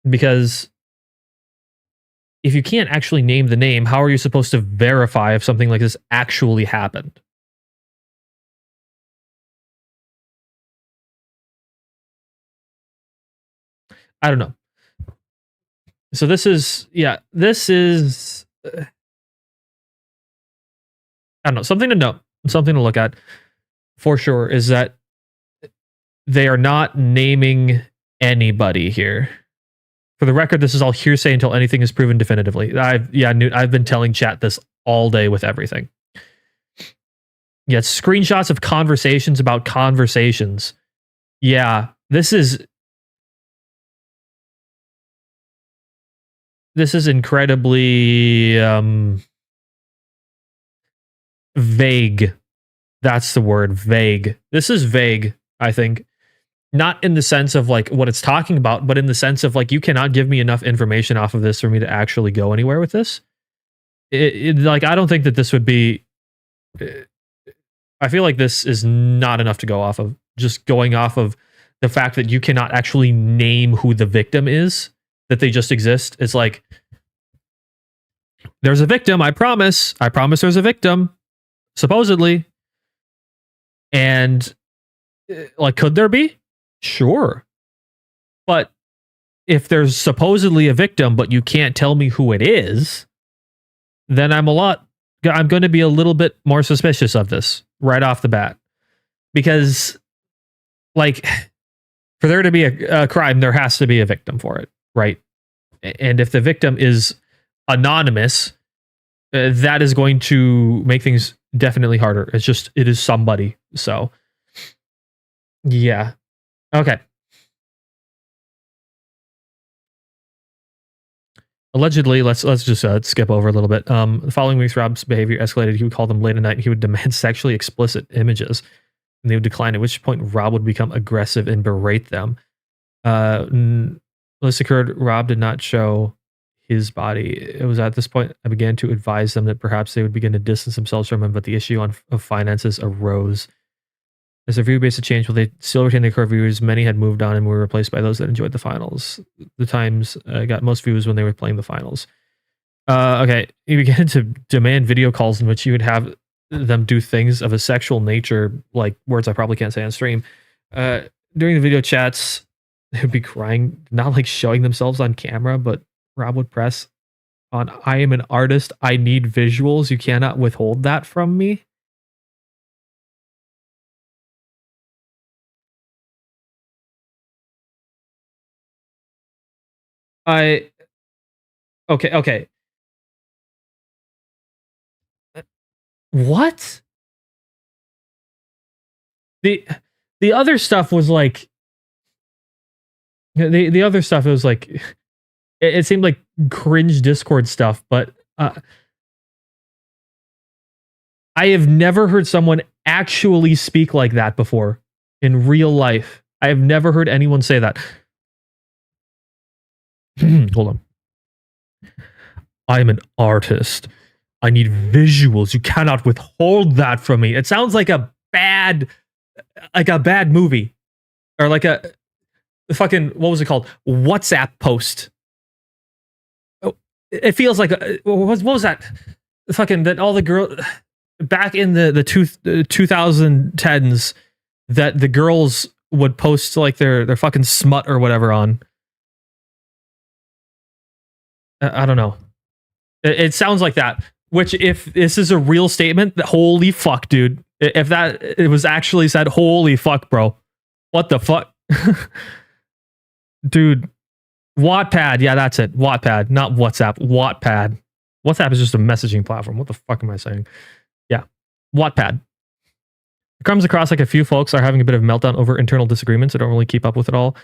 Because if you can't actually name the name, how are you supposed to verify if something like this actually happened? I don't know. So this is I don't know, something to note, something to look at for sure is that they are not naming anybody here. For the record, this is all hearsay until anything is proven definitively. I've been telling chat this all day with everything. Yeah, screenshots of conversations about conversations. Yeah, this is incredibly vague. That's the word, vague. This is vague, I think. Not in the sense of like what it's talking about, but in the sense of like you cannot give me enough information off of this for me to actually go anywhere with this. Like I don't think that this would be. I feel like this is not enough to go off of. Just going off of the fact that you cannot actually name who the victim is, that they just exist. It's like there's a victim. I promise there's a victim, supposedly. And like, could there be? Sure. But if there's supposedly a victim, but you can't tell me who it is, then I'm going to be a little bit more suspicious of this right off the bat. Because, like, for there to be a crime, there has to be a victim for it, right? And if the victim is anonymous, that is going to make things definitely harder. It is somebody. So, yeah. Okay. Allegedly, let's just skip over a little bit. The following weeks, Rob's behavior escalated. He would call them late at night. He would demand sexually explicit images, and they would decline. At which point, Rob would become aggressive and berate them. This occurred. Rob did not show his body. It was at this point I began to advise them that perhaps they would begin to distance themselves from him. But the issue of finances arose. As their view base had changed, while they still retained their core viewers, many had moved on and were replaced by those that enjoyed the finals. The Times got most views when they were playing the finals. Okay, he began to demand video calls in which he would have them do things of a sexual nature, like words I probably can't say on stream. During the video chats, they would be crying, not like showing themselves on camera, but Rob would press on, "I am an artist. I need visuals. You cannot withhold that from me." Okay. What? The other stuff was like the other stuff, it was like it seemed like cringe Discord stuff, but I have never heard someone actually speak like that before in real life. I have never heard anyone say that. Hold on. "I am an artist. I need visuals. You cannot withhold that from me." It sounds like a bad movie, or like a fucking, what was it called? WhatsApp post. Oh, it feels like what was that? Fucking that all the girls back in the 2010s, that the girls would post like their fucking smut or whatever on. I don't know. It sounds like that. Which, if this is a real statement, holy fuck, dude. If it was actually said, holy fuck, bro. What the fuck? Dude. Wattpad. Yeah, that's it. Wattpad, not WhatsApp. Wattpad. WhatsApp is just a messaging platform. What the fuck am I saying? Yeah. Wattpad. It comes across like a few folks are having a bit of meltdown over internal disagreements. I don't really keep up with it all.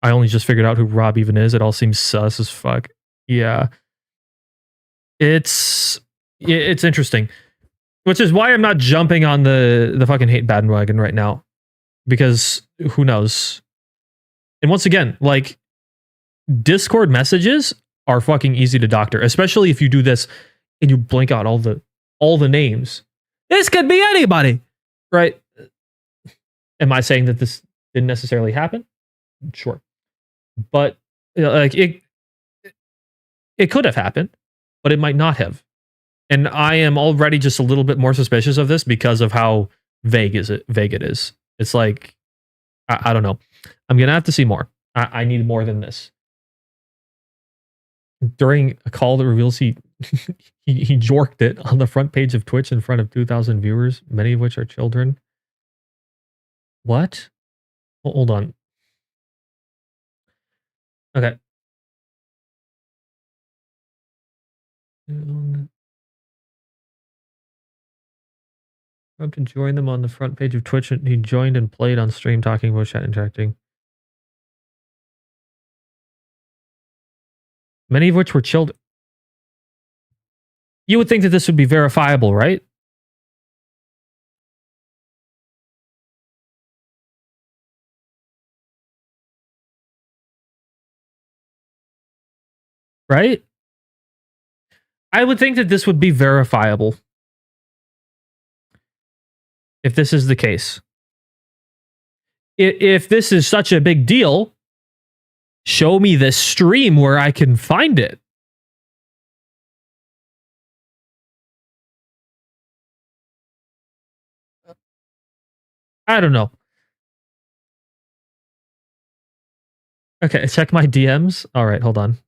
I only just figured out who Rob even is. It all seems sus as fuck. Yeah. It's interesting, which is why I'm not jumping on the fucking hate bandwagon right now, because who knows? And once again, like, Discord messages are fucking easy to doctor, especially if you do this and you blink out all the names. This could be anybody, right? Am I saying that this didn't necessarily happen? Sure, but like it could have happened, but it might not have. And I am already just a little bit more suspicious of this because of how vague it is. It's like, I don't know. I'm going to have to see more. I need more than this. During a call that reveals he he jorked it on the front page of Twitch in front of 2,000 viewers, many of which are children. What? Hold on. Okay. Up to join them on the front page of Twitch. He joined and played on stream, talking about chat, interacting. Many of which were children. You would think that this would be verifiable, right? Right? I would think that this would be verifiable. If this is the case. If this is such a big deal, show me the stream where I can find it. I don't know. Okay, check my DMs. All right, hold on.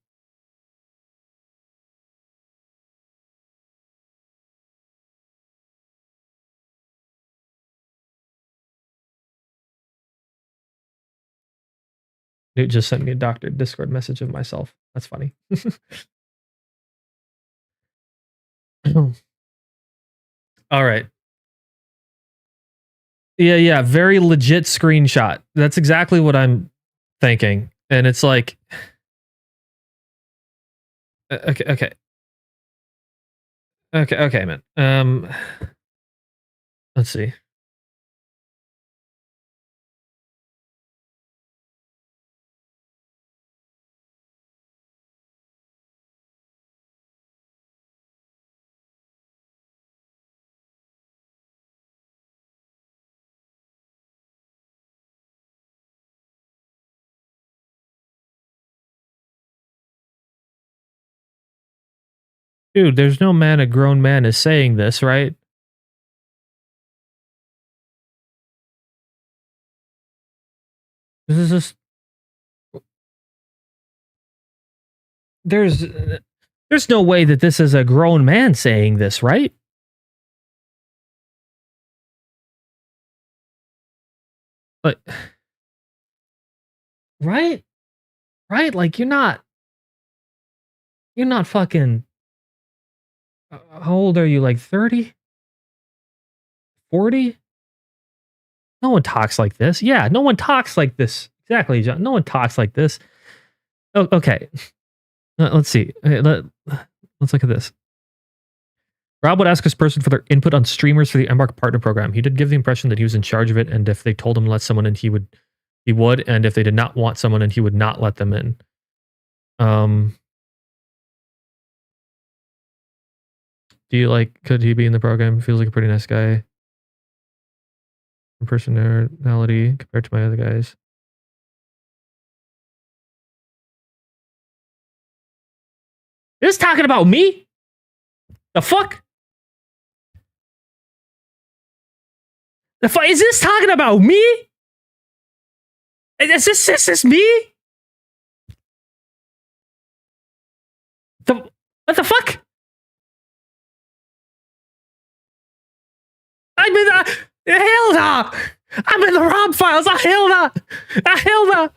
It just sent me a doctored Discord message of myself. That's funny. All right. Yeah, very legit screenshot. That's exactly what I'm thinking. And it's like, okay, man. Let's see. Dude, there's no man a grown man is saying this, right? This is just... There's no way that this is a grown man saying this, right? But... Right? Right? Like, you're not fucking... How old are you? Like 30? 40? No one talks like this. Yeah, no one talks like this. Exactly, John. No one talks like this. Oh, okay. Let's see. Let's look at this. Rob would ask his person for their input on streamers for the Embark partner program. He did give the impression that he was in charge of it, and if they told him to let someone in, he would, and if they did not want someone in, he would not let them in. Do you like, could he be in the program? Feels like a pretty nice guy. Personality compared to my other guys. This talking about me? The fuck? The fuck? Is this talking about me? Is this me? What the fuck? I'm in the... Hell no! I'm in the Rob files. Hell no! Hell no!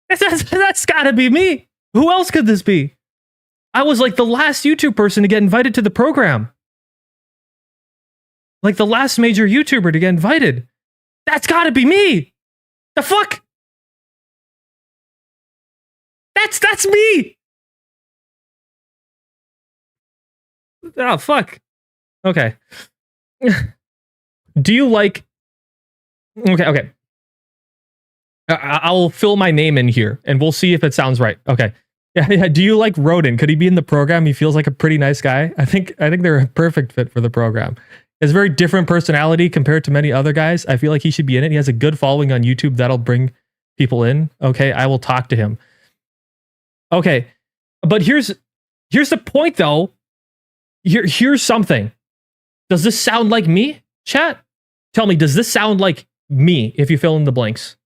That's gotta be me. Who else could this be? I was like the last YouTube person to get invited to the program. Like the last major YouTuber to get invited. That's gotta be me. The fuck? That's me. Oh, fuck. Okay. Do you like... Okay. I'll fill my name in here, and we'll see if it sounds right. Okay. Yeah. Do you like Rodin? Could he be in the program? He feels like a pretty nice guy. I think they're a perfect fit for the program. He has a very different personality compared to many other guys. I feel like he should be in it. He has a good following on YouTube. That'll bring people in. Okay, I will talk to him. Okay, but here's the point, though. Here's something. Does this sound like me, chat? Tell me, does this sound like me if you fill in the blanks?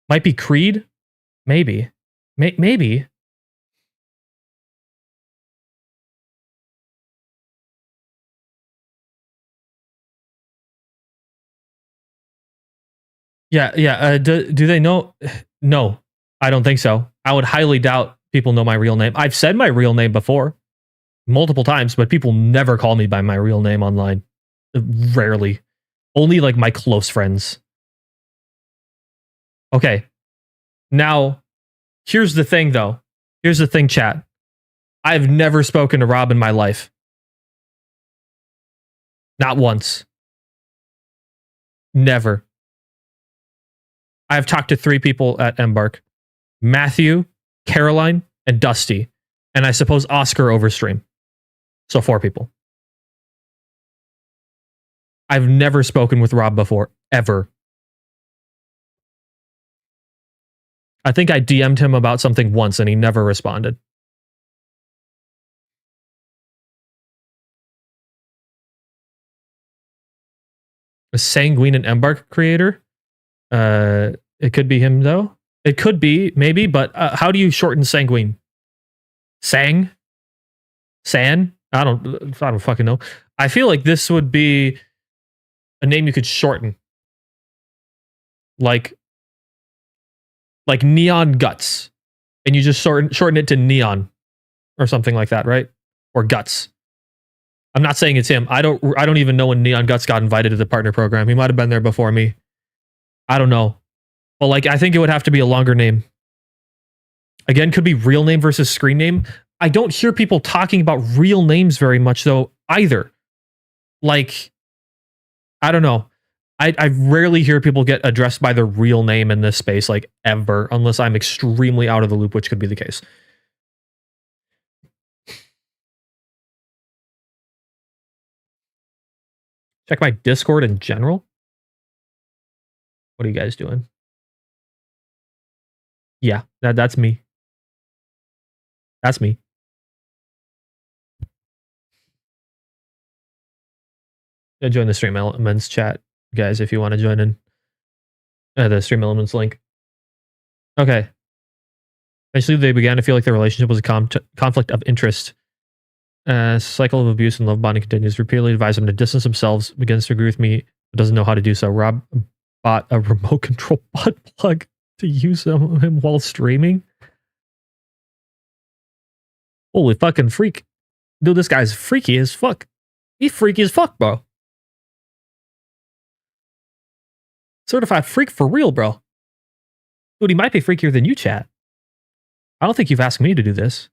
Might be Creed. Maybe. Maybe. Yeah. Do they know? No, I don't think so. I would highly doubt people know my real name. I've said my real name before, multiple times, but people never call me by my real name online. Rarely. Only like my close friends. Okay. Now, here's the thing, though. Here's the thing, chat. I've never spoken to Rob in my life. Not once. Never. I've talked to 3 people at Embark. Matthew, Caroline, and Dusty. And I suppose Oscar over stream. So 4 people. I've never spoken with Rob before. Ever. I think I DM'd him about something once and he never responded. A Sanguine and Embark creator? It could be him, though. It could be, maybe, but how do you shorten Sanguine? Sang? San? I don't fucking know. I feel like this would be a name you could shorten. Like Neon Guts. And you just shorten it to Neon. Or something like that, right? Or Guts. I'm not saying it's him. I don't even know when Neon Guts got invited to the partner program. He might have been there before me. I don't know. But like, I think it would have to be a longer name. Again, could be real name versus screen name. I don't hear people talking about real names very much, though, either. Like, I don't know. I rarely hear people get addressed by their real name in this space, like, ever, unless I'm extremely out of the loop, which could be the case. Check my Discord in general. What are you guys doing? Yeah, that's me. That's me. Yeah, join the Stream Elements chat, guys, if you want to join in. The Stream Elements link. Okay. Eventually, they began to feel like their relationship was a conflict of interest. Cycle of abuse and love bonding continues. Repeatedly advise them to distance themselves. Begins to agree with me, but doesn't know how to do so. Rob bought a remote control butt plug to use him while streaming. Holy fucking freak. Dude, this guy's freaky as fuck. He's freaky as fuck, bro. Certified freak for real, bro. Dude, he might be freakier than you, chat. I don't think you've asked me to do this.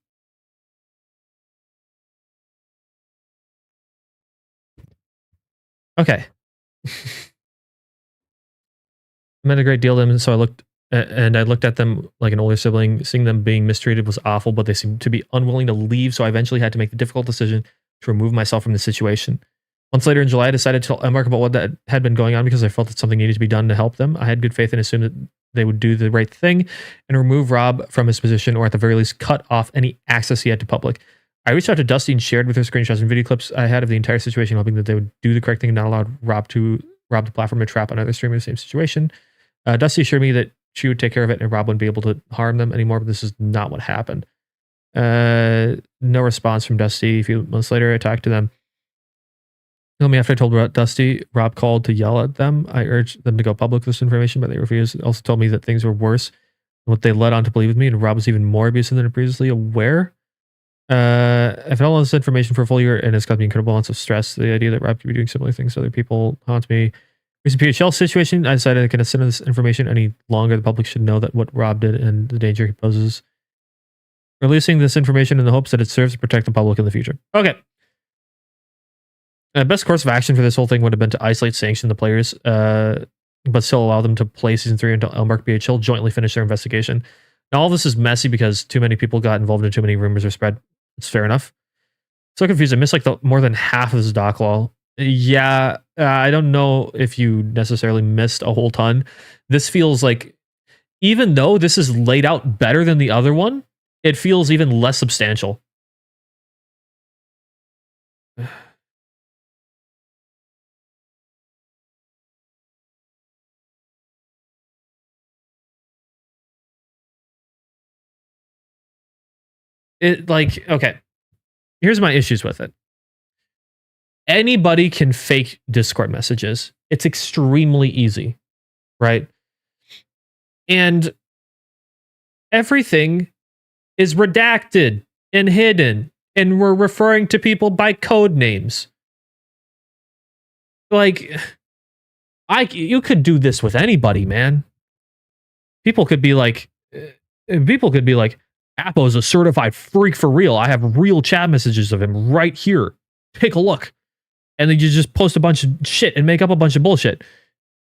Okay. I meant a great deal to them, so I looked at them like an older sibling. Seeing them being mistreated was awful, but they seemed to be unwilling to leave, so I eventually had to make the difficult decision to remove myself from the situation. Months later in July, I decided to tell Embark about what that had been going on because I felt that something needed to be done to help them. I had good faith and assumed that they would do the right thing and remove Rob from his position, or at the very least cut off any access he had to public. I reached out to Dusty and shared with her screenshots and video clips I had of the entire situation, hoping that they would do the correct thing and not allow Rob to rob the platform and trap another streamer in the same situation. Dusty assured me that she would take care of it and Rob wouldn't be able to harm them anymore, but this is not what happened. No response from Dusty. A few months later, I talked to them. Told me after I told Dusty, Rob called to yell at them. I urged them to go public with this information, but they refused. Also told me that things were worse than what they led on to believe with me, and Rob was even more abusive than previously aware. I've had all this information for a full year, and it's caused me incredible amounts of stress. The idea that Rob could be doing similar things to other people haunts me. Recent PHL situation, I decided I couldn't send this information any longer. The public should know that what Rob did and the danger he poses. Releasing this information in the hopes that it serves to protect the public in the future. Okay. Best course of action for this whole thing would have been to isolate, sanction the players, but still allow them to play Season 3 until Embark BHL jointly finish their investigation. Now, all this is messy because too many people got involved and too many rumors are spread. It's fair enough. So confused. I missed like more than half of this doc law. Yeah, I don't know if you necessarily missed a whole ton. This feels like, even though this is laid out better than the other one, it feels even less substantial. it like, okay, here's my issues with it. Anybody can fake Discord messages. It's extremely easy, right? And everything is redacted and hidden, and we're referring to people by code names. Like, you could do this with anybody, man. People could be like, Appo's a certified freak for real. I have real chat messages of him right here. Take a look. And then you just post a bunch of shit and make up a bunch of bullshit.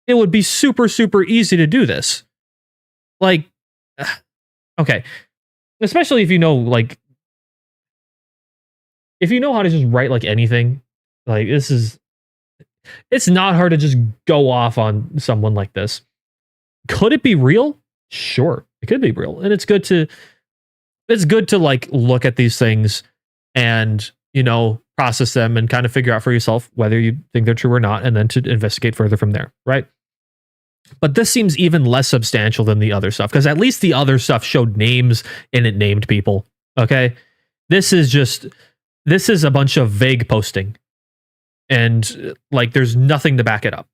It would be super, super easy to do this. Like, okay. Especially if you know, like, if you know how to just write like anything, like it's not hard to just go off on someone like this. Could it be real? Sure, it could be real. And it's good to like look at these things and, you know, process them and kind of figure out for yourself whether you think they're true or not, and then to investigate further from there, right? But this seems even less substantial than the other stuff, because at least the other stuff showed names and it named people. Okay. This is a bunch of vague posting. And like, there's nothing to back it up.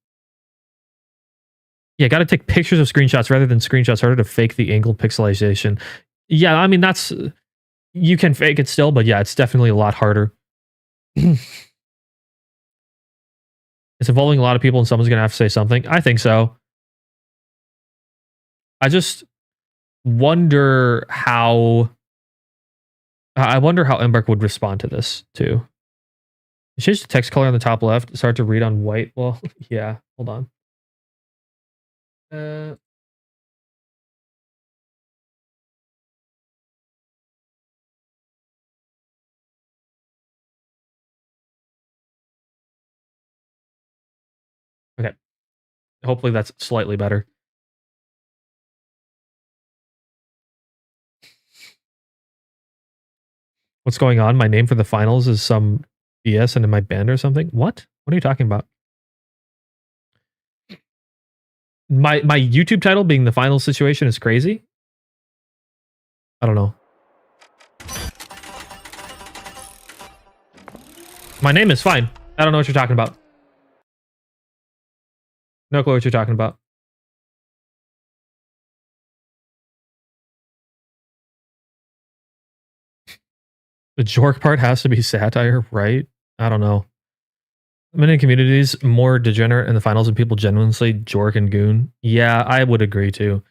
Yeah, got to take pictures of screenshots rather than screenshots. Harder to fake the angled pixelization. Yeah, I mean, you can fake it still, but yeah, it's definitely a lot harder. It's involving a lot of people and someone's going to have to say something. I think so. I just wonder how Embark would respond to this too. Change the text color on the top left. It's hard to read on white. Well, yeah. Hold on. Okay. Hopefully that's slightly better. What's going on? My name for the finals is some BS and in my band or something? What? What are you talking about? My YouTube title being the final situation is crazy? I don't know. My name is fine. I don't know what you're talking about. No clue what you're talking about. The jork part has to be satire, right? I don't know. Many communities more degenerate in the finals and people genuinely say jork and goon. Yeah, I would agree too.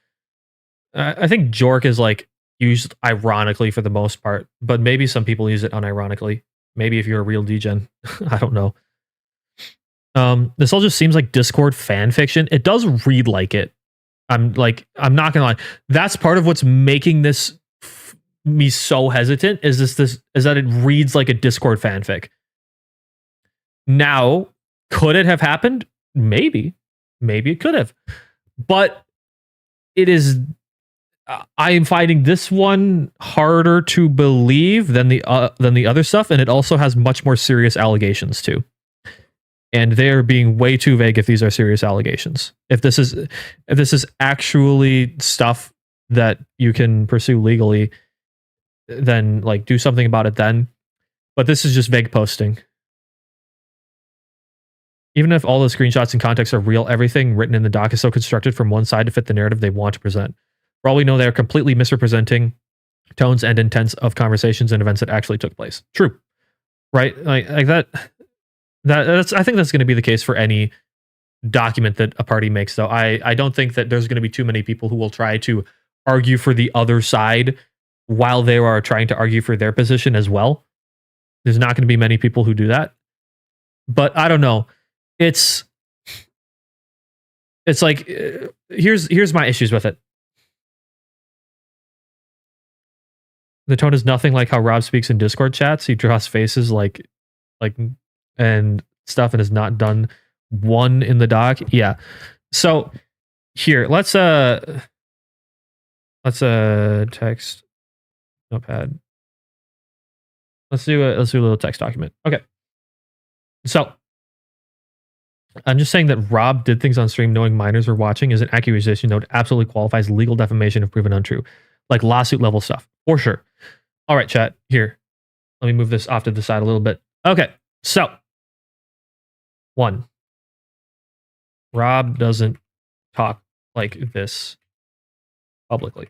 I think jork is like used ironically for the most part, but maybe some people use it unironically. Maybe if you're a real degen. I don't know. This all just seems like Discord fan fiction. It does read like it. I'm not gonna lie. That's part of what's making this me so hesitant is that it reads like a Discord fanfic. Now, could it have happened? Maybe it could have, but it is. I am finding this one harder to believe than the other stuff, and it also has much more serious allegations too. And they're being way too vague if these are serious allegations. If this is actually stuff that you can pursue legally, then like do something about it then. But this is just vague posting. Even if all the screenshots and context are real, everything written in the doc is so constructed from one side to fit the narrative they want to present. For all we know, they are completely misrepresenting tones and intents of conversations and events that actually took place. True. Right? Like that. That's. I think that's going to be the case for any document that a party makes, though. I don't think that there's going to be too many people who will try to argue for the other side while they are trying to argue for their position as well. There's not going to be many people who do that. But I don't know. It's like here's my issues with it. The tone is nothing like how Rob speaks in Discord chats. He draws faces like and stuff and has not done one in the doc. Yeah. So here, let's text notepad. Let's do a little text document. Okay. So I'm just saying that Rob did things on stream knowing minors were watching is an accusation that absolutely qualifies legal defamation if proven untrue. Like lawsuit level stuff. For sure. All right, chat. Here. Let me move this off to the side a little bit. Okay. So, 1. Rob doesn't talk like this publicly.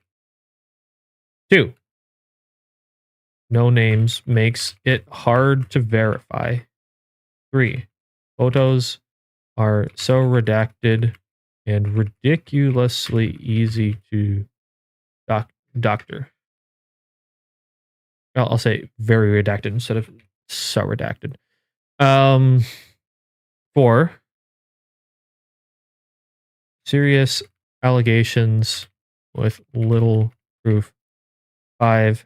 2. No names makes it hard to verify. 3. Photos are so redacted and ridiculously easy to doctor. I'll say very redacted instead of so redacted. 4. Serious allegations with little proof. 5.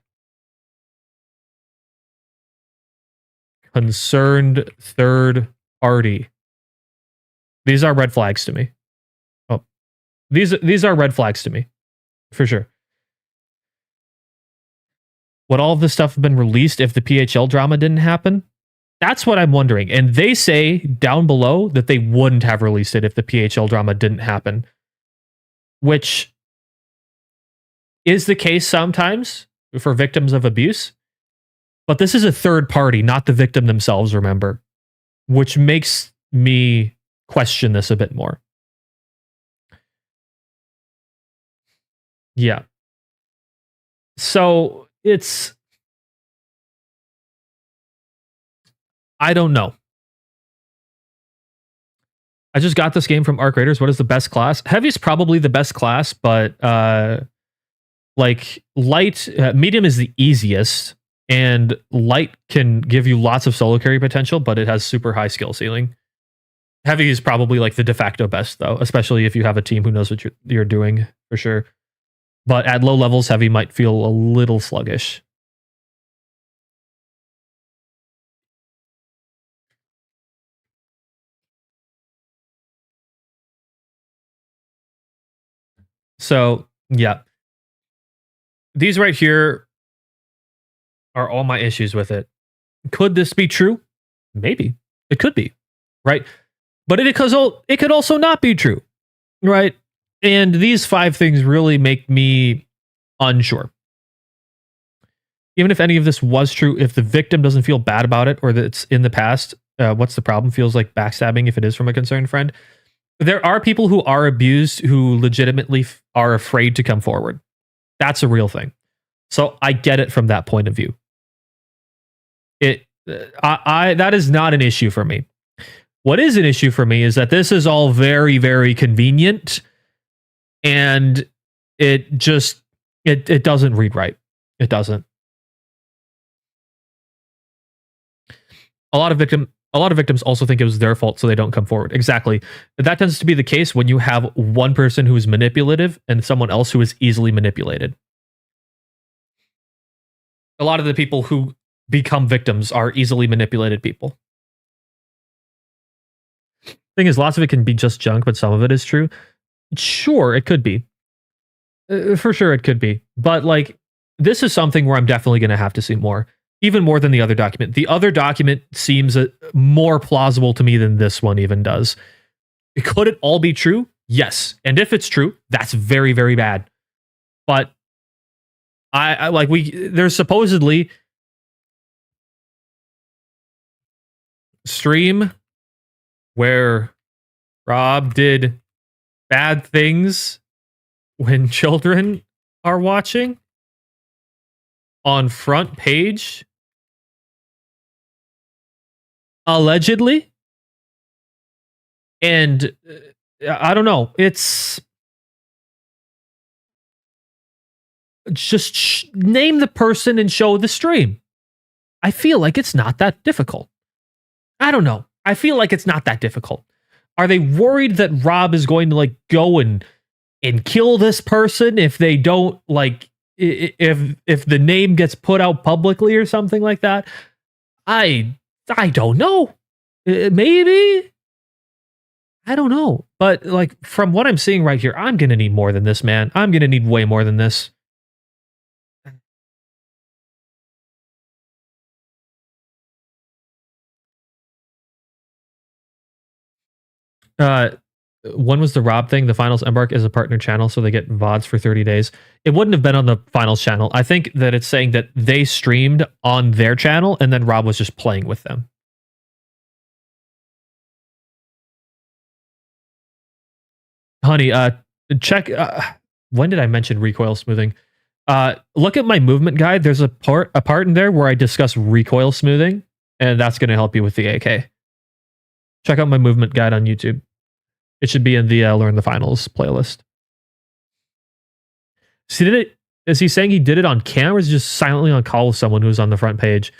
Concerned third party. These are red flags to me. Oh, these are red flags to me, for sure. Would all of this stuff have been released if the PHL drama didn't happen? That's what I'm wondering. And they say down below that they wouldn't have released it if the PHL drama didn't happen, which is the case sometimes for victims of abuse. But this is a third party, not the victim themselves, remember, which makes me question this a bit more. Yeah. So I don't know. I just got this game from Arc Raiders. What is the best class? Heavy's probably the best class, but like light, medium is the easiest, and light can give you lots of solo carry potential, but it has super high skill ceiling. Heavy is probably like the de facto best though, especially if you have a team who knows what you're doing for sure. But at low levels, heavy might feel a little sluggish. So, yeah. These right here are all my issues with it. Could this be true? Maybe. It could be. Right? But it could also not be true. Right? And these 5 things really make me unsure. Even if any of this was true, if the victim doesn't feel bad about it or that it's in the past, what's the problem? Feels like backstabbing if it is from a concerned friend. There are people who are abused who legitimately are afraid to come forward. That's a real thing. So I get it from that point of view. That is not an issue for me. What is an issue for me is that this is all very, very convenient, and it just it doesn't read right. It doesn't. A lot of victims also think it was their fault, so they don't come forward. Exactly. That tends to be the case when you have one person who is manipulative and someone else who is easily manipulated. A lot of the people who become victims are easily manipulated people. Thing is, lots of it can be just junk, but some of it is true. Sure, it could be. For sure, it could be. But like, this is something where I'm definitely going to have to see more. Even more than the other document. The other document seems more plausible to me than this one even does. Could it all be true? Yes. And if it's true, that's very, very bad. But there's supposedly stream where Rob did bad things when children are watching on front page. Allegedly. And I don't know. It's just name the person and show the stream. I feel like it's not that difficult. I don't know. I feel like it's not that difficult. Are they worried that Rob is going to like go and kill this person if they don't like if the name gets put out publicly or something like that? I don't know. Maybe. I don't know. But like from what I'm seeing right here, I'm going to need more than this, man. I'm going to need way more than this. when was the Rob thing? The Finals Embark is a partner channel, so they get VODs for 30 days. It wouldn't have been on the Finals channel. I think that it's saying that they streamed on their channel, and then Rob was just playing with them. Honey, check. When did I mention recoil smoothing? Look at my movement guide. There's a part in there where I discuss recoil smoothing, and that's going to help you with the AK. Check out my movement guide on YouTube. It should be in the Learn the Finals playlist. Is he saying he did it on camera, or is he just silently on call with someone who's on the front page?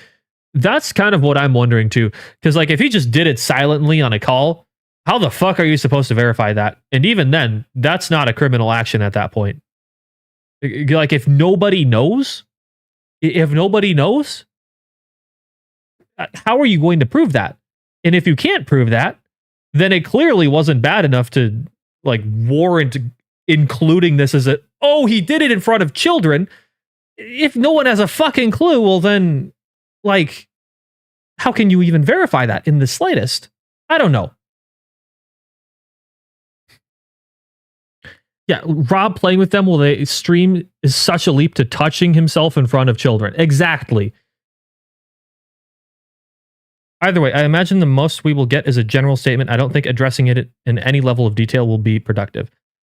That's kind of what I'm wondering too. Because like, if he just did it silently on a call, how the fuck are you supposed to verify that? And even then, that's not a criminal action at that point. Like, if nobody knows, how are you going to prove that? And if you can't prove that, then it clearly wasn't bad enough to like warrant including this as he did it in front of children. If no one has a fucking clue, well then, like, how can you even verify that in the slightest? I don't know. Yeah, Rob playing with them while they stream is such a leap to touching himself in front of children. Exactly. Either way, I imagine the most we will get is a general statement. I don't think addressing it in any level of detail will be productive.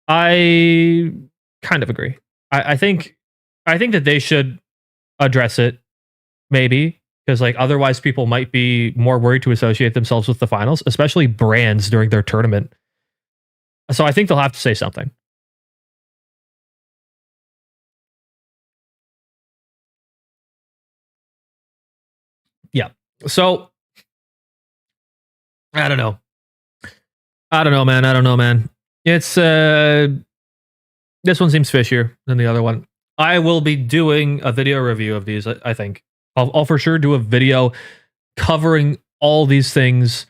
I kind of agree. I think that they should address it, maybe, because like otherwise people might be more worried to associate themselves with the finals, especially brands during their tournament. So I think they'll have to say something. Yeah. So I don't know, man. It's this one seems fishier than the other one. I will be doing a video review of these. I think I'll for sure do a video covering all these things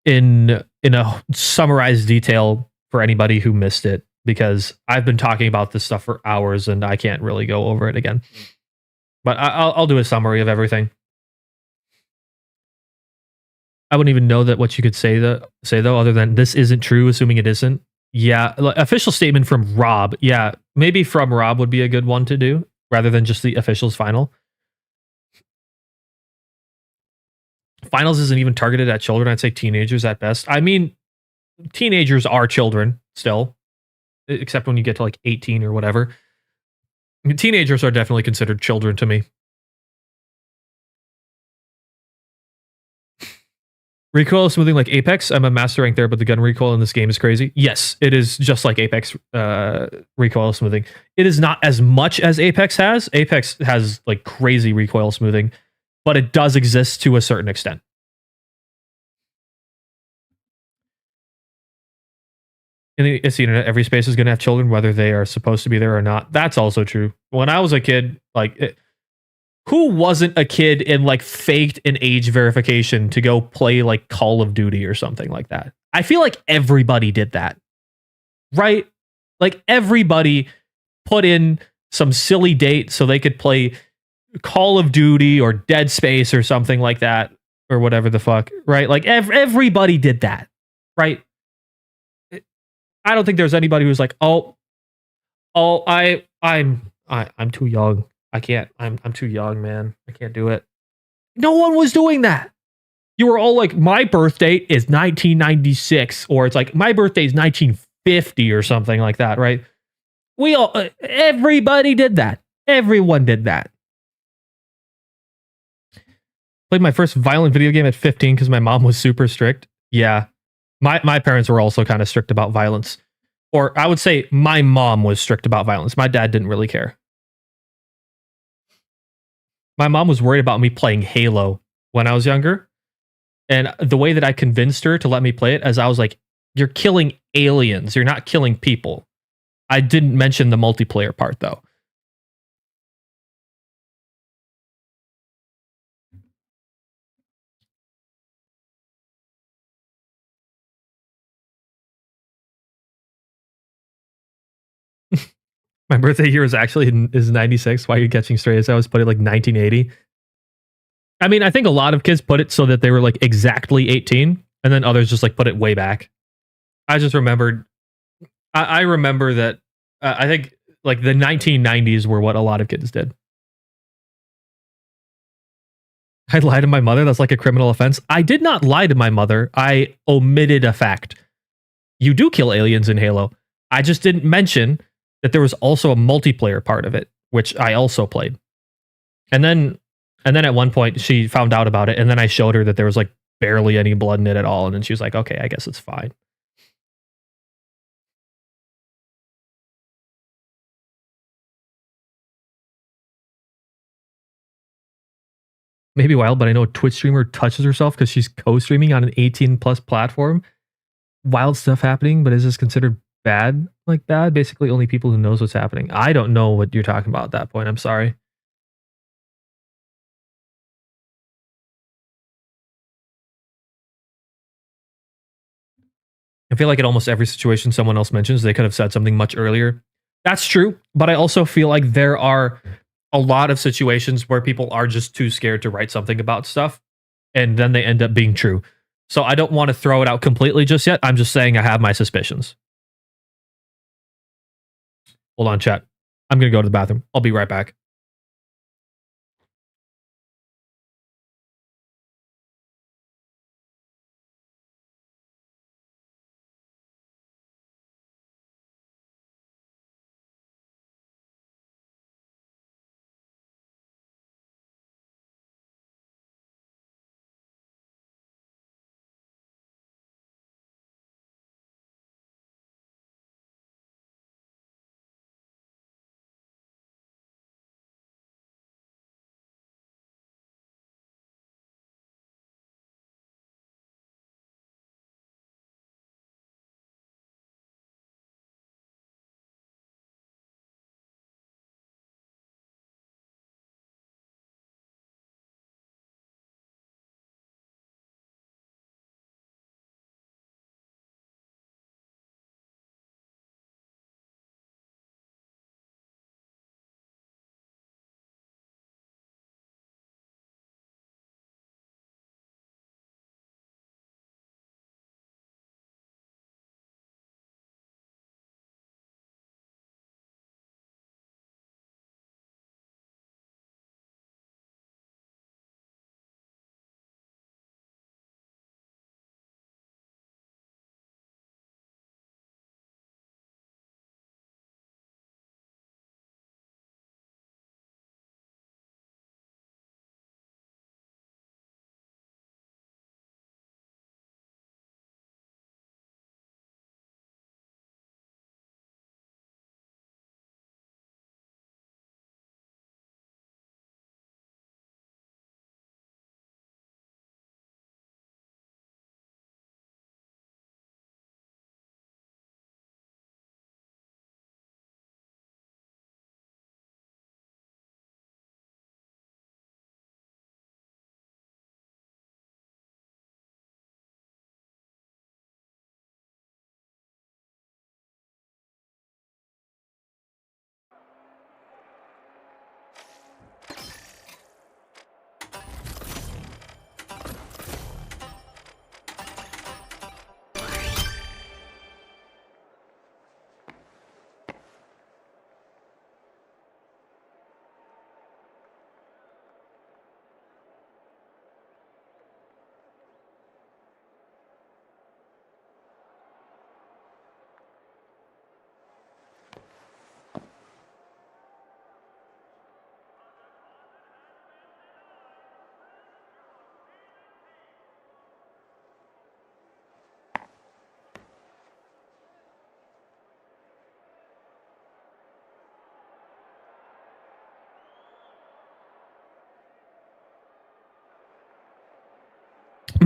in a summarized detail for anybody who missed it, because I've been talking about this stuff for hours and I can't really go over it again. But I'll do a summary of everything. I wouldn't even know that what you could say though, other than this isn't true, assuming it isn't. Yeah, official statement from Rob. Yeah, maybe from Rob would be a good one to do, rather than just the officials final. Finals isn't even targeted at children. I'd say teenagers at best. I mean, teenagers are children still, except when you get to like 18 or whatever. Teenagers are definitely considered children to me. Recoil smoothing like Apex. I'm a master rank there, but the gun recoil in this game is crazy. Yes, it is just like Apex recoil smoothing. It is not as much as Apex has. Apex has like crazy recoil smoothing, but it does exist to a certain extent. It's the internet. Every space is going to have children, whether they are supposed to be there or not. That's also true. When I was a kid, like... who wasn't a kid and like faked an age verification to go play like Call of Duty or something like that? I feel like everybody did that, right? Like everybody put in some silly date so they could play Call of Duty or Dead Space or something like that, or whatever the fuck, right? Like everybody did that, right? I don't think there's anybody who's like, I'm too young. I can't. I'm too young, man. I can't do it. No one was doing that. You were all like, my birthday is 1996, or it's like my birthday is 1950 or something like that, right? Everybody did that. Everyone did that. Played my first violent video game at 15 because my mom was super strict. Yeah, my parents were also kind of strict about violence, or I would say my mom was strict about violence. My dad didn't really care. My mom was worried about me playing Halo when I was younger. And the way that I convinced her to let me play it, as I was like, you're killing aliens. You're not killing people. I didn't mention the multiplayer part, though. My birthday year is 96. Why are you catching straight? As I was put it like 1980. I mean, I think a lot of kids put it so that they were like exactly 18, and then others just like put it way back. I just remembered. I remember that. I think like the 1990s were what a lot of kids did. I lied to my mother. That's like a criminal offense. I did not lie to my mother. I omitted a fact. You do kill aliens in Halo. I just didn't mention that there was also a multiplayer part of it, which I also played. And then at one point she found out about it, and then I showed her that there was like barely any blood in it at all, and then she was like, "Okay, I guess it's fine." Maybe wild, but I know a Twitch streamer touches herself because she's co-streaming on an 18 plus platform. Wild stuff happening, but is this considered bad? Like bad? Basically, only people who knows what's happening. I don't know what you're talking about at that point. I'm sorry. I feel like in almost every situation someone else mentions, they could have said something much earlier. That's true, but I also feel like there are a lot of situations where people are just too scared to write something about stuff, and then they end up being true. So I don't want to throw it out completely just yet. I'm just saying I have my suspicions. Hold on, chat. I'm going to go to the bathroom. I'll be right back.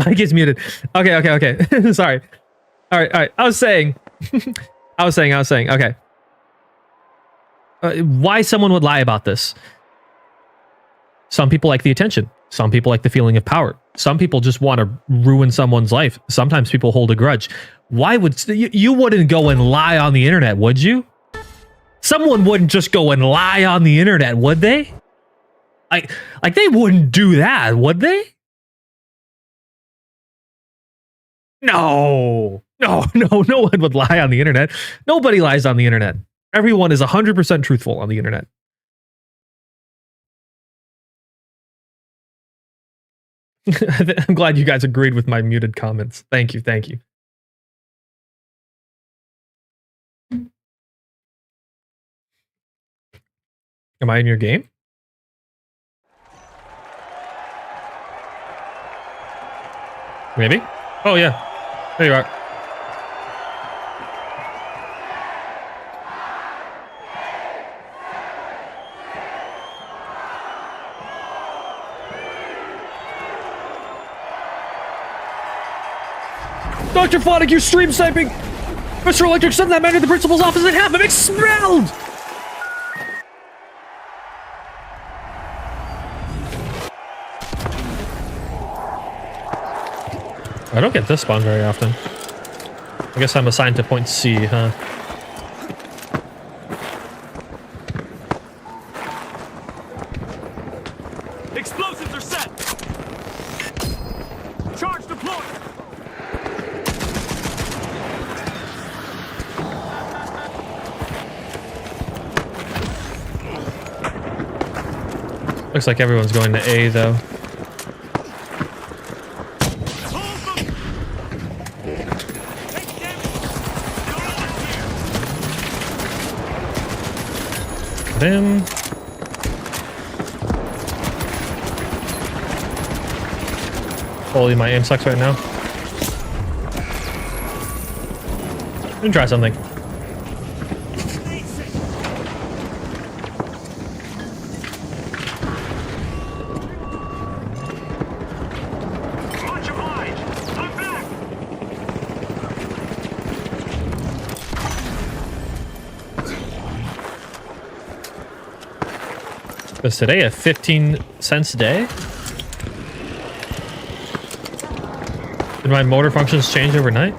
Mike is muted. Okay. Sorry. All right. I was saying. Okay. Why someone would lie about this? Some people like the attention. Some people like the feeling of power. Some people just want to ruin someone's life. Sometimes people hold a grudge. Why would you wouldn't go and lie on the internet, would you? Someone wouldn't just go and lie on the internet, would they? Like they wouldn't do that, would they? No. No, no one would lie on the internet. Nobody lies on the internet. Everyone is 100% truthful on the internet. I'm glad you guys agreed with my muted comments. Thank you, thank you. Am I in your game? Maybe? Oh yeah, there you are. Dr. Phonic, you're stream sniping! Mr. Electric, send that man to the principal's office and have him expelled! I don't get this spawn very often. I guess I'm assigned to point C, huh? Explosives are set. Charge deployed. Looks like everyone's going to A, though. Him. Holy, my aim sucks right now. Let me try something. Much obliged. I'm back. Is today a 15 cents day? Did my motor functions change overnight?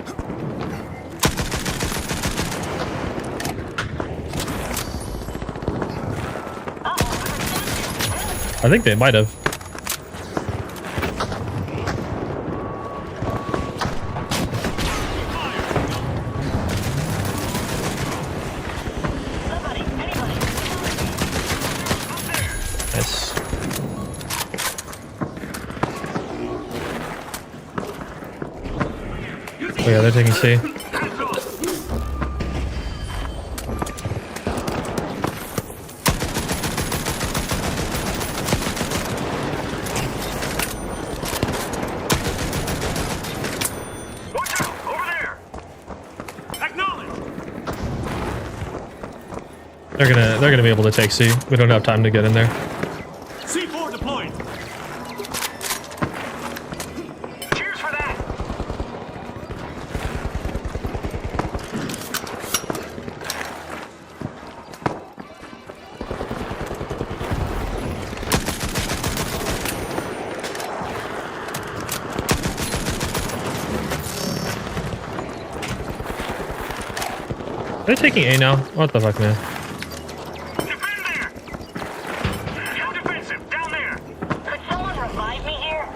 I think they might have. Nice. Oh yeah, they're taking C. Watch out! Over there! Acknowledge! They're gonna be able to take C. We don't have time to get in there. C4 deployed! Cheers for that! They're taking A now. What the fuck, man? Defend there! How defensive! Down there! Could someone revive me here?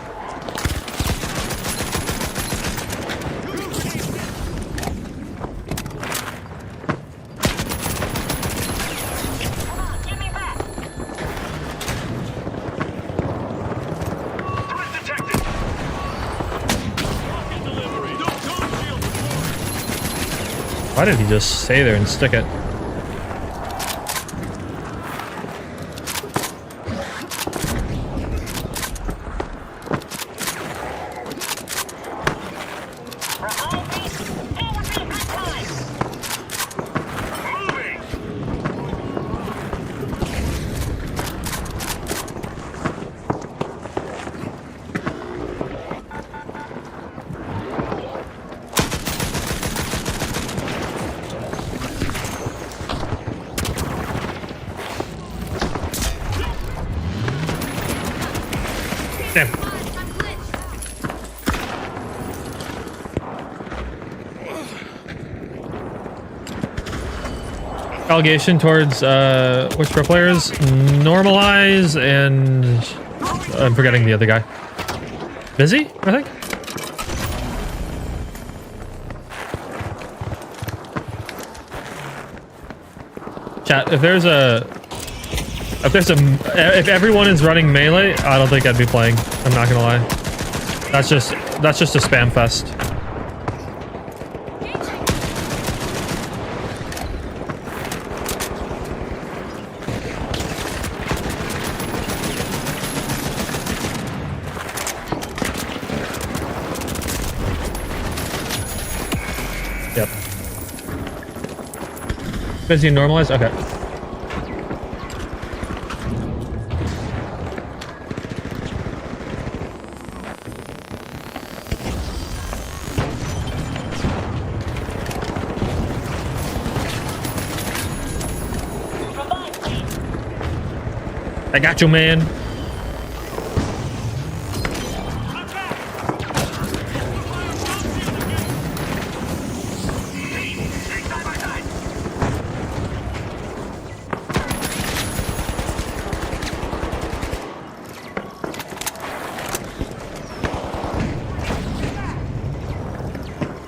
Come on, give me back. Threat detected! Rocket delivery! Don't shield! Why did he just stay there and stick it? Revive me? Now would be a good time. Moving! Damn. I'm glitched. Allegation towards which pro players? Normalize and I'm forgetting the other guy. Busy, I think. Chat, if everyone is running melee, I don't think I'd be playing. I'm not gonna lie. That's just a spam fest. Yep. Busy normalized? Okay. I got you, man.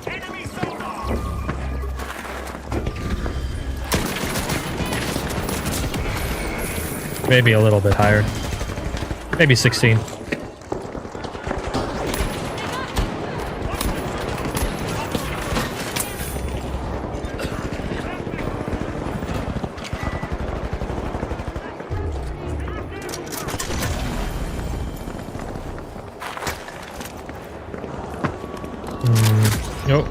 Enemy sonar! Maybe a little bit higher. Maybe 16. Nope.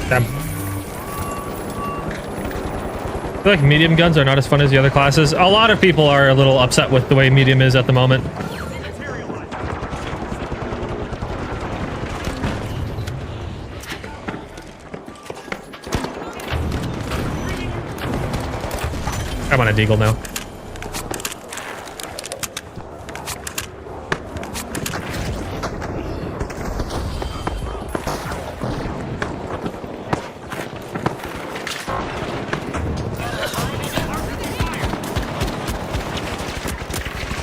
Damn. I feel like medium guns are not as fun as the other classes. A lot of people are a little upset with the way medium is at the moment. I'm on a deagle now.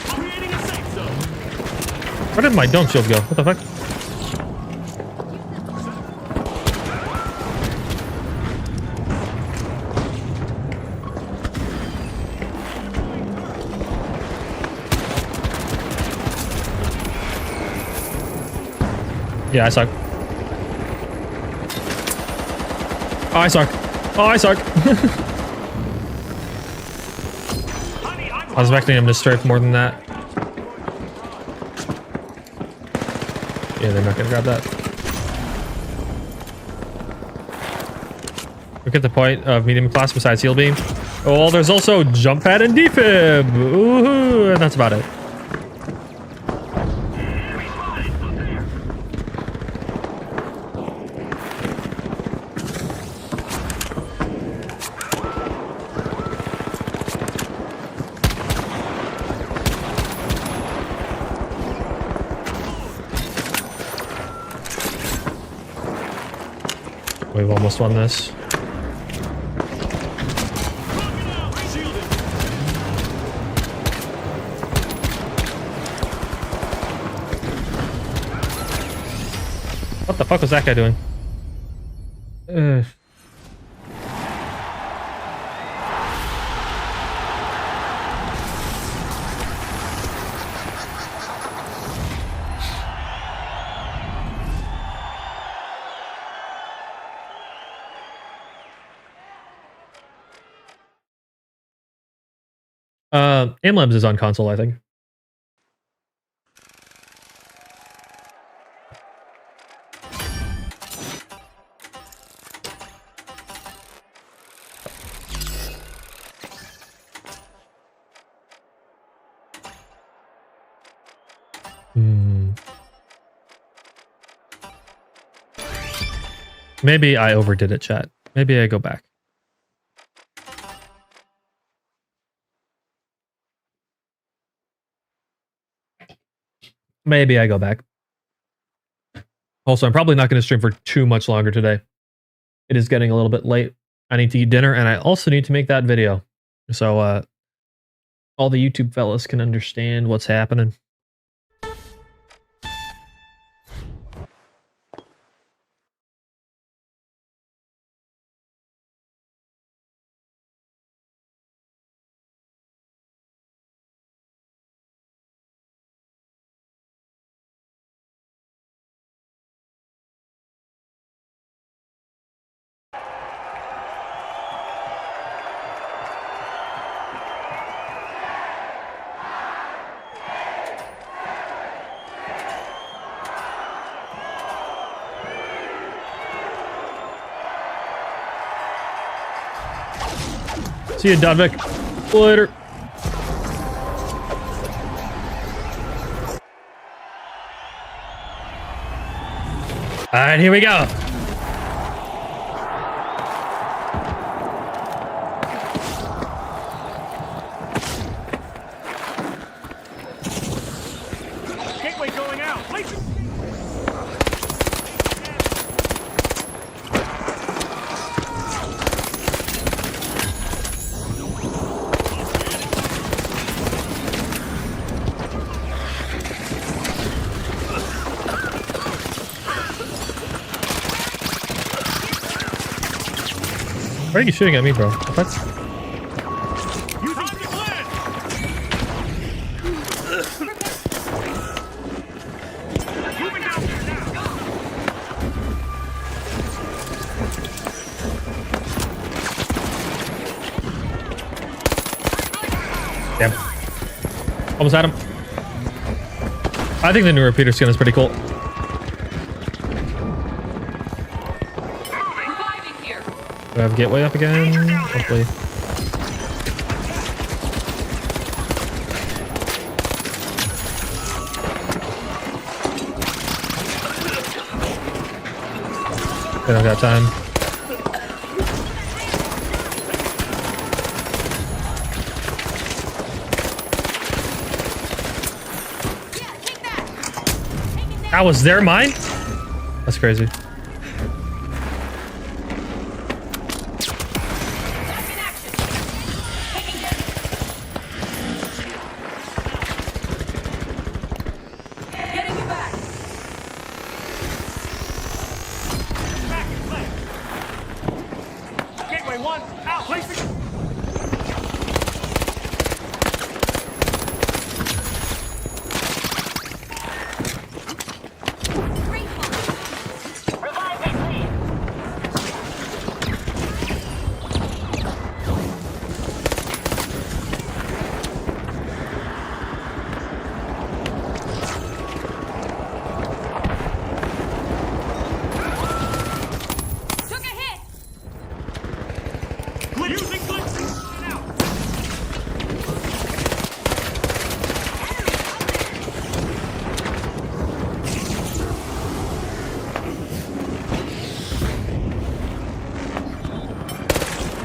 Creating a safe zone. Where did my dome shield go? What the fuck? Yeah, I suck. Oh, I suck. Oh, I suck. Honey, I'm I was expecting him to strafe more than that. Yeah, they're not gonna grab that. Look at the point of medium class besides heal beam. Oh, well, there's also jump pad and defib. Ooh, and that's about it. We've almost won this. What the fuck was that guy doing? Ugh. Amlabs is on console, I think. Maybe I overdid it, chat. Maybe I go back. Maybe I go back. Also, I'm probably not going to stream for too much longer today. It is getting a little bit late. I need to eat dinner, and I also need to make that video. So, all the YouTube fellas can understand what's happening. See you, Dodvik. Later. All right, here we go. Gateway going out. Place it. Why are you shooting at me, bro? What? Use time to clear. Moving down there now. Damn. Almost had him. I think the new repeater skin is pretty cool. Do I have gateway up again? Hopefully. They don't got time. That was their mine? That's crazy. Gateway 1 out. Place it. Revive me, please. Took a hit. Using glitching. Out.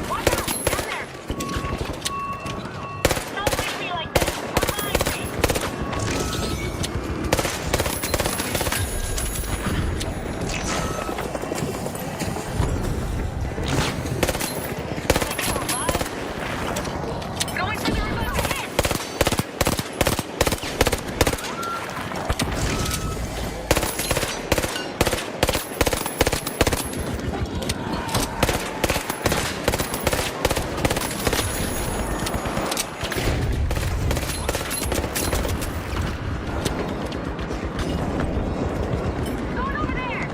Watch out! Down there! Don't leave me like this! Behind me! Going for the remote hit! Going over there!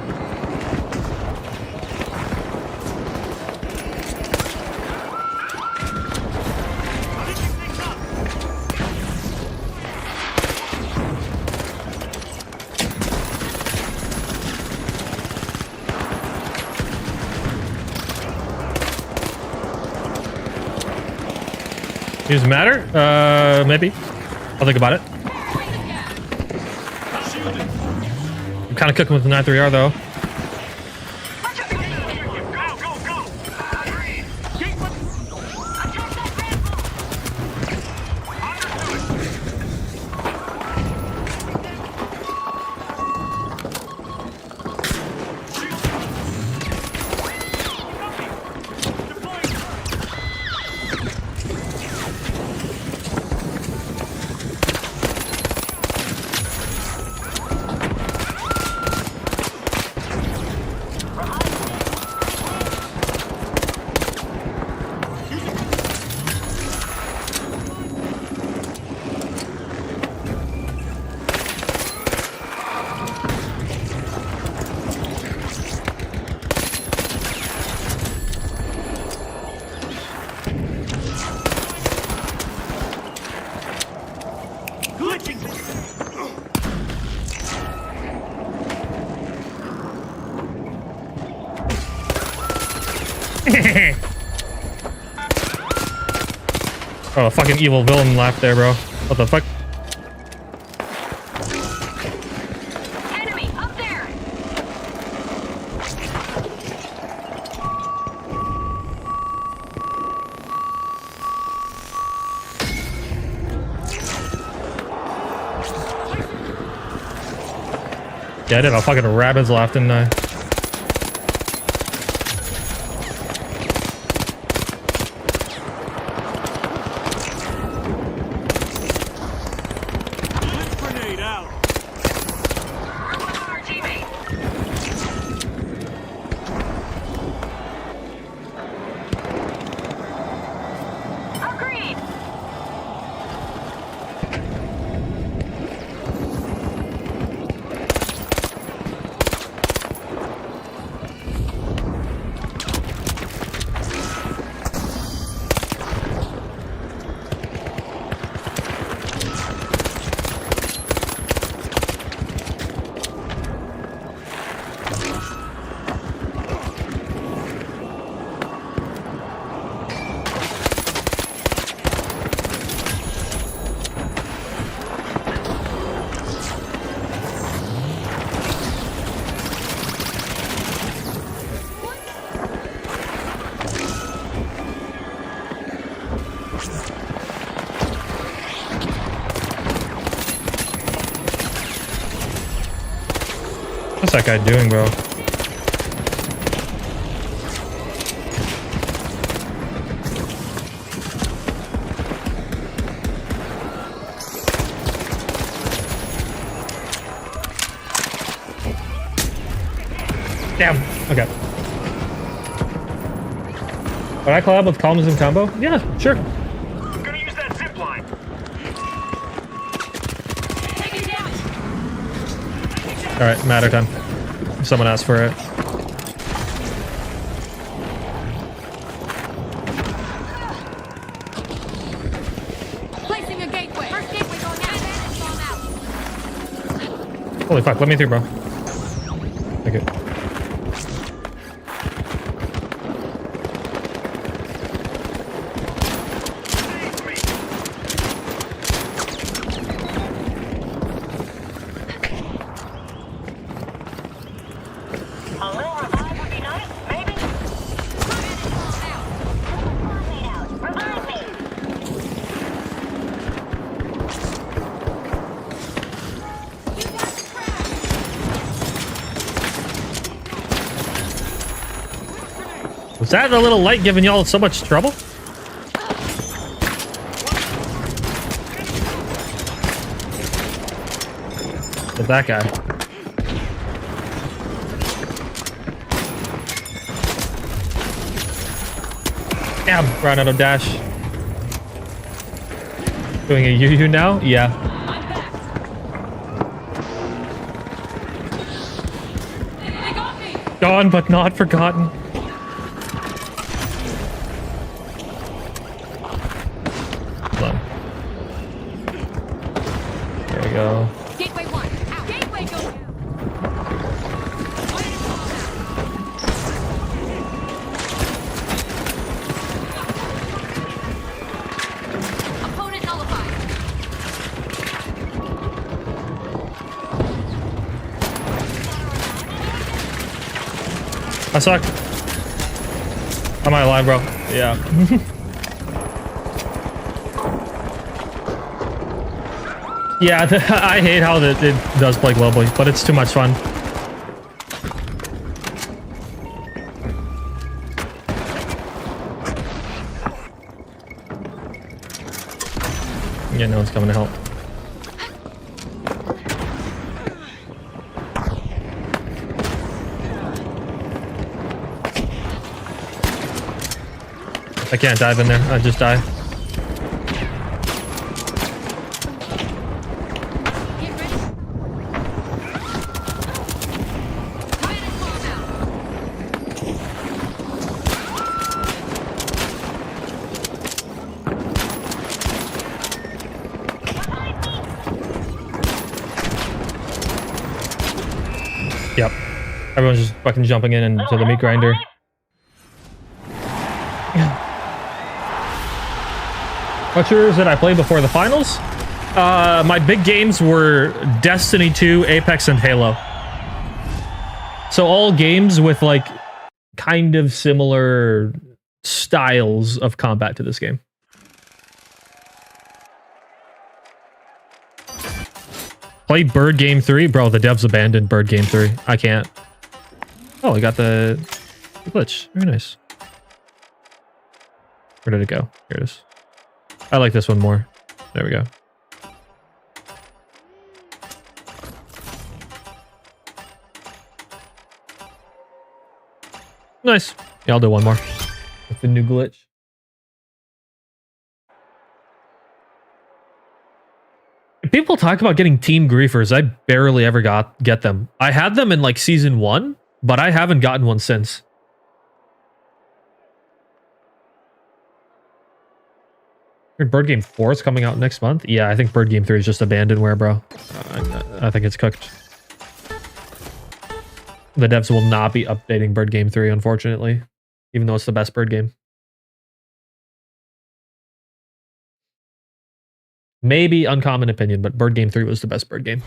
Picking things up. Does it matter? Maybe. I'll think about it. I'm kind of cooking with the 9-3R though. Go, go, go. Gateway. Attack that ramp! Oh, a fucking evil villain laughed there, bro. What the fuck? Enemy up there. Yeah, I did a fucking rabbit's laugh, didn't I? Grenade out. Our teammate. Agreed. What's that guy doing, bro? Damn. Okay. Would I collab with Calms and Combo? Yeah, sure. Gonna use that zip line. Take it down. All right, matter time. If someone asks for it. Placing a gateway. First gateway going out. Bomb out. Holy fuck, let me through, bro. Okay. A little revive would be nice, maybe? Revive me. Was that a little light giving y'all so much trouble? With that guy. Damn, ran out of dash. Doing a UU now? Yeah. They got me. Gone but not forgotten. Hold on. There we go. Gateway 1. Out. Gateway go down. Opponent nullified. I suck. Am I alive, bro? Yeah. Yeah, I hate how it does play globally, but it's too much fun. Yeah, no one's coming to help. I can't dive in there. I just die. Get ready. Minus bomb out. Yep. Everyone's just fucking jumping in into the meat grinder. What shooters did I play before the finals? My big games were Destiny 2, Apex, and Halo. So all games with like kind of similar styles of combat to this game. Play Bird Game 3? Bro, the devs abandoned Bird Game 3. I can't. Oh, I got the glitch. Very nice. Where did it go? Here it is. I like this one more. There we go. Nice. Yeah, I'll do one more with the new glitch. People talk about getting team griefers. I barely ever get them. I had them in like season 1, but I haven't gotten one since. Bird Game 4 is coming out next month. Yeah, I think Bird Game 3 is just abandonware, bro. I think it's cooked. The devs will not be updating Bird Game 3, unfortunately, even though it's the best bird game. Maybe uncommon opinion, but Bird Game 3 was the best bird game.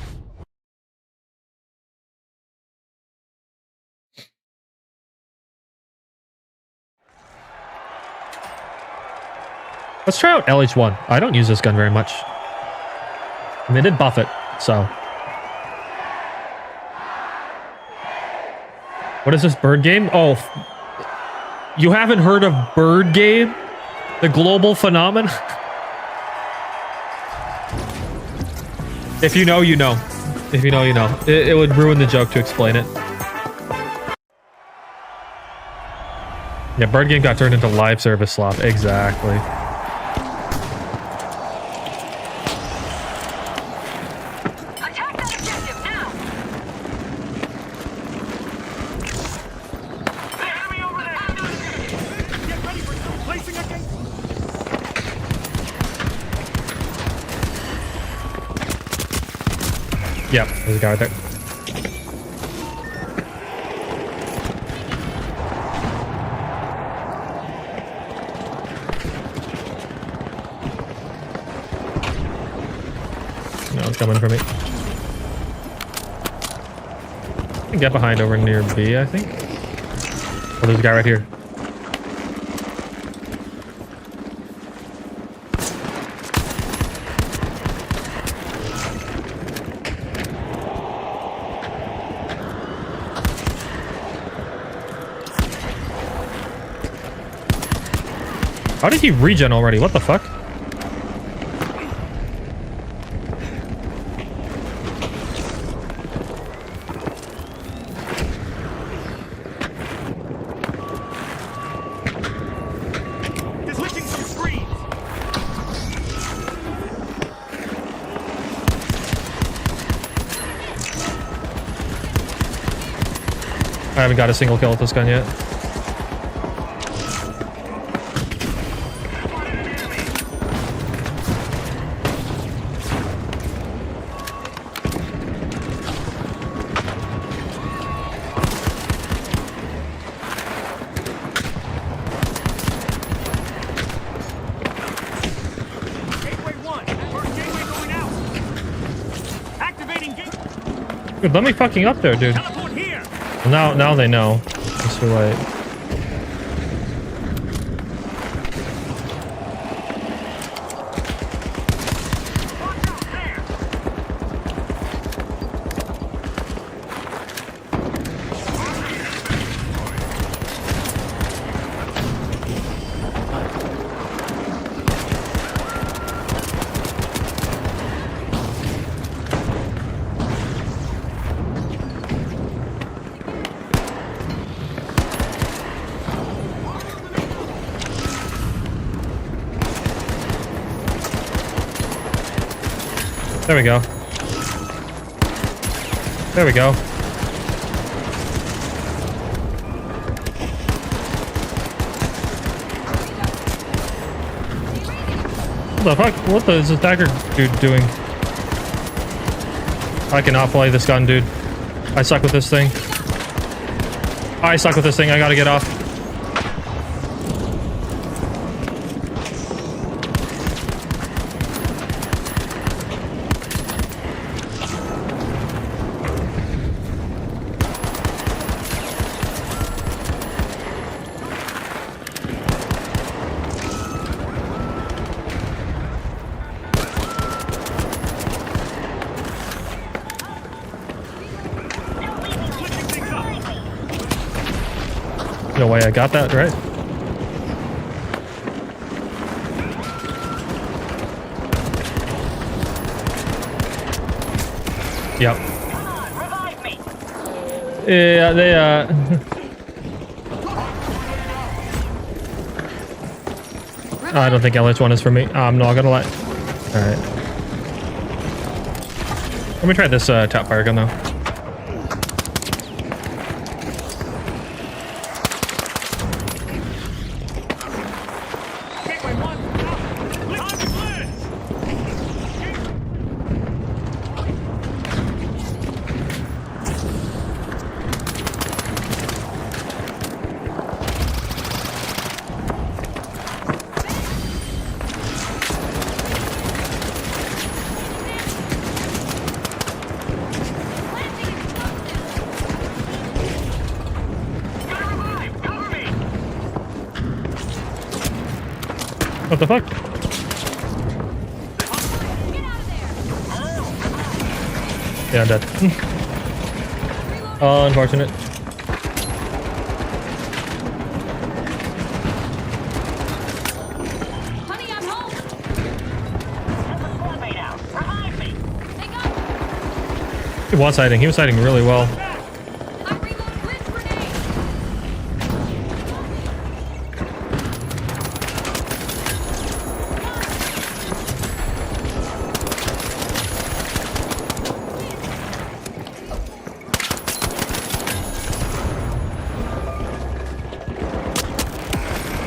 Let's try out LH1. I don't use this gun very much. And they did buff it, so. What is this bird game? Oh, you haven't heard of Bird Game? The global phenomenon? If you know, you know. If you know, you know. It would ruin the joke to explain it. Yeah, Bird Game got turned into live service slop. Exactly. Attack that objective now! The enemy over there! Get ready for placing a gate! Yep, there's a guy right there. No, it's coming for me. I can get behind over near B, I think. Oh, there's a guy right here. How did he regen already? What the fuck? Switching some screens! I haven't got a single kill with this gun yet. Gateway 1! First gateway going out! Activating gate! Dude, let me fucking up there, dude. Teleport here! Now they know. It's too late. Watch out there! There we go. There we go. What the fuck? What is this dagger dude doing? I cannot play this gun, dude. I suck with this thing. I suck with this thing. I gotta get off. No way I got that right. Yep. Come on, revive me. Yeah, they I don't think LH1 is for me. I'm not gonna lie. Alright. Let me try this tap fire gun though. Gateway 1 out. Time to cleanse. Gotta revive. Cover me. What the fuck? Yeah, I'm dead. Oh, unfortunate. Honey, I'm home. There's a squad mate out. Revive me. They got He was hiding. He was hiding really well. I reload blitz grenade.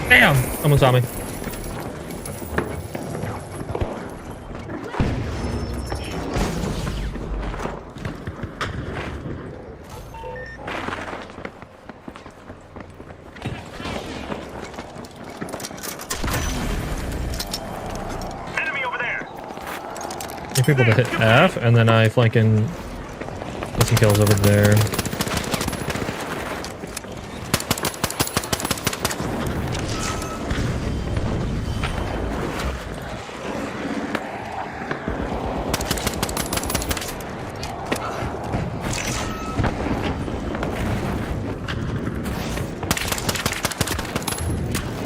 Damn! Someone saw me. Enemy over there. Need people to hit F, and then I flank in get some kills over there.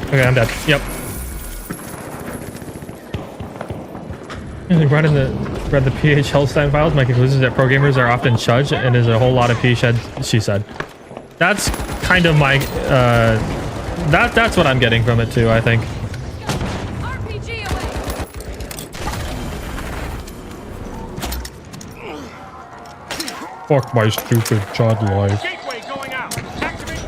Okay, I'm dead. Yep. Read the PH Hellstein files. My conclusion is that pro gamers are often judged, and there's a whole lot of she said. That's kind of my that's what I'm getting from it too. I think. RPG away. Fuck my stupid child life. Gateway going out. Activate.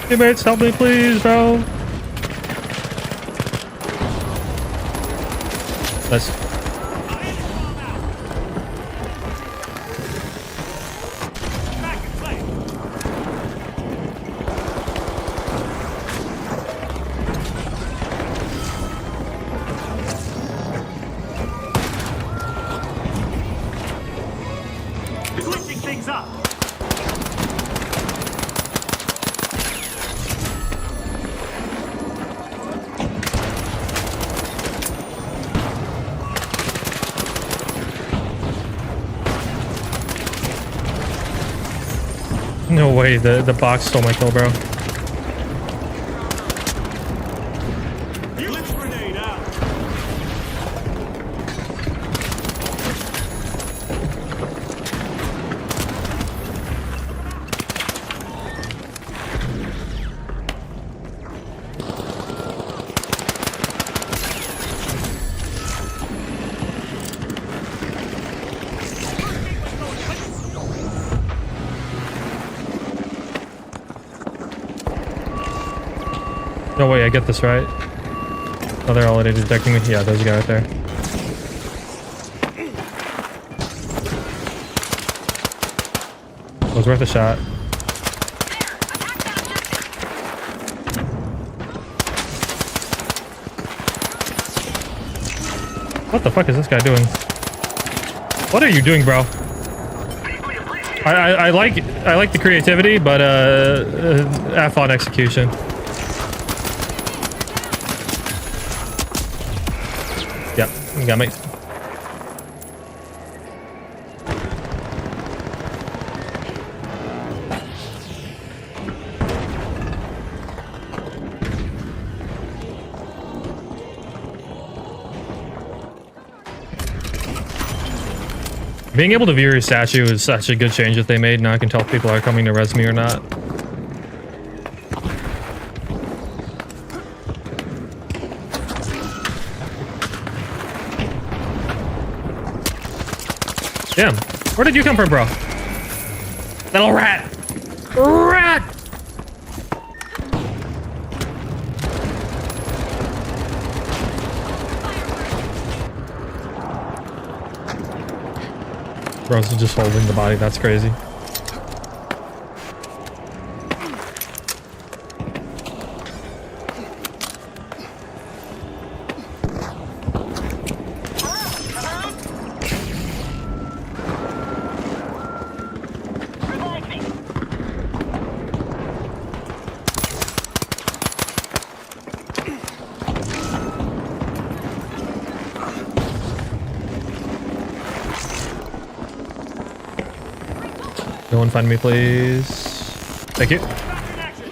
Teammates, help me, please, bro. Let's. Back in play. Switching things up. No way, the box stole my kill, bro. Blitz grenade out. No way, I get this right. Oh, they're already detecting me. Yeah, there's a guy right there. Was worth a shot. What the fuck is this guy doing? What are you doing, bro? I like the creativity, but F on execution. Yep, you got me. Being able to view your statue is such a good change that they made. Now I can tell if people are coming to res me or not. Damn, where did you come from, bro? Little rat! Rat! Bro's just holding the body, that's crazy. Revive me. No one find me, please. Thank you. Back in action.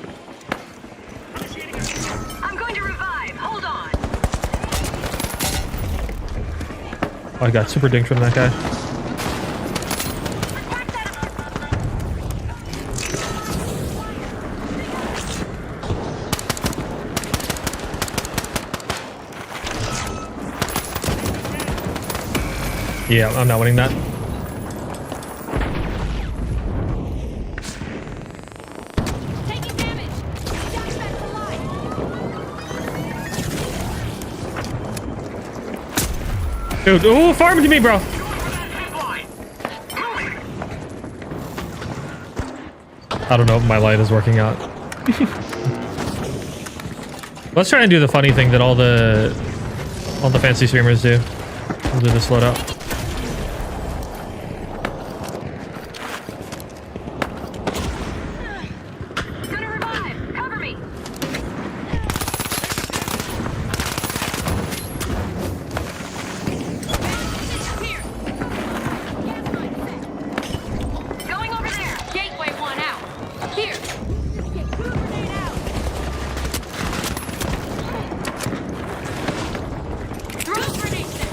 Initiating a I'm going to revive. Hold on. Oh, I got super dinged from that guy. Attack that. Yeah, I'm not winning that. Taking damage. Attack back to life. Dude, ooh, farm to me, bro. I don't know if my light is working out. Let's try and do the funny thing that all the fancy streamers do. We'll do this loadout. Gonna revive. Cover me. Here. Going over there. Gateway 1 out. Here. Grenade out. Throw grenade there.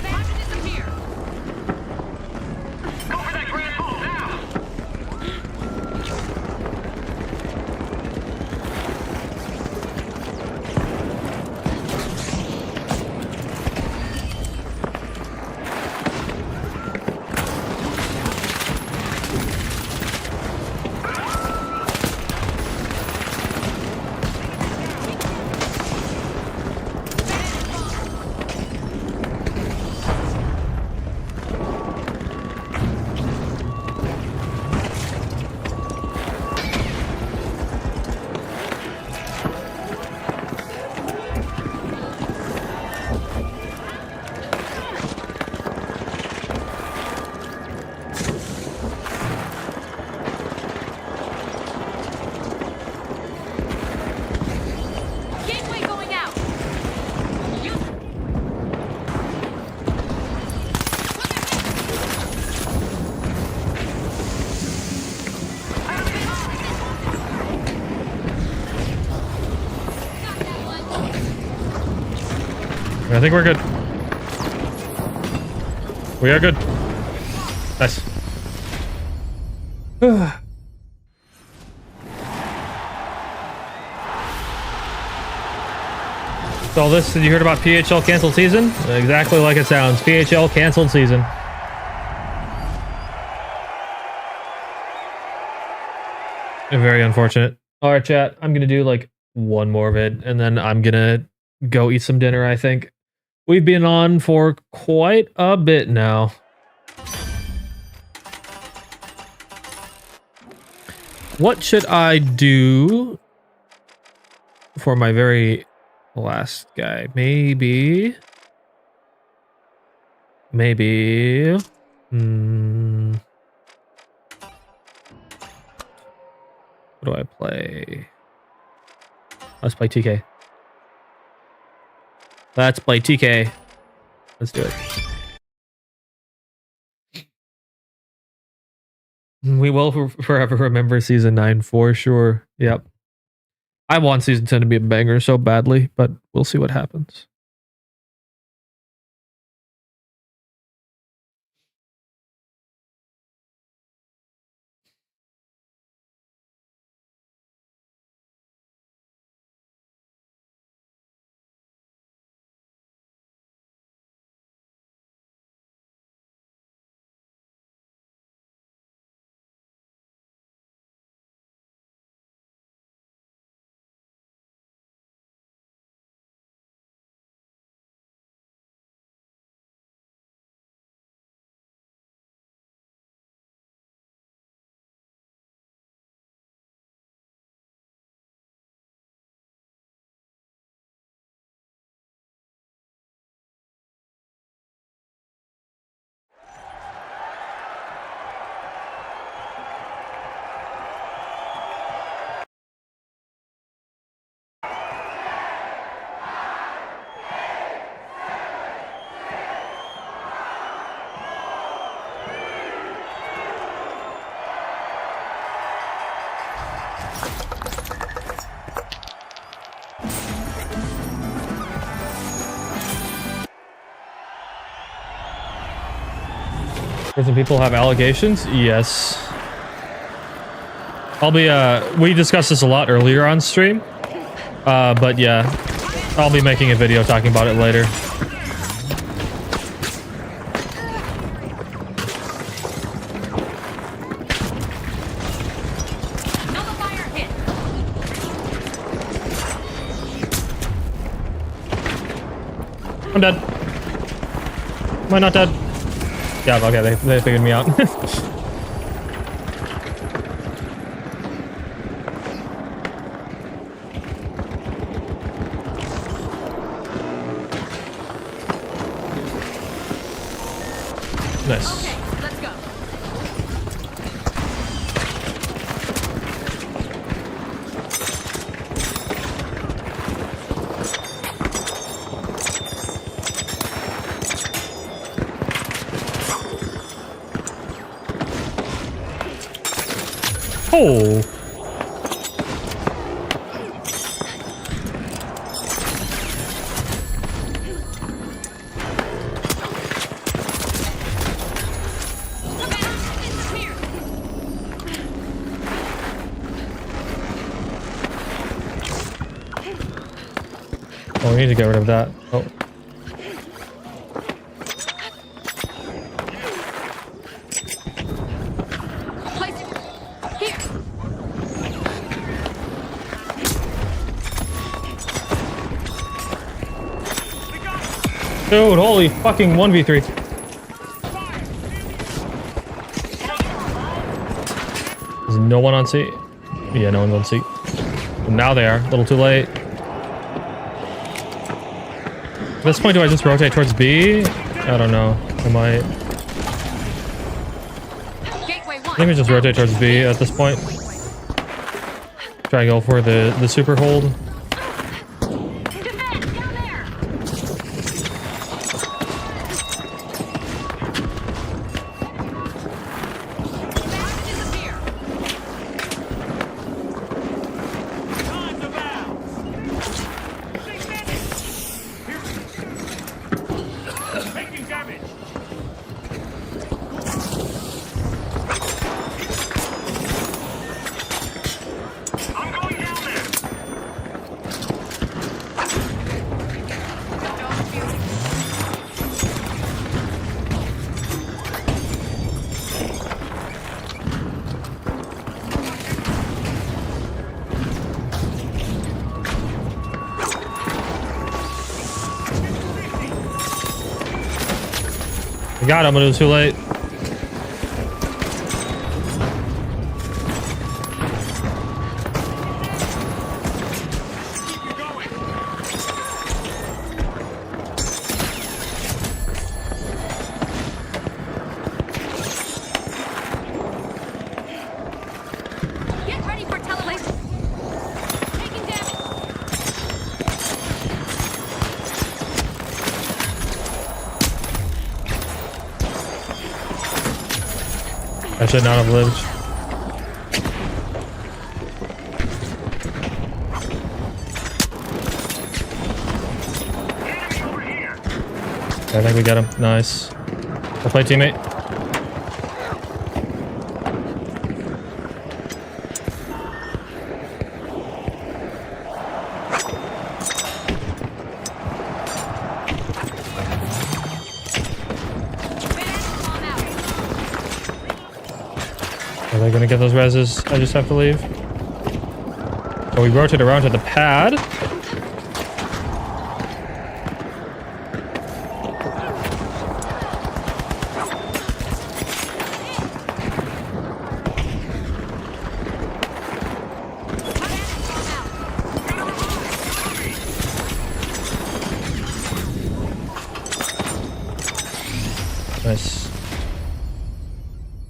Back to disappear. Go for that grand pull now. Gateway going out. I think we're good. We are good. Nice. So all this, you heard about PHL canceled season? Exactly like it sounds. PHL canceled season. Very unfortunate. All right, chat. I'm going to do like one more vid and then I'm going to go eat some dinner, I think. We've been on for quite a bit now. What should I do for my very last guy? Maybe. What do I play? Let's play TK. Let's play TK. Let's do it. We will forever remember season 9 for sure. Yep. I want season 10 to be a banger so badly, but we'll see what happens. Prison people have allegations? Yes. I'll be, we discussed this a lot earlier on stream. But yeah, I'll be making a video talking about it later. I'm dead. Am I not dead? Yeah, okay, they figured me out. Nice. Okay, let's go. Oh. Oh, we need to get rid of that. Oh. Dude, holy fucking 1v3. There's no one on seat. Yeah, no one's on seat. Now they are. A little too late. At this point, do I just rotate towards B? I don't know. I might. Let me just rotate towards B at this point. Try and go for the super hold. Got him, but it was too late. Get ready for television. Taking damage. I should not have lived. Enemy over here. I think we got him. Nice. Well played, teammate. Are they gonna get those reses? I just have to leave. So we rotate around to the pad. Nice.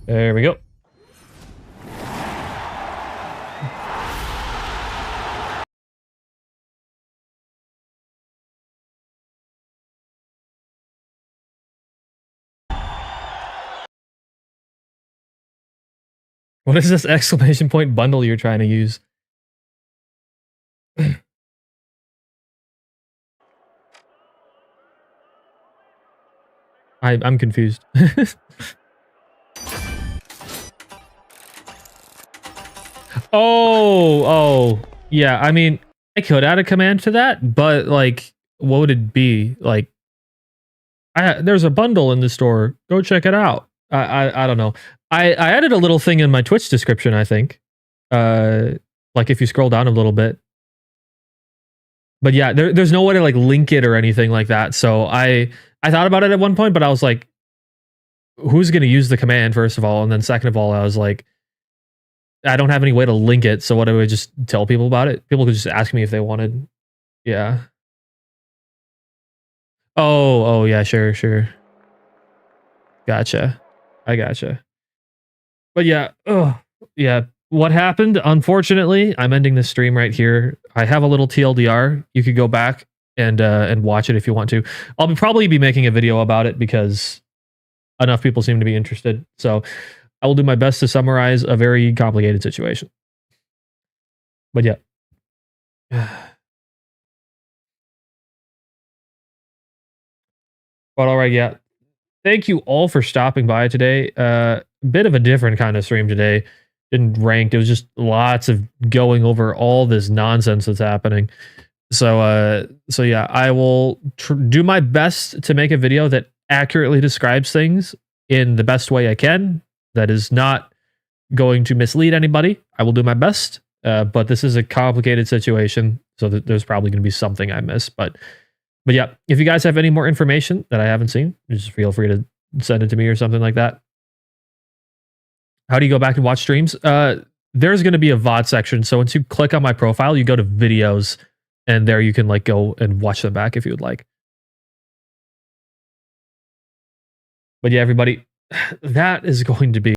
There we go. What is this exclamation point bundle you're trying to use? I'm confused. Oh, yeah. I mean, I could add a command to that, but like, what would it be? Like, there's a bundle in the store. Go check it out. I don't know. I added a little thing in my Twitch description, I think. Like if you scroll down a little bit. But yeah, there's no way to like link it or anything like that. So I thought about it at one point, but I was like, who's going to use the command, first of all? And then second of all, I was like, I don't have any way to link it. So what do I just tell people about it? People could just ask me if they wanted. Yeah. Oh, yeah, sure. Gotcha. I gotcha. But yeah, yeah. What happened? Unfortunately, I'm ending this stream right here. I have a little TLDR. You could go back and watch it if you want to. I'll probably be making a video about it because enough people seem to be interested. So I will do my best to summarize a very complicated situation. But yeah. But all right, yeah. Thank you all for stopping by today. Bit of a different kind of stream today. Didn't rank. It was just lots of going over all this nonsense that's happening. So yeah, I will do my best to make a video that accurately describes things in the best way I can. That is not going to mislead anybody. I will do my best. But this is a complicated situation, so there's probably going to be something I miss. But yeah, if you guys have any more information that I haven't seen, just feel free to send it to me or something like that. How do you go back and watch streams? There's going to be a VOD section. So once you click on my profile, you go to videos, and there you can like go and watch them back if you would like. But yeah, everybody, that is going to be